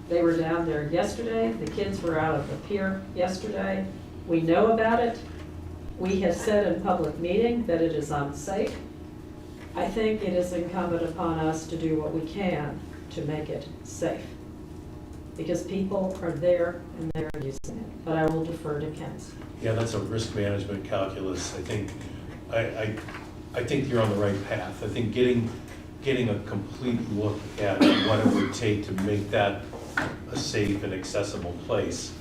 They were down there yesterday, the kids were out of the pier yesterday. We know about it. We have said in public meeting that it is unsafe. I think it is incumbent upon us to do what we can to make it safe. Because people are there and they're using it, but I will defer to Ken. Yeah, that's a risk management calculus. I think you're on the right path. I think getting a complete look at what it would take to make that a safe and accessible place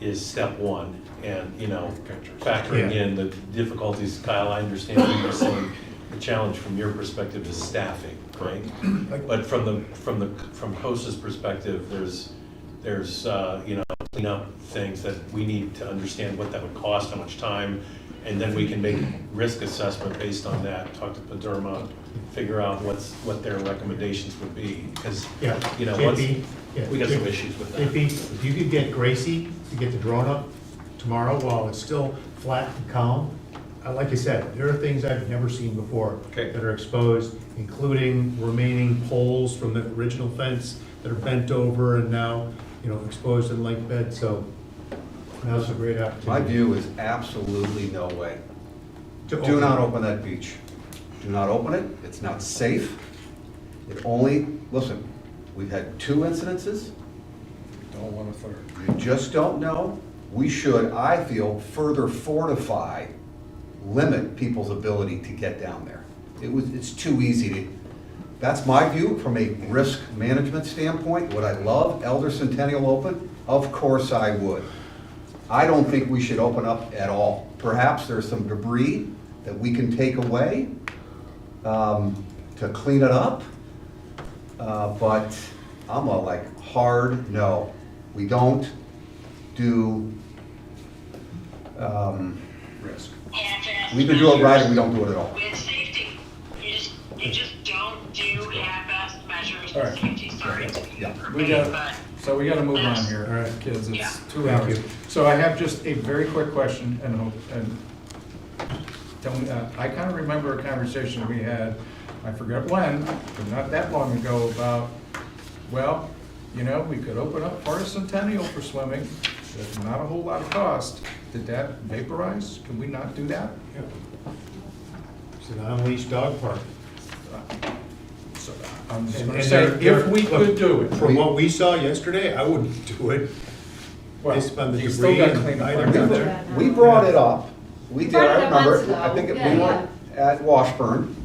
is step one. And, factoring in the difficulties, Kyle, I understand what you're saying. The challenge from your perspective is staffing, right? But from COSA's perspective, there's clean up things that we need to understand what that would cost, how much time, and then we can make risk assessment based on that, talk to Paderma, figure out what their recommendations would be, because, JP, we got some issues with that. JP, if you could get Gracie to get the drone up tomorrow while it's still flat and calm, like I said, there are things I've never seen before that are exposed, including remaining poles from the original fence that are bent over and now, exposed in lake bed, so now's a great opportunity. My view is absolutely no way. To Do not open that beach. Do not open it. It's not safe. Listen, we've had 2 incidences. Don't want a third. You just don't know. We should, I feel, further fortify, limit people's ability to get down there. It's too easy to, that's my view from a risk management standpoint. Would I love Elder Centennial open? Of course I would. I don't think we should open up at all. Perhaps there's some debris that we can take away, to clean it up. But I'm a like hard no. We don't do, Risk. we either do it right or we don't do it at all. With safety, you just don't do half-assed measures All with right. safety, sorry to be We got, so we gotta move on here, All right. kids, Yeah. it's 2 Thank hours. you. So I have just a very quick question, and I kind of remember a conversation we had, I forget when, but not that long ago, about, well, you know, we could open up part of Centennial for swimming, there's not a whole lot of cost. Did that vaporize? Can we not do that? It's an unleashed dog park. So I'm just And- gonna and say, they're- if we look, could do it. From what we saw yesterday, I wouldn't do it. Well, Based on the you still debris gotta and clean the items park. out there. We brought it up. We did, brought it I up once, remember. I though. think Yeah, we were at Washburn.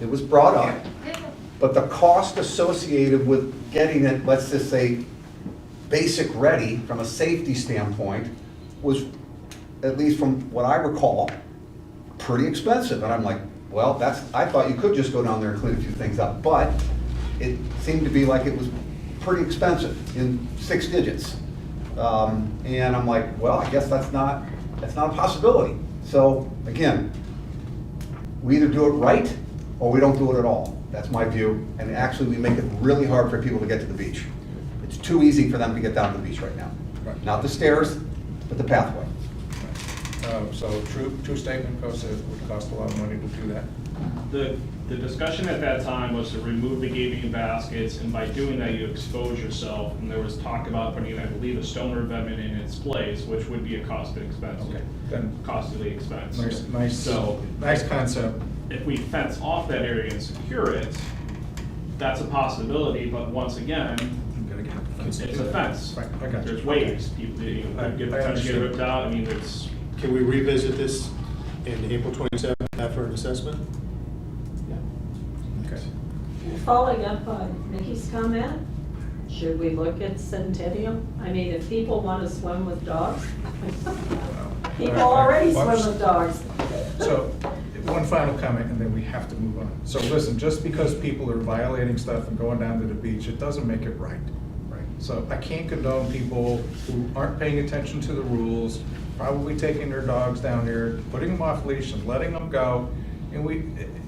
It was brought up. But the cost associated with getting it, let's just say, basic ready from a safety standpoint was, at least from what I recall, pretty expensive. And I'm like, well, I thought you could just go down there and clean a few things up. But it seemed to be like it was pretty expensive, in 6 digits. And I'm like, well, I guess that's not a possibility. So again, we either do it right or we don't do it at all. That's my view. And actually, we make it really hard for people to get to the beach. It's too easy for them to get down to the beach right now. Right. Not the stairs, but the pathway. So true statement, because it would cost a lot of money to do that. The discussion at that time was to remove the gaping baskets, and by doing that, you expose yourself. And there was talk about putting, I believe, a stone revetment in its place, which would be a costly expense. Okay, then- Costly expense. Nice concept. If we fence off that area and secure it, that's a possibility, but once again, I'm gonna get it's a fence. Right, I got you. There's waves, people, I get understand. ripped out, I mean, there's, Can we revisit this in April 27th after an assessment? Okay. Following up on Nikki's comment, should we look at Centennial? I mean, if people want to swim with dogs, people already swim with dogs. So, one final comment, and then we have to move on. So listen, just because people are violating stuff and going down to the beach, it doesn't make it right. Right. So I can't condone people who aren't paying attention to the rules, probably taking their dogs down there, putting them off leash and letting them go. And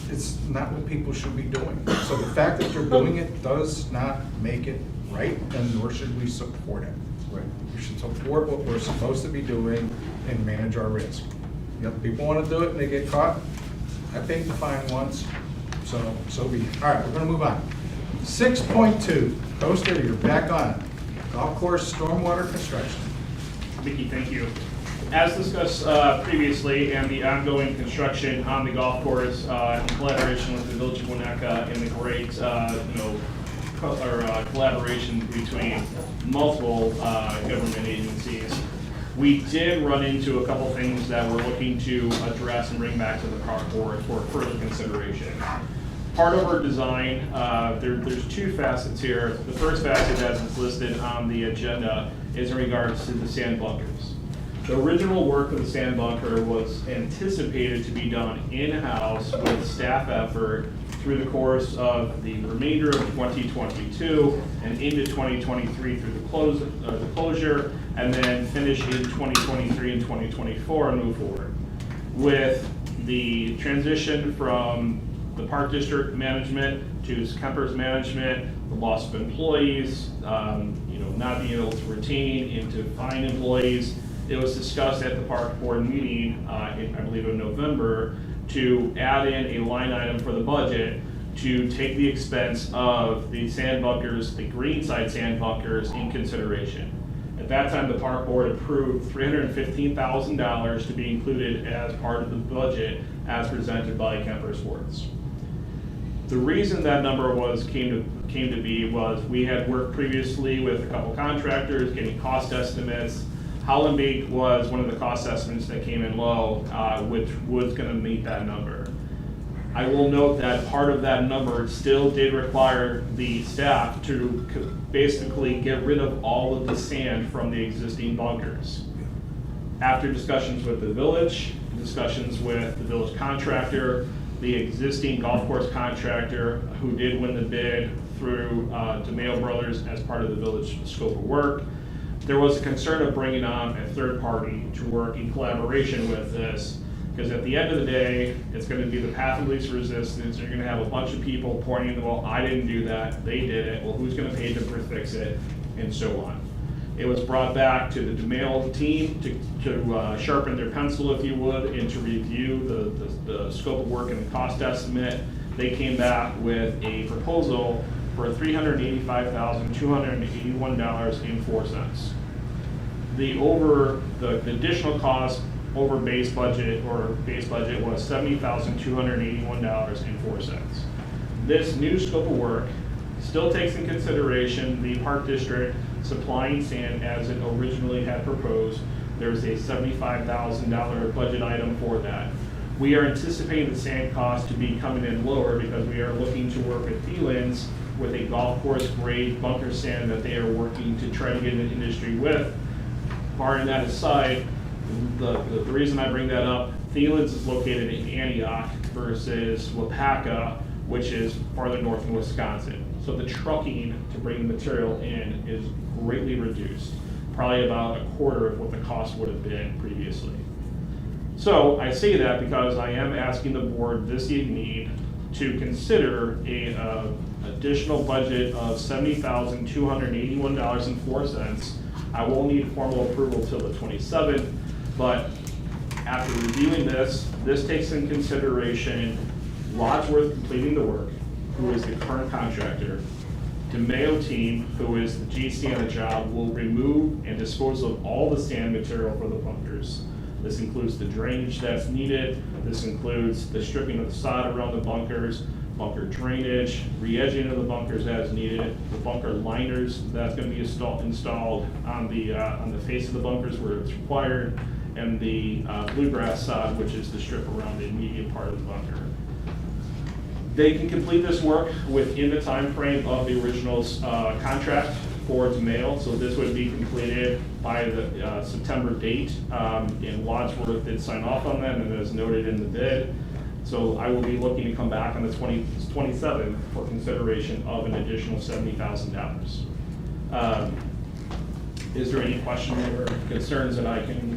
it's not what people should be doing. So the fact that you're doing it does not make it right, and nor should we support it. Right. We should support what we're supposed to be doing and manage our risk. If people want to do it and they get caught, I paid the fine once, so be it. All right, we're gonna move on. 6.2, Coaster, you're back on it. Golf course stormwater construction. Vicki, thank you. As discussed previously, and the ongoing construction on the golf course in collaboration with the Village of Winnetka and the great, collaboration between multiple government agencies, we did run into a couple things that we're looking to address and bring back to the park board for further consideration. Part of our design, there's 2 facets here. The first facet, as is listed on the agenda, is in regards to the sand bunkers. The original work of the sand bunker was anticipated to be done in-house with staff effort through the course of the remainder of 2022 and into 2023 through the closure, and then finish in 2023 and 2024 and move forward. With the transition from the park district management to Kemper's management, the loss of employees, not being able to retain and to find employees, it was discussed at the park board meeting, I believe in November, to add in a line item for the budget to take the expense of the sand bunkers, the greenside sand bunkers, in consideration. At that time, the park board approved $315,000 to be included as part of the budget as presented by Kemper Sports. The reason that number came to be was we had worked previously with a couple contractors, getting cost estimates. Hollenbeek was one of the cost estimates that came in low, which was going to meet that number. I will note that part of that number still did require the staff to basically get rid of all of the sand from the existing bunkers. After discussions with the village, discussions with the village contractor, the existing golf course contractor who did win the bid through DeMayo Brothers as part of the village scope of work. There was a concern of bringing on a third party to work in collaboration with this, because at the end of the day, it's going to be the path of least resistance. You're going to have a bunch of people pointing, well, I didn't do that, they did it, well, who's going to pay them to fix it, and so on. It was brought back to the DeMayo team to sharpen their pencil, if you would, and to review the scope of work and the cost estimate. They came back with a proposal for $385,281.04. The additional cost over base budget was $70,281.04. This new scope of work still takes in consideration the Park District supplying sand as it originally had proposed. There's a $75,000 budget item for that. We are anticipating the sand cost to be coming in lower because we are looking to work with Thielens with a golf course grade bunker sand that they are working to try to get an industry with. Barring that aside, the reason I bring that up, Thielens is located in Antioch versus Wapaka, which is farther north in Wisconsin. So the trucking to bring the material in is greatly reduced, probably about a quarter of what the cost would have been previously. So I say that because I am asking the board this evening to consider a additional budget of $70,281.04. I won't need formal approval till the 27th, but after reviewing this takes in consideration Wadsworth completing the work, who is the current contractor. DeMayo team, who is the GC on the job, will remove and dispose of all the sand material for the bunkers. This includes the drainage that's needed. This includes the stripping of the sod around the bunkers, bunker drainage, re-edging of the bunkers as needed, the bunker liners that's going to be installed on the face of the bunkers where it's required, and the bluegrass sod, which is the strip around the immediate part of the bunker. They can complete this work within the time frame of the original contract for DeMayo, so this would be completed by the September date, and Wadsworth did sign off on that, and as noted in the bid. So I will be looking to come back on the 27th for consideration of an additional $70,000. Is there any questions or concerns that I can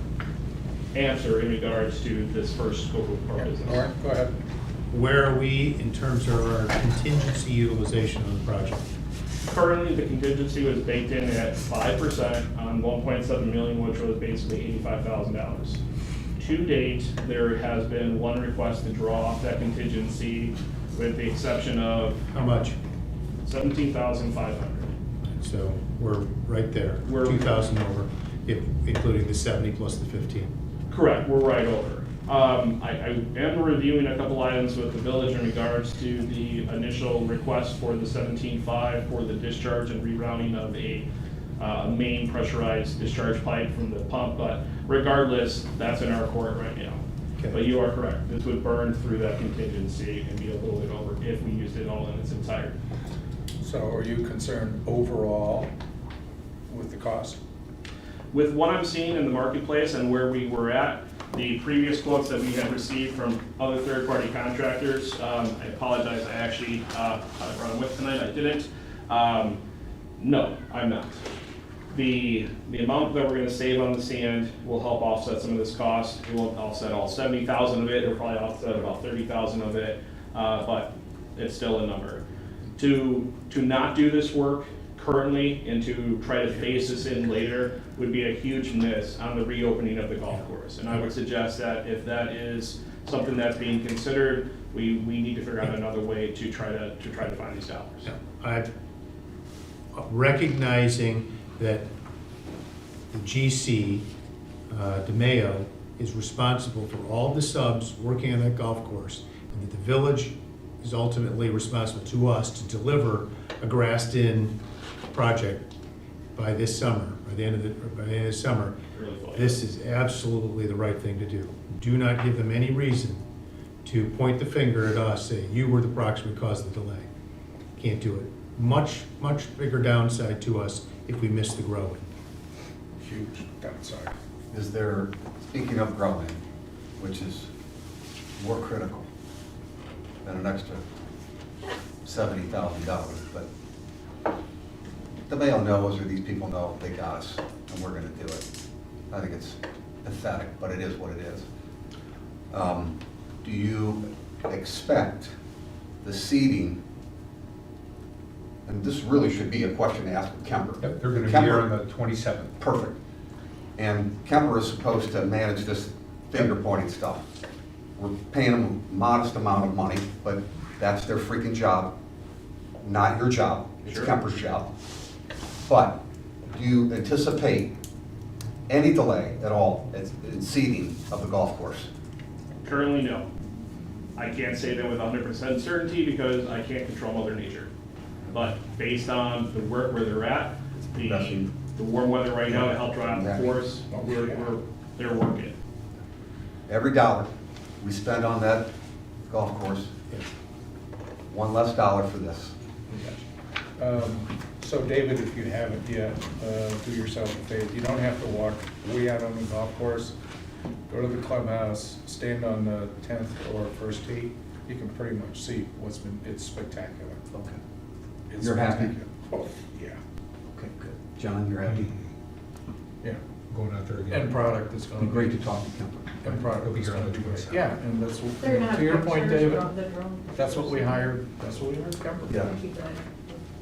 answer in regards to this first scope of our business? All right, go ahead. Where are we in terms of our contingency utilization of the project? Currently, the contingency was baked in at 5% on 1.7 million, which was basically $85,000. To date, there has been one request to draw off that contingency, with the exception of How much? $17,500. So we're right there, We're- 2,000 over, including the 70 plus the 15. Correct, we're right over. I am reviewing a couple items with the village in regards to the initial request for the 17.5 for the discharge and rerouting of a main pressurized discharge pipe from the pump, but regardless, that's in our court right now. Okay. But you are correct, this would burn through that contingency and be a little bit over if we used it all in its entirety. So are you concerned overall with the cost? With what I'm seeing in the marketplace and where we were at, the previous quotes that we had received from other third-party contractors, I apologize, I actually brought them with tonight, I didn't. No, I'm not. The amount that we're gonna save on the sand will help offset some of this cost. It won't offset all 70,000 of it, it'll probably offset about 30,000 of it, but it's still a number. To not do this work currently and to try to phase this in later would be a huge miss on the reopening of the golf course. And I would suggest that if that is something that's being considered, we need to figure out another way to try to find these dollars. I'm recognizing that the GC, DeMayo, is responsible for all the subs working on that golf course, and that the village is ultimately responsible to us to deliver a grassed-in project by this summer, by the end of the summer. This is absolutely the right thing to do. Do not give them any reason to point the finger at us, say, you were the proximate cause of the delay. Can't do it. Much, much bigger downside to us if we miss the growing. Huge downside. Is there, speaking of growing, which is more critical, than an extra $70,000, but the mail knows, or these people know, they got us, and we're gonna do it. I think it's pathetic, but it is what it is. Do you expect the seating, and this really should be a question to ask Kemper. Yep, they're gonna be Kemper- here on the 27th. Perfect. And Kemper is supposed to manage this finger pointing stuff. We're paying them a modest amount of money, but that's their freaking job, not your job. It's Kemper's job. But do you anticipate any delay at all in seating of the golf course? Currently, no. I can't say that with 100% certainty because I can't control Mother Nature. But based on the work where they're at, the warm weather right now to help dry out the course, they're working. Every dollar we spend on that golf course, one less dollar for this. So David, if you haven't yet, do yourself a favor. You don't have to walk way out on the golf course. Go to the clubhouse, stand on the 10th or first tee. You can pretty much see it's spectacular. Okay. It's You're happy? spectacular. Oh, yeah. Okay, good. John, you're happy? Yeah. Going out there again. End product is going to be. Great to talk to Kemper. End product He'll be is here on going the to be great. 27th. Yeah, and that's, They're gonna have to your point, pictures David, from the drone. that's what we hired Kemper. Yeah.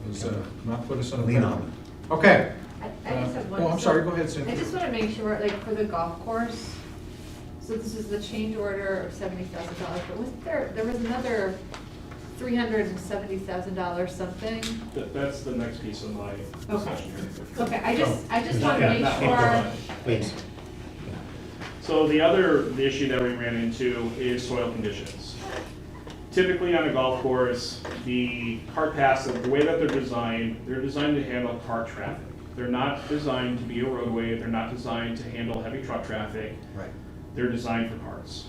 Was not put us on a Lean pedal. on it. Okay. I just have one. Oh, I'm sorry, go ahead, Cynthia. I just want to make sure, like, for the golf course, so this is the change order of $70,000, but wasn't there was another $370,000 something? That's the next piece of my discussion here. Okay, I just want to make sure. Please. So the other issue that we ran into is soil conditions. Typically on a golf course, the cart paths, the way that they're designed to handle cart traffic. They're not designed to be a roadway, they're not designed to handle heavy truck traffic. Right. They're designed for carts.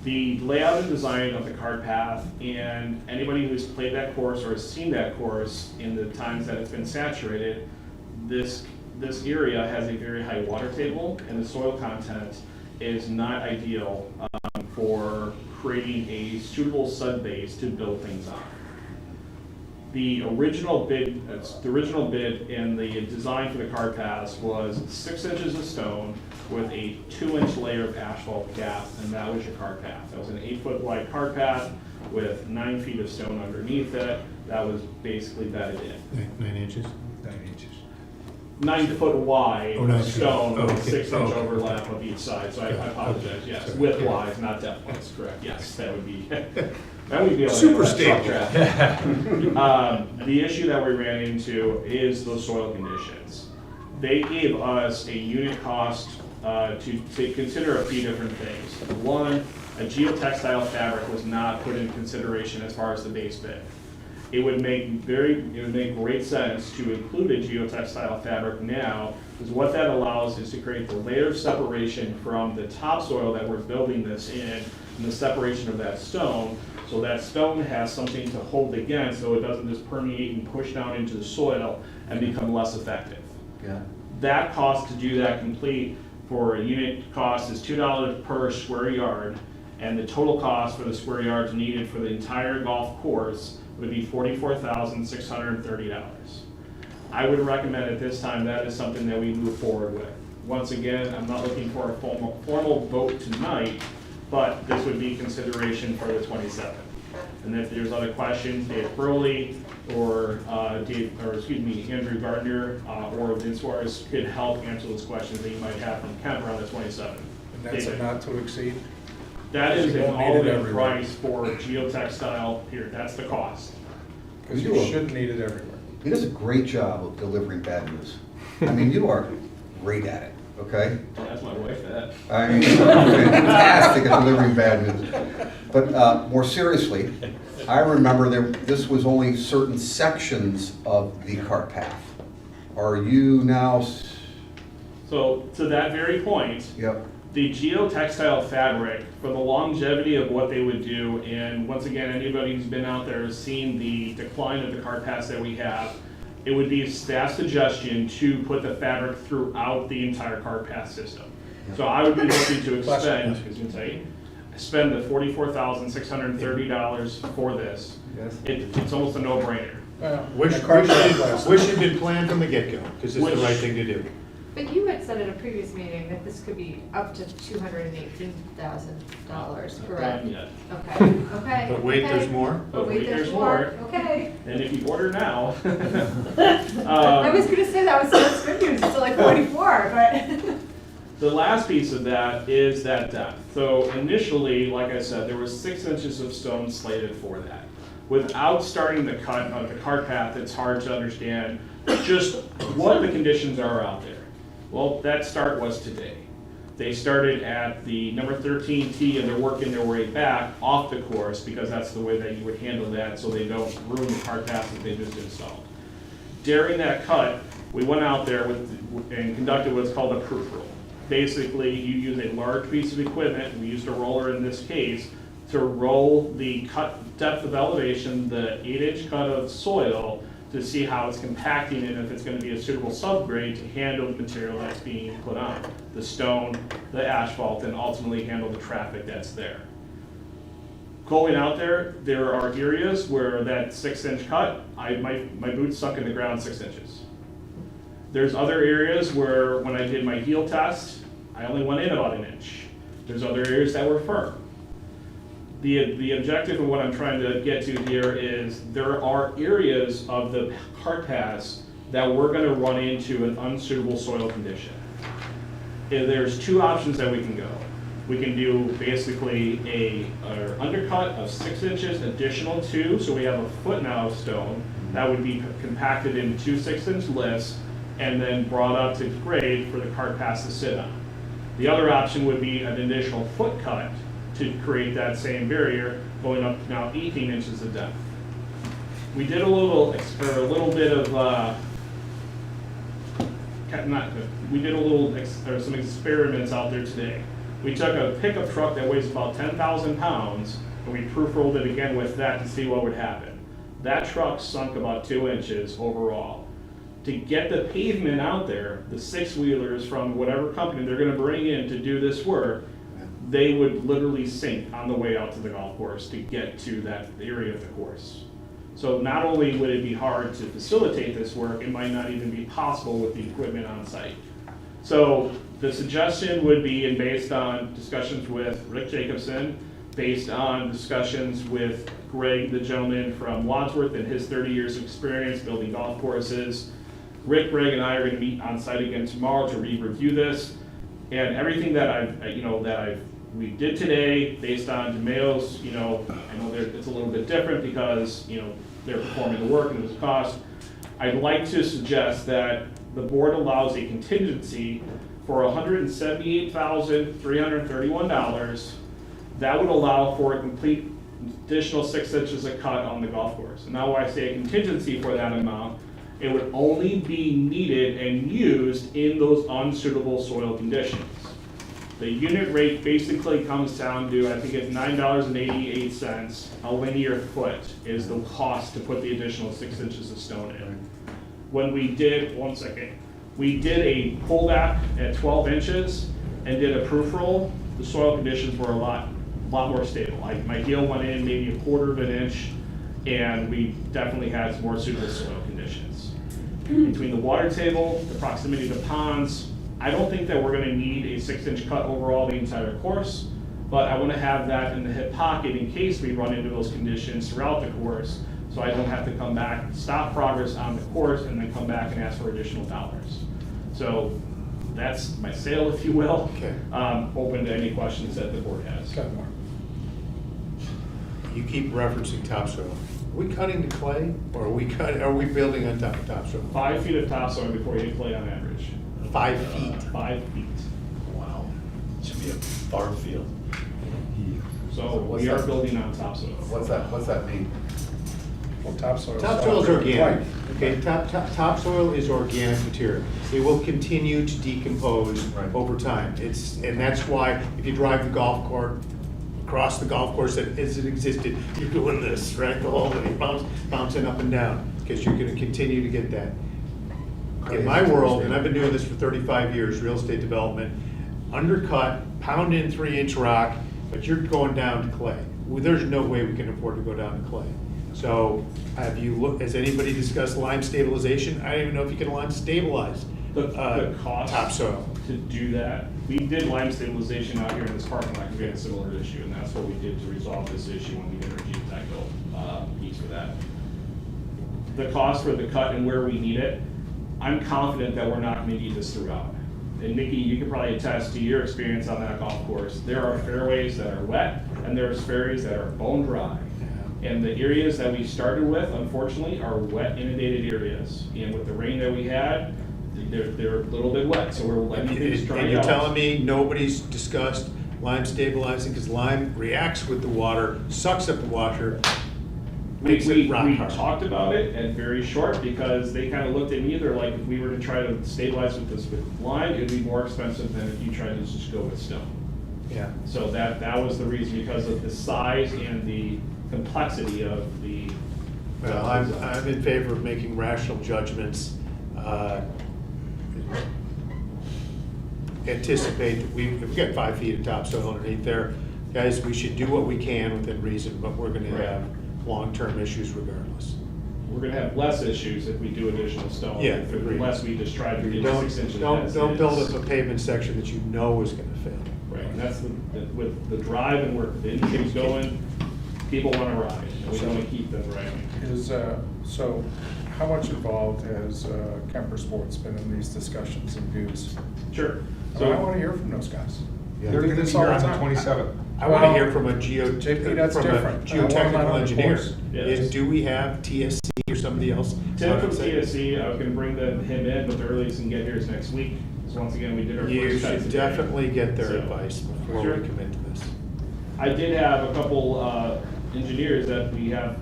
The layout and design of the cart path, and anybody who's played that course or has seen that course in the times that it's been saturated, this area has a very high water table, and the soil content is not ideal for creating a suitable sud base to build things on. The original bid in the design for the cart paths was 6 inches of stone with a 2-inch layer of asphalt gap, and that was your cart path. That was an 8-foot wide cart path with 9 feet of stone underneath it. That was basically bedded in. 9 inches? 9 inches. 9 foot wide Oh, 9 feet. stone Oh, with okay. 6-inch Oh, okay. overlap of each side, so I apologize, yes, Sorry. width-wise, not depth-wise, correct, yes, that would be, that would be able to Super handle that truck stable. traffic. The issue that we ran into is the soil conditions. They gave us a unit cost to consider a few different things. One, a geotextile fabric was not put in consideration as far as the base bid. It would make great sense to include a geotextile fabric now, because what that allows is to create the layer of separation from the topsoil that we're building this in, and the separation of that stone, so that stone has something to hold against, so it doesn't just permeate and push down into the soil and become less effective. Yeah. That cost to do that complete for a unit cost is $2 per square yard, and the total cost for the square yards needed for the entire golf course would be $44,630. I would recommend at this time that is something that we move forward with. Once again, I'm not looking for a formal vote tonight, but this would be consideration for the 27th. And if there's other questions, Dave Burley or Andrew Gardner or Vince Suarez could help answer those questions that you might have from Kemper on the 27th. And that's a not to exceed? That is You an don't need it all-in everywhere. price for geotextile here, that's the cost. Because you shouldn't need it everywhere. He does a great job of delivering bad news. I mean, you are great at it, okay? That's my wife, that. I mean, you're fantastic at delivering bad news. But more seriously, I remember this was only certain sections of the cart path. Are you now? So to that very point, Yep. the geotextile fabric, for the longevity of what they would do, and once again, anybody who's been out there has seen the decline of the cart paths that we have, it would be staff suggestion to put the fabric throughout the entire cart path system. So I would be looking to expend, spend the $44,630 for this, it's almost a no-brainer. Wish had been planned from the get-go, because it's the right thing to do. But you had said at a previous meeting that this could be up to $218,000, correct? Yet. Okay, okay. But wait, okay. there's more? But wait, there's more, okay. And if you order now. I was gonna say that was good news, it's still like 44, but. The last piece of that is that depth. So initially, like I said, there was 6 inches of stone slated for that. Without starting the cut of the cart path, it's hard to understand just what the conditions are out there. Well, that start was today. They started at the number 13 tee and they're working their way back off the course because that's the way that you would handle that so they don't ruin the cart path that they just installed. During that cut, we went out there and conducted what's called a proof roll. Basically, you use a large piece of equipment, we used a roller in this case, to roll the cut depth of elevation, the 8-inch cut of soil, to see how it's compacting and if it's going to be a suitable subgrade to handle the material that's being put on, the stone, the asphalt, and ultimately handle the traffic that's there. Going out there, there are areas where that 6-inch cut, my boots sunk in the ground 6 inches. There's other areas where when I did my heel test, I only went in about 1 inch. There's other areas that were firm. The objective of what I'm trying to get to here is there are areas of the cart paths that we're going to run into an unsuitable soil condition. And there's 2 options that we can go. We can do basically an undercut of 6 inches additional to, so we have a foot now of stone that would be compacted in 2 6-inch lifts and then brought up to grade for the cart paths to sit on. The other option would be an additional foot cut to create that same barrier, going up now 18 inches of depth. We did a little bit of, some experiments out there today. We took a pickup truck that weighs about 10,000 pounds, and we proof rolled it again with that to see what would happen. That truck sunk about 2 inches overall. To get the pavement out there, the 6-wheelers from whatever company they're gonna bring in to do this work, they would literally sink on the way out to the golf course to get to that area of the course. So not only would it be hard to facilitate this work, it might not even be possible with the equipment on site. So the suggestion would be, and based on discussions with Rick Jacobson, based on discussions with Greg, the gentleman from Wadsworth and his 30 years of experience building golf courses, Rick, Greg, and I are gonna meet on site again tomorrow to re-review this. And everything that we did today, based on DeMayo's, I know it's a little bit different because, they're performing the work and it was cost. I'd like to suggest that the board allows a contingency for $178,331. That would allow for a complete additional 6 inches of cut on the golf course. And now when I say a contingency for that amount, it would only be needed and used in those unsuitable soil conditions. The unit rate basically comes down to, I think it's $9.88 a linear foot is the cost to put the additional 6 inches of stone in. When we did, we did a pull back at 12 inches and did a proof roll, the soil conditions were a lot more stable. My heel went in maybe 1/4 inch and we definitely had some more suitable soil conditions. Between the water table, the proximity to ponds, I don't think that we're gonna need a 6-inch cut overall the entire course, but I wanna have that in the hip pocket in case we run into those conditions throughout the course, so I don't have to come back, stop progress on the course, and then come back and ask for additional dollars. So that's my sale, if you will. Okay. Open to any questions that the board has. You keep referencing topsoil. Are we cutting the clay, or are we building on top of topsoil? 5 feet of topsoil before you hit clay on average. 5 feet? 5 feet. Wow. Should be a farm field. So we are building on topsoil. What's that mean? Well, topsoil. Topsoil is organic. Okay, topsoil is organic material. It will continue to decompose over time. And that's why if you drive the golf cart across the golf course as it existed, you're doing this, right? The whole thing, bouncing up and down, because you're gonna continue to get that. In my world, and I've been doing this for 35 years, real estate development, undercut, pound in 3-inch rock, but you're going down to Clay. Well, there's no way we can afford to go down to Clay. So have you looked, has anybody discussed lime stabilization? I don't even know if you can lime stabilize The cost topsoil. to do that, we did lime stabilization out here in this parking lot, because we had a similar issue, and that's what we did to resolve this issue when we did our geotechnical piece for that. The cost for the cut and where we need it, I'm confident that we're not gonna need this throughout. And Nikki, you can probably attest to your experience on that golf course. There are fairways that are wet, and there's fairways that are bone dry. And the areas that we started with, unfortunately, are wet inundated areas. And with the rain that we had, they're a little bit wet, so we're letting things dry out. And you're telling me nobody's discussed lime stabilizing, because lime reacts with the water, sucks up the water, makes it rock We hard. talked about it at very short, because they kind of looked at me, they're like, if we were to try to stabilize with this with lime, it'd be more expensive than if you tried to just go with stone. Yeah. So that was the reason, because of the size and the complexity of the. Well, I'm in favor of making rational judgments. Anticipate that we've got 5 feet of topsoil underneath there. Guys, we should do what we can within reason, but we're gonna have long-term issues regardless. We're gonna have less issues if we do additional stone. Yeah, agreed. Unless we just try to get Don't, 6 inches. don't, as don't is. build up a pavement section that you know is gonna fail. Right, and that's with the drive and where the industry's going, people wanna ride, and we wanna keep them riding. So how much involved has Kemper Sports been in these discussions and views? Sure. So I want to hear from those guys. They're gonna be here on the 27th. I wanna hear from a JP, that's different. I want them geotechnical on the engineer. course. Yes. Do we have TSC or somebody else? Tim from TSC, I was gonna bring him in, but the earliest he can get here is next week, because once again, we did our first. You cut should today. definitely get their So, advice before sure. we commit to this. I did have a couple engineers that we have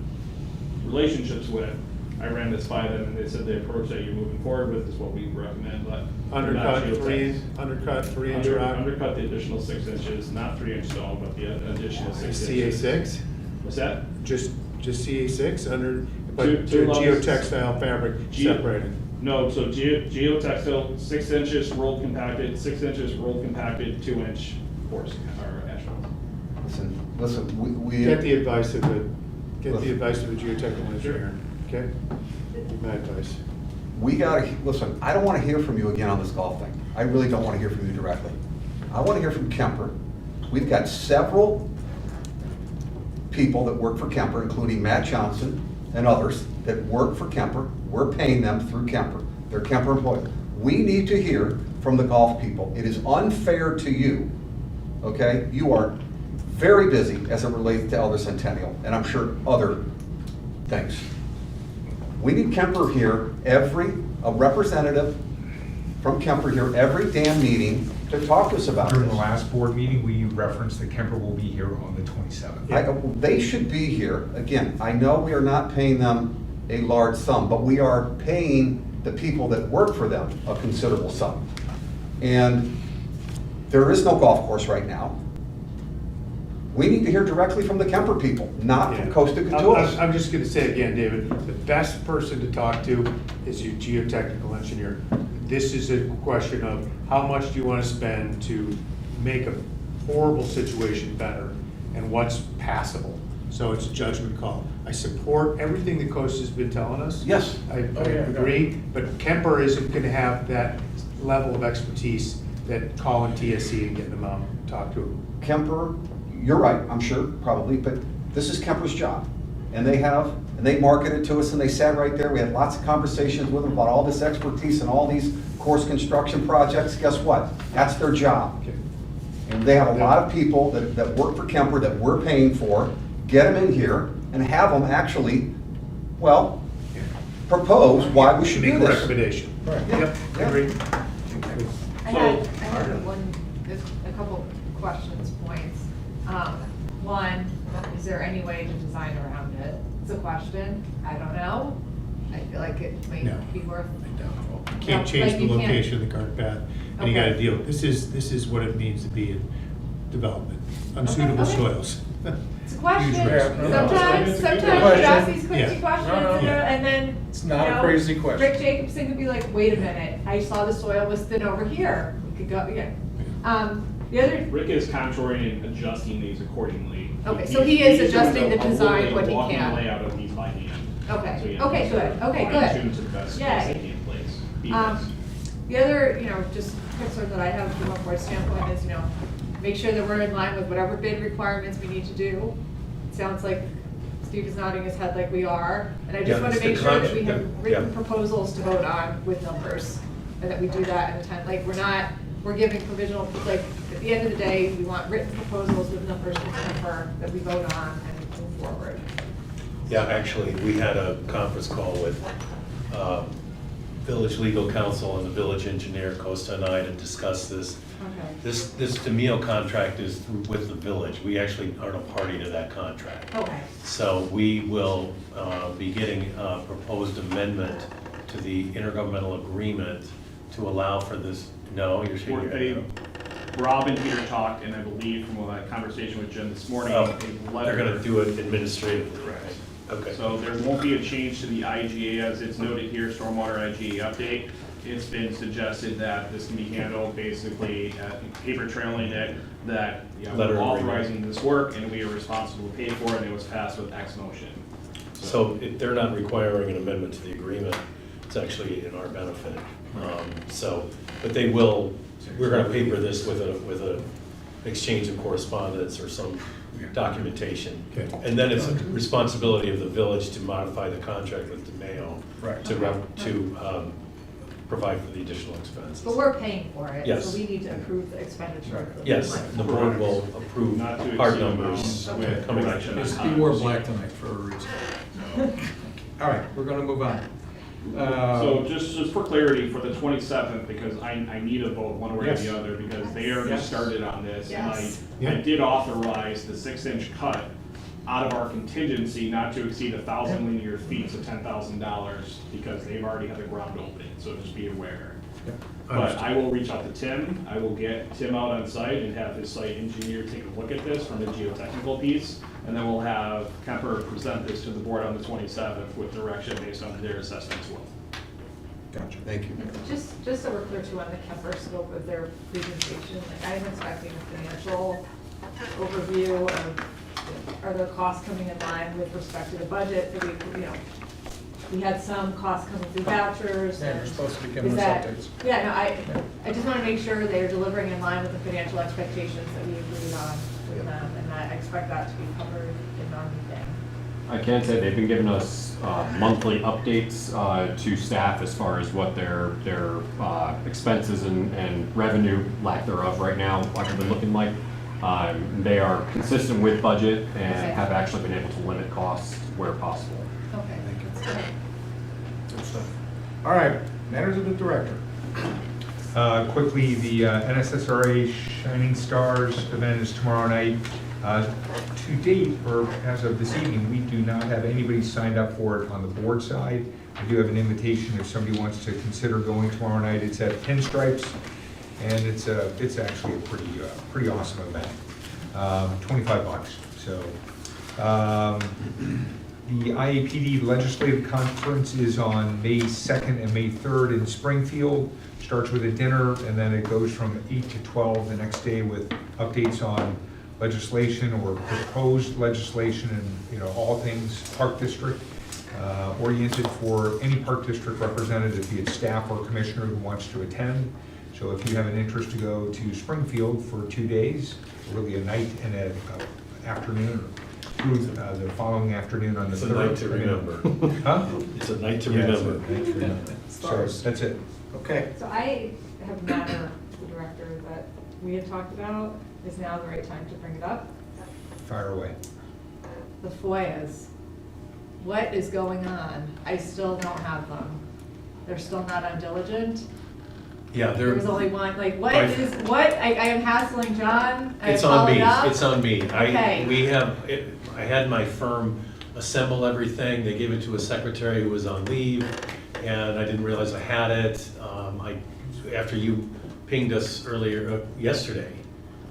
relationships with. I ran this by them, and they said the approach that you're moving forward with is what we recommend, but. Undercut they're not geotech. 3-inch rock. Undercut the additional 6 inches, not 3-inch stone, but the additional 6 inches. CA6? What's that? Just CA6 under, but Two levels. geotextile fabric separated. No, so geotextile, 6 inches rolled compacted, 6 inches rolled compacted, 2-inch coarse or asphalt. Listen, we. Get the advice of the geotechnical engineer, okay? My advice. We gotta, listen, I don't wanna hear from you again on this golf thing. I really don't wanna hear from you directly. I wanna hear from Kemper. We've got several people that work for Kemper, including Matt Johnson and others that work for Kemper. We're paying them through Kemper. They're Kemper employees. We need to hear from the golf people. It is unfair to you, okay? You are very busy as it relates to Elder Centennial, and I'm sure other things. We need Kemper here a representative from Kemper here every damn meeting to talk to us about During the this. last board meeting, we referenced that Kemper will be here on the 27th. They should be here. Again, I know we are not paying them a large sum, but we are paying the people that work for them a considerable sum. And there is no golf course right now. We need to hear directly from the Kemper people, not from Costa Cotulas. I'm just gonna say again, David, the best person to talk to is your geotechnical engineer. This is a question of how much do you wanna spend to make a horrible situation better and what's passable. So it's a judgment call. I support everything that Costa's been telling us. Yes. I agree, but Kemper isn't gonna have that level of expertise that calling TSC and getting them out and talk to them. Kemper, you're right, I'm sure, probably, but this is Kemper's job. And they marketed to us and they sat right there. We had lots of conversations with them about all this expertise and all these course construction projects. Guess what? That's their job. And they have a lot of people that work for Kemper that we're paying for. Get them in here and have them actually, well, propose why we should do Make a this. recommendation. Yep, I agree. I had a couple questions, points. One, is there any way to design around it? It's a question, I don't know. I feel like it might No. be worth. You can't change Like the you can't- location of the cart path, and you Okay. gotta deal, this is what it means to be in development, unsuitable Okay. soils. It's a question. Huge risk. Sometimes you question. ask these crazy Yeah. questions No, no. and then. It's not you a know, crazy question. Rick Jacobson could be like, wait a minute, I saw the soil was thin over here. We could go, yeah. The other, Rick is contouring and adjusting these accordingly. Okay, so he is He's doing adjusting the a design little when he walking can. layout of these by hand. Okay. So, yeah, Okay, he's good. Okay, good. fine-tuned to the best Yay. safety in place. He Um, is. The other, just concern that I have from a board standpoint is, make sure that we're in line with whatever bid requirements we need to do. It sounds like Steve is nodding his head like we are, and I just Yeah, want to it's the make sure that we contract, have written yeah. proposals to vote on with numbers, and that we do that in a time, like, we're giving provisional, like, at the end of the day, we want written proposals with numbers from Kemper that we vote on and move forward. Yeah, actually, we had a conference call with village legal counsel and the village engineer, Costa and I, to discuss this. Okay. This DeMille contract is with the village. We actually aren't a party to that contract. Okay. So we will be getting a proposed amendment to the intergovernmental agreement to allow for this. No, you're shaking your head. Rob and Peter talked, and I believe from my conversation with Jim this morning, a letter. They're gonna do it administratively. Correct. Okay. So there won't be a change to the IGA as it's noted here, stormwater IGA update. It's been suggested that this can be handled basically paper trailing it, that Letter we're of authorizing this work and we are responsible to pay for it, and it was passed with X motion. So they're not requiring an amendment to the agreement. It's actually in our benefit. But they will, we're gonna paper this with a exchange of correspondence or some documentation. Okay. And then it's a responsibility of the village to modify the contract with DeMayo. Right. To provide for the additional expenses. But we're paying for it, Yes. so we need to approve the expenditure. Yes, the board will approve Not to hard exceed numbers amounts with coming out. correction on He wore times. black tonight for a reason. All right, we're gonna move on. So just for clarity, for the 27th, because I need a vote one way or Yes. the other, because they already Yes. started on this. And Yes. Yeah. I did authorize the 6-inch cut out of our contingency not to exceed 1,000 linear feet, so $10,000, because they've already had the ground open, so just be aware. Yeah, But understood. I will reach out to Tim, I will get Tim out on site and have his site engineer take a look at this from the geotechnical piece, and then we'll have Kemper present this to the board on the 27th with direction based on their assessment as well. Gotcha, thank you. Just so we're clear too on the Kemper scope of their presentation, like I'm expecting a financial overview of, are there costs coming in line with respect to the budget that we had some costs coming through vouchers. Yeah, you're and supposed to be giving is us that- updates. Yeah, no, I just want to make sure they're delivering in line with the financial expectations that we agreed on with them, and I expect that to be covered in our meeting. I can say they've been giving us monthly updates to staff as far as what their expenses and revenue, lack thereof right now, like have been looking like. They are consistent with budget and Okay. have actually been able to limit costs where possible. Okay. Thank you. Good stuff. All right, matters of the director. Quickly, the NSSRA Shining Stars event is tomorrow night. To date, or as of this evening, we do not have anybody signed up for it on the board side. I do have an invitation if somebody wants to consider going tomorrow night. It's at Pinstripes, and it's actually a pretty awesome event. $25. So the IAPD Legislative Conference is on May 2nd and May 3rd in Springfield. Starts with a dinner, and then it goes from 8 to 12 the next day with updates on legislation or proposed legislation and, all things Park District, oriented for any Park District representative, be it staff or commissioner who wants to attend. So if you have an interest to go to Springfield for 2 days, really a night and an afternoon, through the following afternoon on the It's a 3rd. night to remember. Huh? It's a night to Yeah, it's a remember. night to remember. So that's it. Okay. So I have a matter, the director, that we had talked about. Is now the right time to bring it up? Fire away. The FOIAs. What is going on? I still don't have them. They're still not on Diligent. Yeah, There was only one, like, what By- is, what? I am hassling John. I It's on me, followed up. it's on me. Okay. I had my firm assemble everything, they gave it to a secretary who was on leave, and I didn't realize I had it. After you pinged us earlier, yesterday,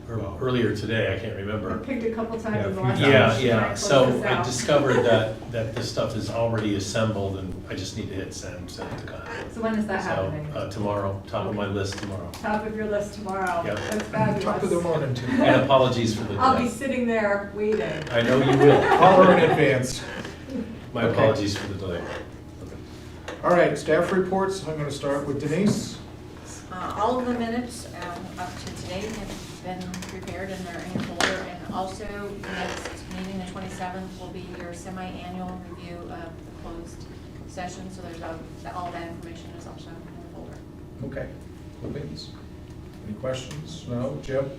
or earlier today, I can't I remember. picked a couple times Yeah, in the a last. few Yeah, times. yeah, Close so this I out. discovered that this stuff is already assembled and I just need to hit send it to Kyle. So when is that happening? So, tomorrow, top of my list tomorrow. Top of your list tomorrow. Yep. That's fabulous. Top of the morning too. And apologies for the I'll be delay. sitting there waiting. I know you will. Call her in advance. My Okay. apologies for the delay. All right, staff reports. I'm going to start with Denise. All of the minutes up to today have been prepared in their annual folder, and also the next meeting, the 27th, will be your semi-annual review of the closed session, so there's all that information is also in the folder. Okay. Clippings. Any questions? No? Jim?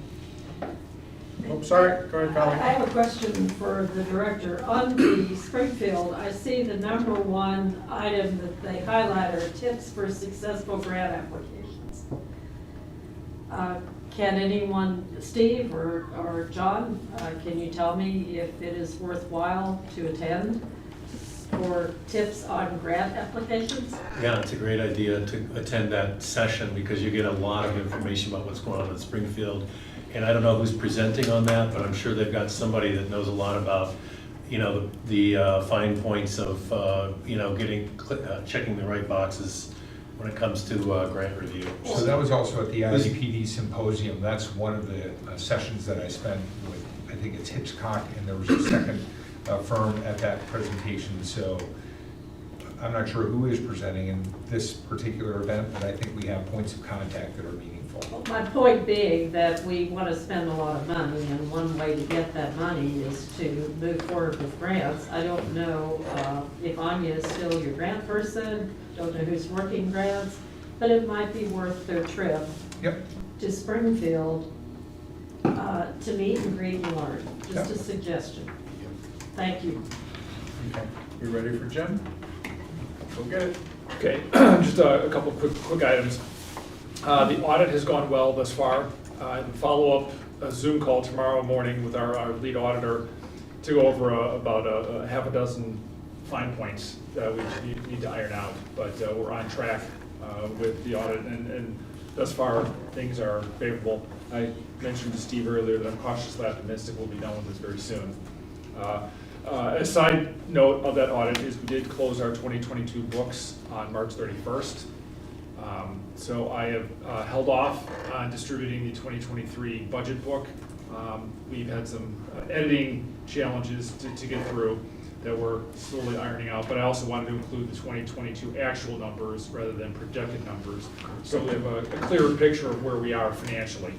Oh, sorry. Go ahead, I Colleen. have a question for the director. On the Springfield, I see the number one item that they highlight are tips for successful grant applications. Can anyone, Steve or John, can you tell me if it is worthwhile to attend for tips on grant applications? Yeah, it's a great idea to attend that session because you get a lot of information about what's going on in Springfield. And I don't know who's presenting on that, but I'm sure they've got somebody that knows a lot about, the fine points of, checking the right boxes when it comes to grant review. So that was also at the ICPD symposium. That's one of the sessions that I spent with, I think it's Hitchcock, and there was a second firm at that presentation. So I'm not sure who is presenting in this particular event, but I think we have points of contact that are meaningful. My point being that we want to spend a lot of money, and one way to get that money is to move forward with grants. I don't know if Anya is still your grant person, don't know who's working grants, but it might be worth their trip to Springfield to meet and greet and learn. Just a suggestion. Thank you. Okay. You ready for Jim? Go get it. Okay, just a couple quick items. The audit has gone well thus far. Follow up a Zoom call tomorrow morning with our lead auditor to go over about a half a dozen fine points that we need to iron out. But we're on track with the audit, and thus far things are favorable. I mentioned to Steve earlier that I'm cautiously optimistic we'll be done with this very soon. A side note of that audit is we did close our 2022 books on March 31st. So I have held off on distributing the 2023 budget book. We've had some editing challenges to get through that we're slowly ironing out, but I also wanted to include the 2022 actual numbers rather than projected numbers, so we have a clearer picture of where we are financially.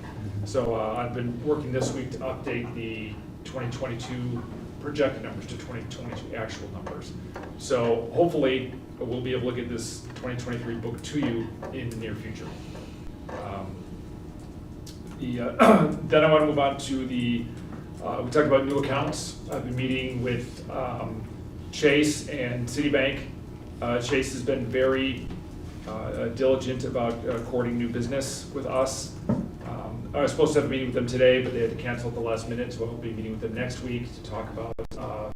So I've been working this week to update the 2022 projected numbers to 2022 actual numbers. So hopefully we'll be able to get this 2023 book to you in the near future. Then I want to move on to we talked about new accounts. I've been meeting with Chase and Citibank. Chase has been very diligent about courting new business with us. I was supposed to have a meeting with them today, but they had to cancel at the last minute, so I'll be meeting with them next week to talk about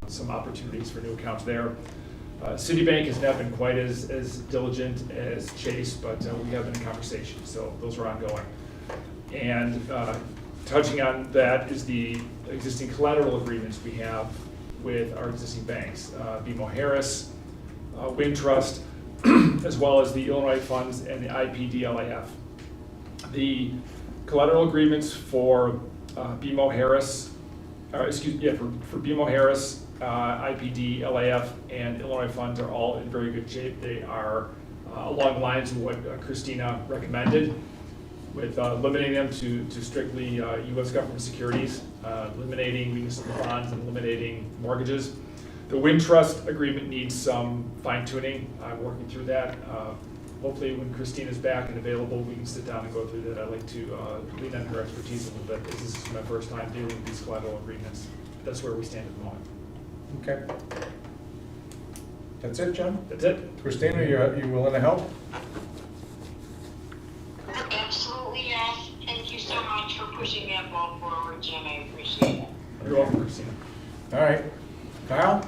some opportunities for new accounts there. Citibank has not been quite as diligent as Chase, but we have been in conversation, so those are ongoing. And touching on that is the existing collateral agreements we have with our existing banks, BMO Harris, Wintrust, as well as the Illinois Funds and the IPD-LAF. The collateral agreements for BMO Harris, for BMO Harris, IPD, LAF, and Illinois Funds are all in very good shape. They are along the lines of what Christina recommended, with limiting them to strictly U.S. government securities, eliminating municipal bonds, and eliminating mortgages. The Wintrust agreement needs some fine tuning. I'm working through that. Hopefully when Christina's back and available, we can sit down and go through that. I'd like to lean on her expertise a little bit. This is my first time dealing with these collateral agreements. That's where we stand at the moment. Okay. That's it, John? That's it. Christina, are you willing to help? Absolutely, yes. Thank you so much for pushing that ball forward, Jim. I appreciate it. You're welcome, Christina. All right. Kyle?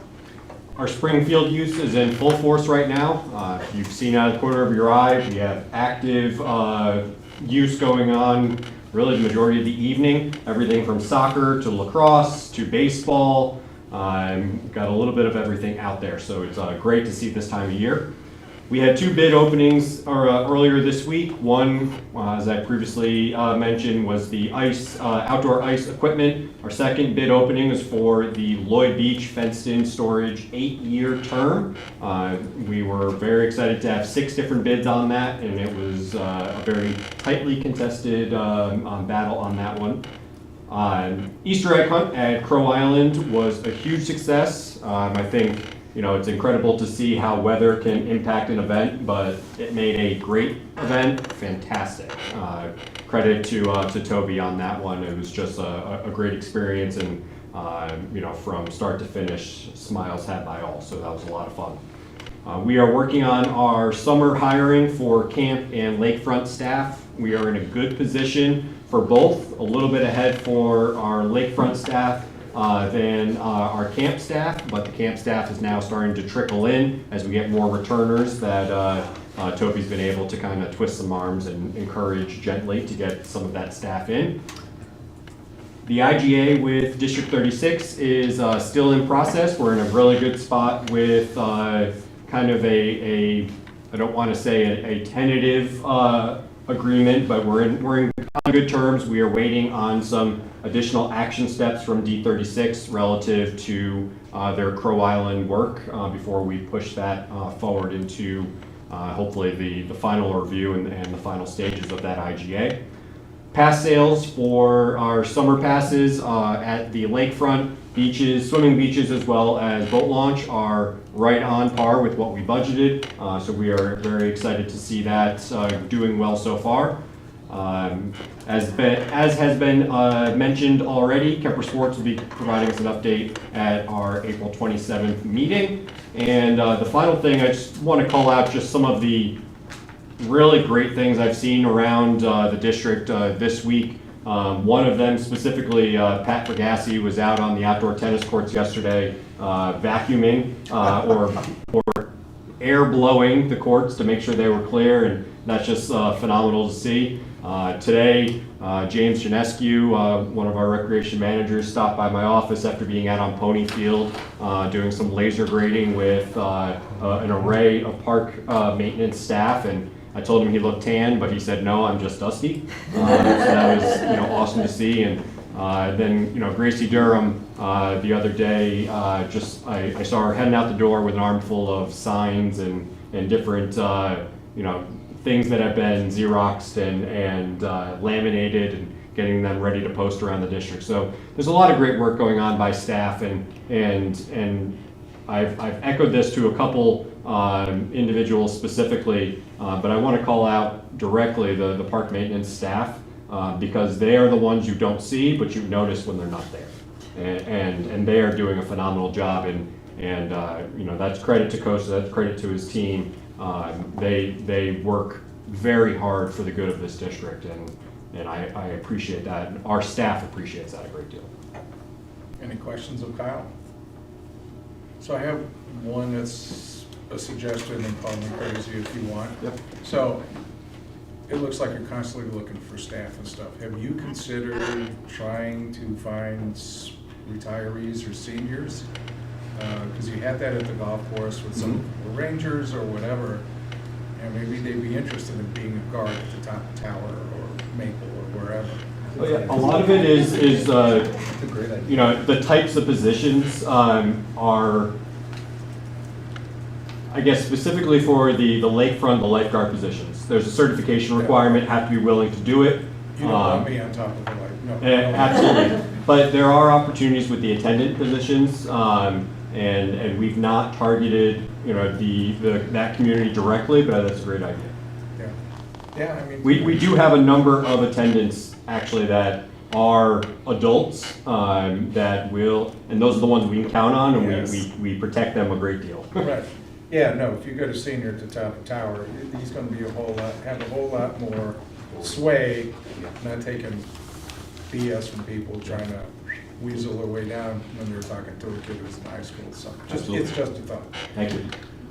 Our Springfield use is in full force right now. You've seen out of the corner of your eye, we have active use going on really the majority of the evening, everything from soccer to lacrosse to baseball. Got a little bit of everything out there, so it's great to see this time of year. We had 2 bid openings earlier this week. One, as I previously mentioned, was the outdoor ice equipment. Our second bid opening is for the Lloyd Beach fenced-in storage 8-year term. We were very excited to have 6 different bids on that, and it was a very tightly contested battle on that one. Easter egg hunt at Crow Island was a huge success. I think, it's incredible to see how weather can impact an event, but it made a great event, fantastic. Credit to Toby on that one. It was just a great experience, and from start to finish, smiles had by all, so that was a lot of fun. We are working on our summer hiring for camp and lakefront staff. We are in a good position for both, a little bit ahead for our lakefront staff than our camp staff, but the camp staff is now starting to trickle in as we get more returners that Toby's been able to kind of twist some arms and encourage gently to get some of that staff in. The IGA with District 36 is still in process. We're in a really good spot with kind of I don't want to say a tentative agreement, but we're in on good terms. We are waiting on some additional action steps from D36 relative to their Crow Island work before we push that forward into hopefully the final review and the final stages of that IGA. Pass sales for our summer passes at the lakefront beaches, swimming beaches, as well as boat launch are right on par with what we budgeted. So we are very excited to see that doing well so far. As has been mentioned already, Kemper Sports will be providing us an update at our April 27th meeting. And the final thing, I just want to call out just some of the really great things I've seen around the district this week. One of them specifically, Pat Fergassi was out on the outdoor tennis courts yesterday vacuuming or air blowing the courts to make sure they were clear, and that's just phenomenal to see. Today, James Janescu, one of our recreation managers, stopped by my office after being out on Pony Field doing some laser grading with an array of park maintenance staff, and I told him he looked tan, but he said, no, I'm just dusty. So that was awesome to see. And then Gracie Durham the other day, I saw her heading out the door with an armful of signs and different things that have been Xeroxed and laminated, and getting them ready to post around the district. So there's a lot of great work going on by staff, and I've echoed this to a couple individuals specifically, but I want to call out directly the park maintenance staff because they are the ones you don't see, but you notice when they're not there, and they are doing a phenomenal job, and that's credit to Coach, that's credit to his team. They work very hard for the good of this district, and I appreciate that, and our staff appreciates that a great deal. Any questions of Kyle? So I have one that's a suggestion, and call me crazy if you want. Yep. So it looks like you're constantly looking for staff and stuff. Have you considered trying to find retirees or seniors? Because you had that at the golf course with some Rangers or whatever, and maybe they'd be interested in being a guard at the top of Tower or Maple or wherever. Oh, yeah. A lot of it is the types of positions are, I guess, specifically for the lakefront, the lifeguard positions. There's a certification requirement, have to be willing to do it. You don't want me on top of the life, no. Absolutely. But there are opportunities with the attendant positions, and we've not targeted that community directly, but that's a great idea. Yeah, I mean. We do have a number of attendants actually that are adults that will, and those are the ones we can count on, and Yes. we protect them a great deal. Right. Yeah, no, if you go to senior at the top of Tower, he's gonna be have a whole lot more sway, not taking BS from people trying to weasel their way down when they're talking to a kid who's in high school, so it's just a thought. Thank you.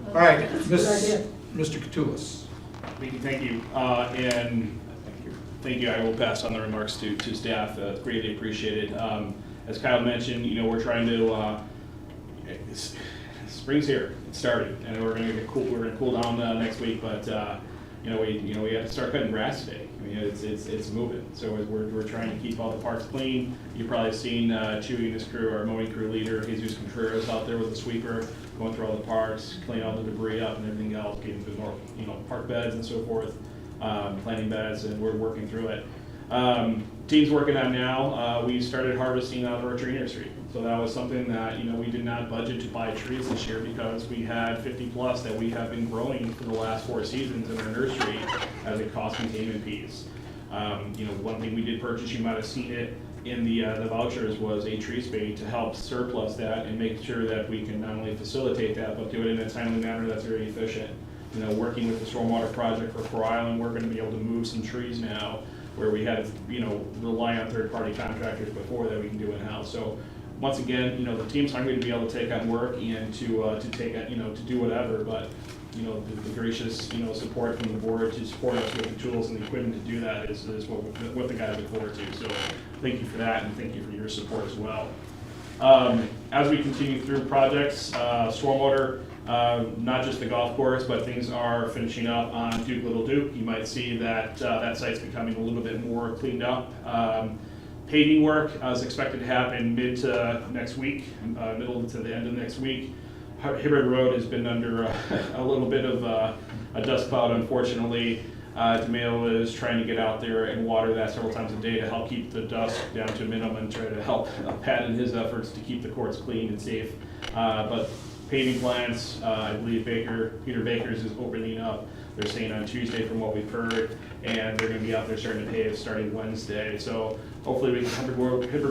All right, Mr. Catoulis. Thank you. And Thank you. I will pass on the remarks to staff. Greatly appreciated. As Kyle mentioned, we're trying to, spring's here. It started, and we're going to get cool. We're going to cool down next week, but we have to start cutting grass today. I mean, it's moving. So we're trying to keep all the parks clean. You've probably seen Chewy and his crew, our mowing crew leader, Jesus Contreras, out there with the sweeper, going through all the parks, cleaning all the debris up and everything else, getting the more, park beds and so forth, planting beds, and we're working through it. Team's working on now. We started harvesting out of our tree nursery. So that was something that, we did not budget to buy trees this year because we had 50 plus that we have been growing for the last 4 seasons in our nursery as a cost containment piece. One thing we did purchase, you might have seen it in the vouchers, was a tree spade to help surplus that and make sure that we can not only facilitate that, but do it in a timely manner that's very efficient. Working with the stormwater project for Core Island, we're going to be able to move some trees now where we had to, rely on third-party contractors before that we can do in-house. So once again, the team's hungry to be able to take on work and to take, to do whatever, but, the gracious, support from the board to support us with the tools and the equipment to do that is what the guys look forward to. So thank you for that, and thank you for your support as well. As we continue through projects, stormwater, not just the golf course, but things are finishing up on Duke Little Duke. You might see that that site's becoming a little bit more cleaned up. Paving work is expected to happen mid to next week, middle to the end of next week. Hibbard Road has been under a little bit of a dust cloud, unfortunately. DeMayo is trying to get out there and water that several times a day to help keep the dust down to a minimum and try to help Pat in his efforts to keep the courts clean and safe. But paving plants, I believe Peter Baker's is opening up. They're saying on Tuesday from what we've heard, and they're going to be out there starting to pave starting Wednesday. So hopefully Hibbard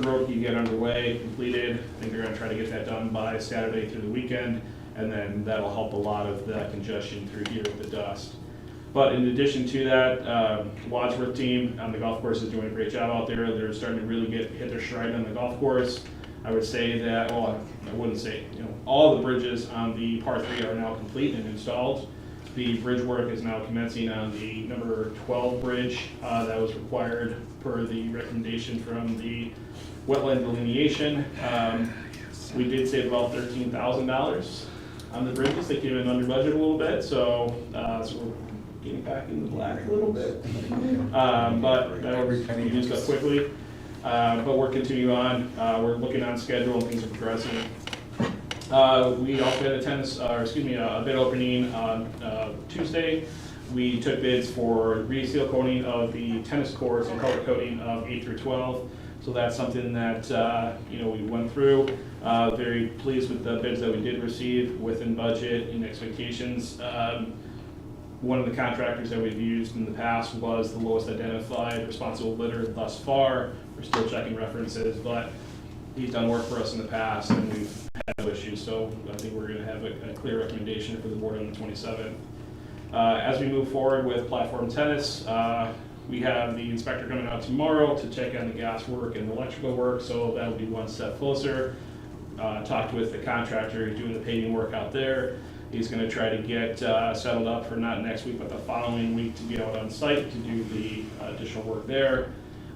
Road can get underway, completed. I think they're going to try to get that done by Saturday through the weekend, and then that'll help a lot of the congestion through here with the dust. But in addition to that, Wadsworth team on the golf course is doing a great job out there. They're starting to really hit their stride on the golf course. I would say that, well, I wouldn't say, all the bridges on the par 3 are now complete and installed. The bridge work is now commencing on the number 12 bridge that was required per the recommendation from the wetland delineation. We did save about $13,000 on the bridges. They came in under budget a little bit, so we're getting back in the black a little bit. But that was used up quickly. But we're continuing on. We're looking on schedule and things are progressing. We also had a bid opening on Tuesday. We took bids for reseal coating of the tennis courts and color coating of 8 through 12. So that's something that we went through. Very pleased with the bids that we did receive within budget and expectations. One of the contractors that we've used in the past was the lowest identified responsible bidder thus far. We're still checking references, but he's done work for us in the past and we've had no issues. So I think we're going to have a clear recommendation for the board on the 27th. As we move forward with platform tennis, we have the inspector coming out tomorrow to check on the gas work and the electrical work, so that'll be one step closer. Talked with the contractor who's doing the paving work out there. He's going to try to get settled up for not next week, but the following week to be out on site to do the additional work there.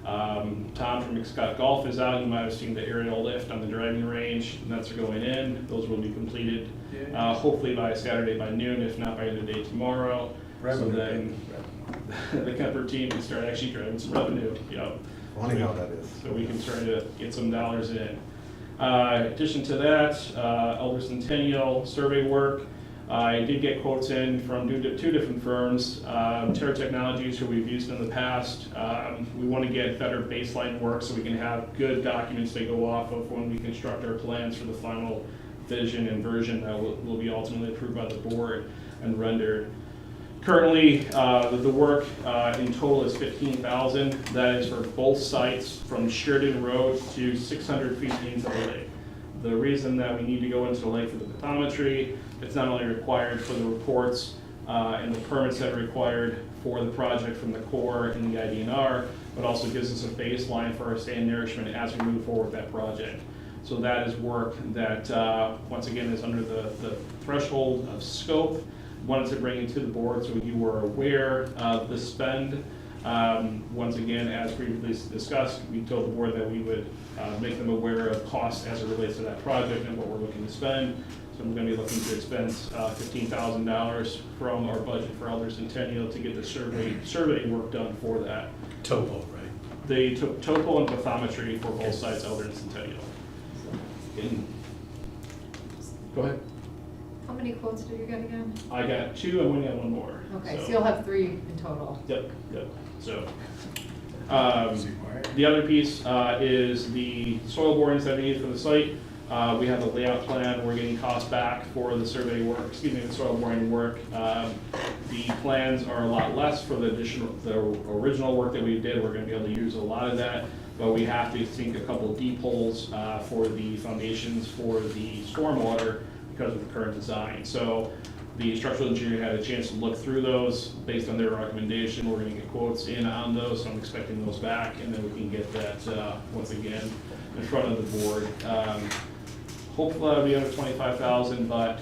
Tom from McScott Golf is out. You might have seen the aerial lift on the driving range. Nets are going in. Those will be completed hopefully by Saturday by noon, if not by the end of the day tomorrow. So then the Kemper team can start actually driving some revenue. Funny how that is. So we can start to get some dollars in. In addition to that, Elder Centennial survey work. I did get quotes in from two different firms, Terra Technologies, who we've used in the past. We want to get better baseline work so we can have good documents to go off of when we construct our plans for the final vision and version that will be ultimately approved by the board and rendered. Currently, the work in total is $15,000. That is for both sites from Sheridan Road to 600 feet into the lake. The reason that we need to go into the lake for the bathymetry, it's not only required for the reports and the permits that are required for the project from the Corps and the IDNR, but also gives us a baseline for our sand nourishment as we move forward with that project. So that is work that, once again, is under the threshold of scope. Wanted to bring it to the board so you were aware of the spend. Once again, as previously discussed, we told the board that we would make them aware of costs as it relates to that project and what we're looking to spend. So I'm going to be looking to expense $15,000 from our budget for Elder Centennial to get the survey work done for that. Topo, right? They took topo and bathymetry for both sites, Elder and Centennial. Go ahead. How many quotes did you get again? I got 2, I'm waiting on 1 more. Okay, so you'll have 3 in total. Yep. So, the other piece is the soil borings that I need for the site. We have the layout plan, we're getting costs back for the survey work, the soil boring work. The plans are a lot less for the original work that we did. We're gonna be able to use a lot of that, but we have to sink a couple of deep holes for the foundations for the stormwater because of the current design. So the structural engineer had a chance to look through those based on their recommendation. We're gonna get quotes in on those, so I'm expecting those back, and then we can get that, once again, in front of the board. Hopefully that'll be under 25,000, but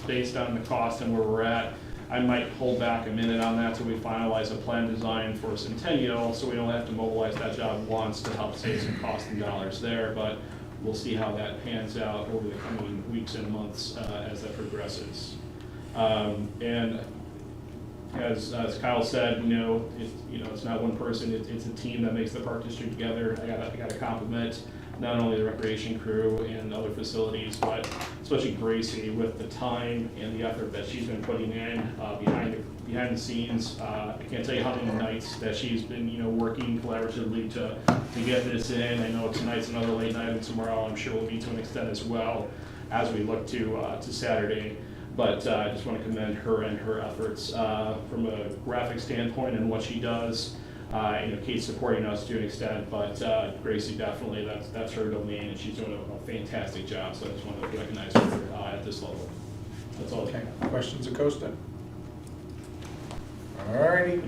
based on the cost and where we're at, I might hold back a minute on that till we finalize a plan design for Centennial, so we don't have to mobilize that job once to help save some cost and dollars there, but we'll see how that pans out over the coming weeks and months as that progresses. And as Kyle said, it's not one person, it's a team that makes the park district together. I gotta compliment not only the recreation crew and other facilities, but especially Gracie with the time and the effort that she's been putting in behind the scenes. I can't tell you how many nights that she's been, working collaboratively to get this in. I know tonight's another late night, and tomorrow I'm sure will be to an extent as well as we look to Saturday. But I just want to commend her and her efforts from a graphic standpoint and what she does. Kate's supporting us to an extent, but Gracie definitely, that's her domain, and she's doing a fantastic job, so I just want to recognize her at this level. That's all. Okay, questions of Costa? All righty,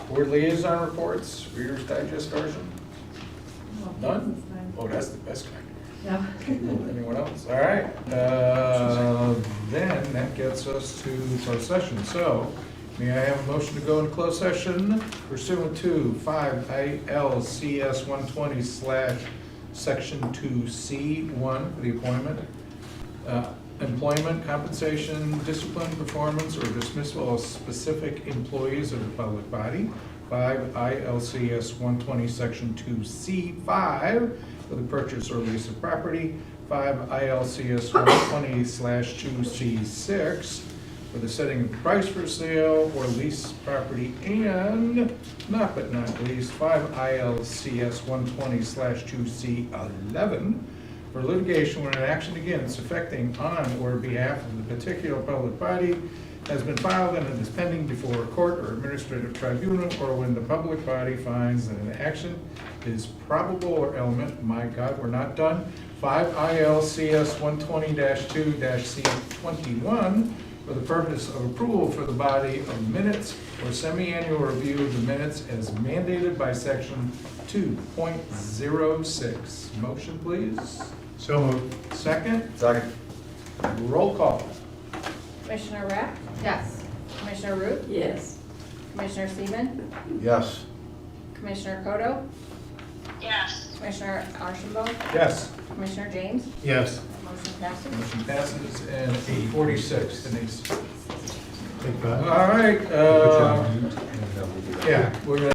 board liaison reports, Reader's Digest version? None? Oh, that's the best kind. Yeah. Anyone else? All right, then that gets us to closed session. So, may I have a motion to go into closed session pursuant to 5 ILCS 120/Section 2C1 for the appointment, employment, compensation, discipline, performance, or dismissal of specific employees of the public body. 5 ILCS 120 Section 2C5 for the purchase or lease of property. 5 ILCS 120/2C6 for the setting of price for sale or lease property. And not but not least, 5 ILCS 120/2C11 for litigation when an action against affecting on or behalf of the particular public body has been filed and it is pending before a court or administrative tribunal, or when the public body finds that an action is probable or element. My God, we're not done. 5 ILCS 120-2-C21 for the purpose of approval for the body of minutes or semi-annual review of the minutes as mandated by section 2.06. Motion, please. So moved. Second? Second. Roll call. Commissioner Rapp? Yes. Commissioner Root? Yes. Commissioner Seaman? Yes. Commissioner Kodo? Yes. Commissioner Archambault? Yes. Commissioner James? Yes. Motion passes. Motion passes, and 8:46, Denise. Take five. All right, Put you on mute, and we'll do that. yeah, we're gonna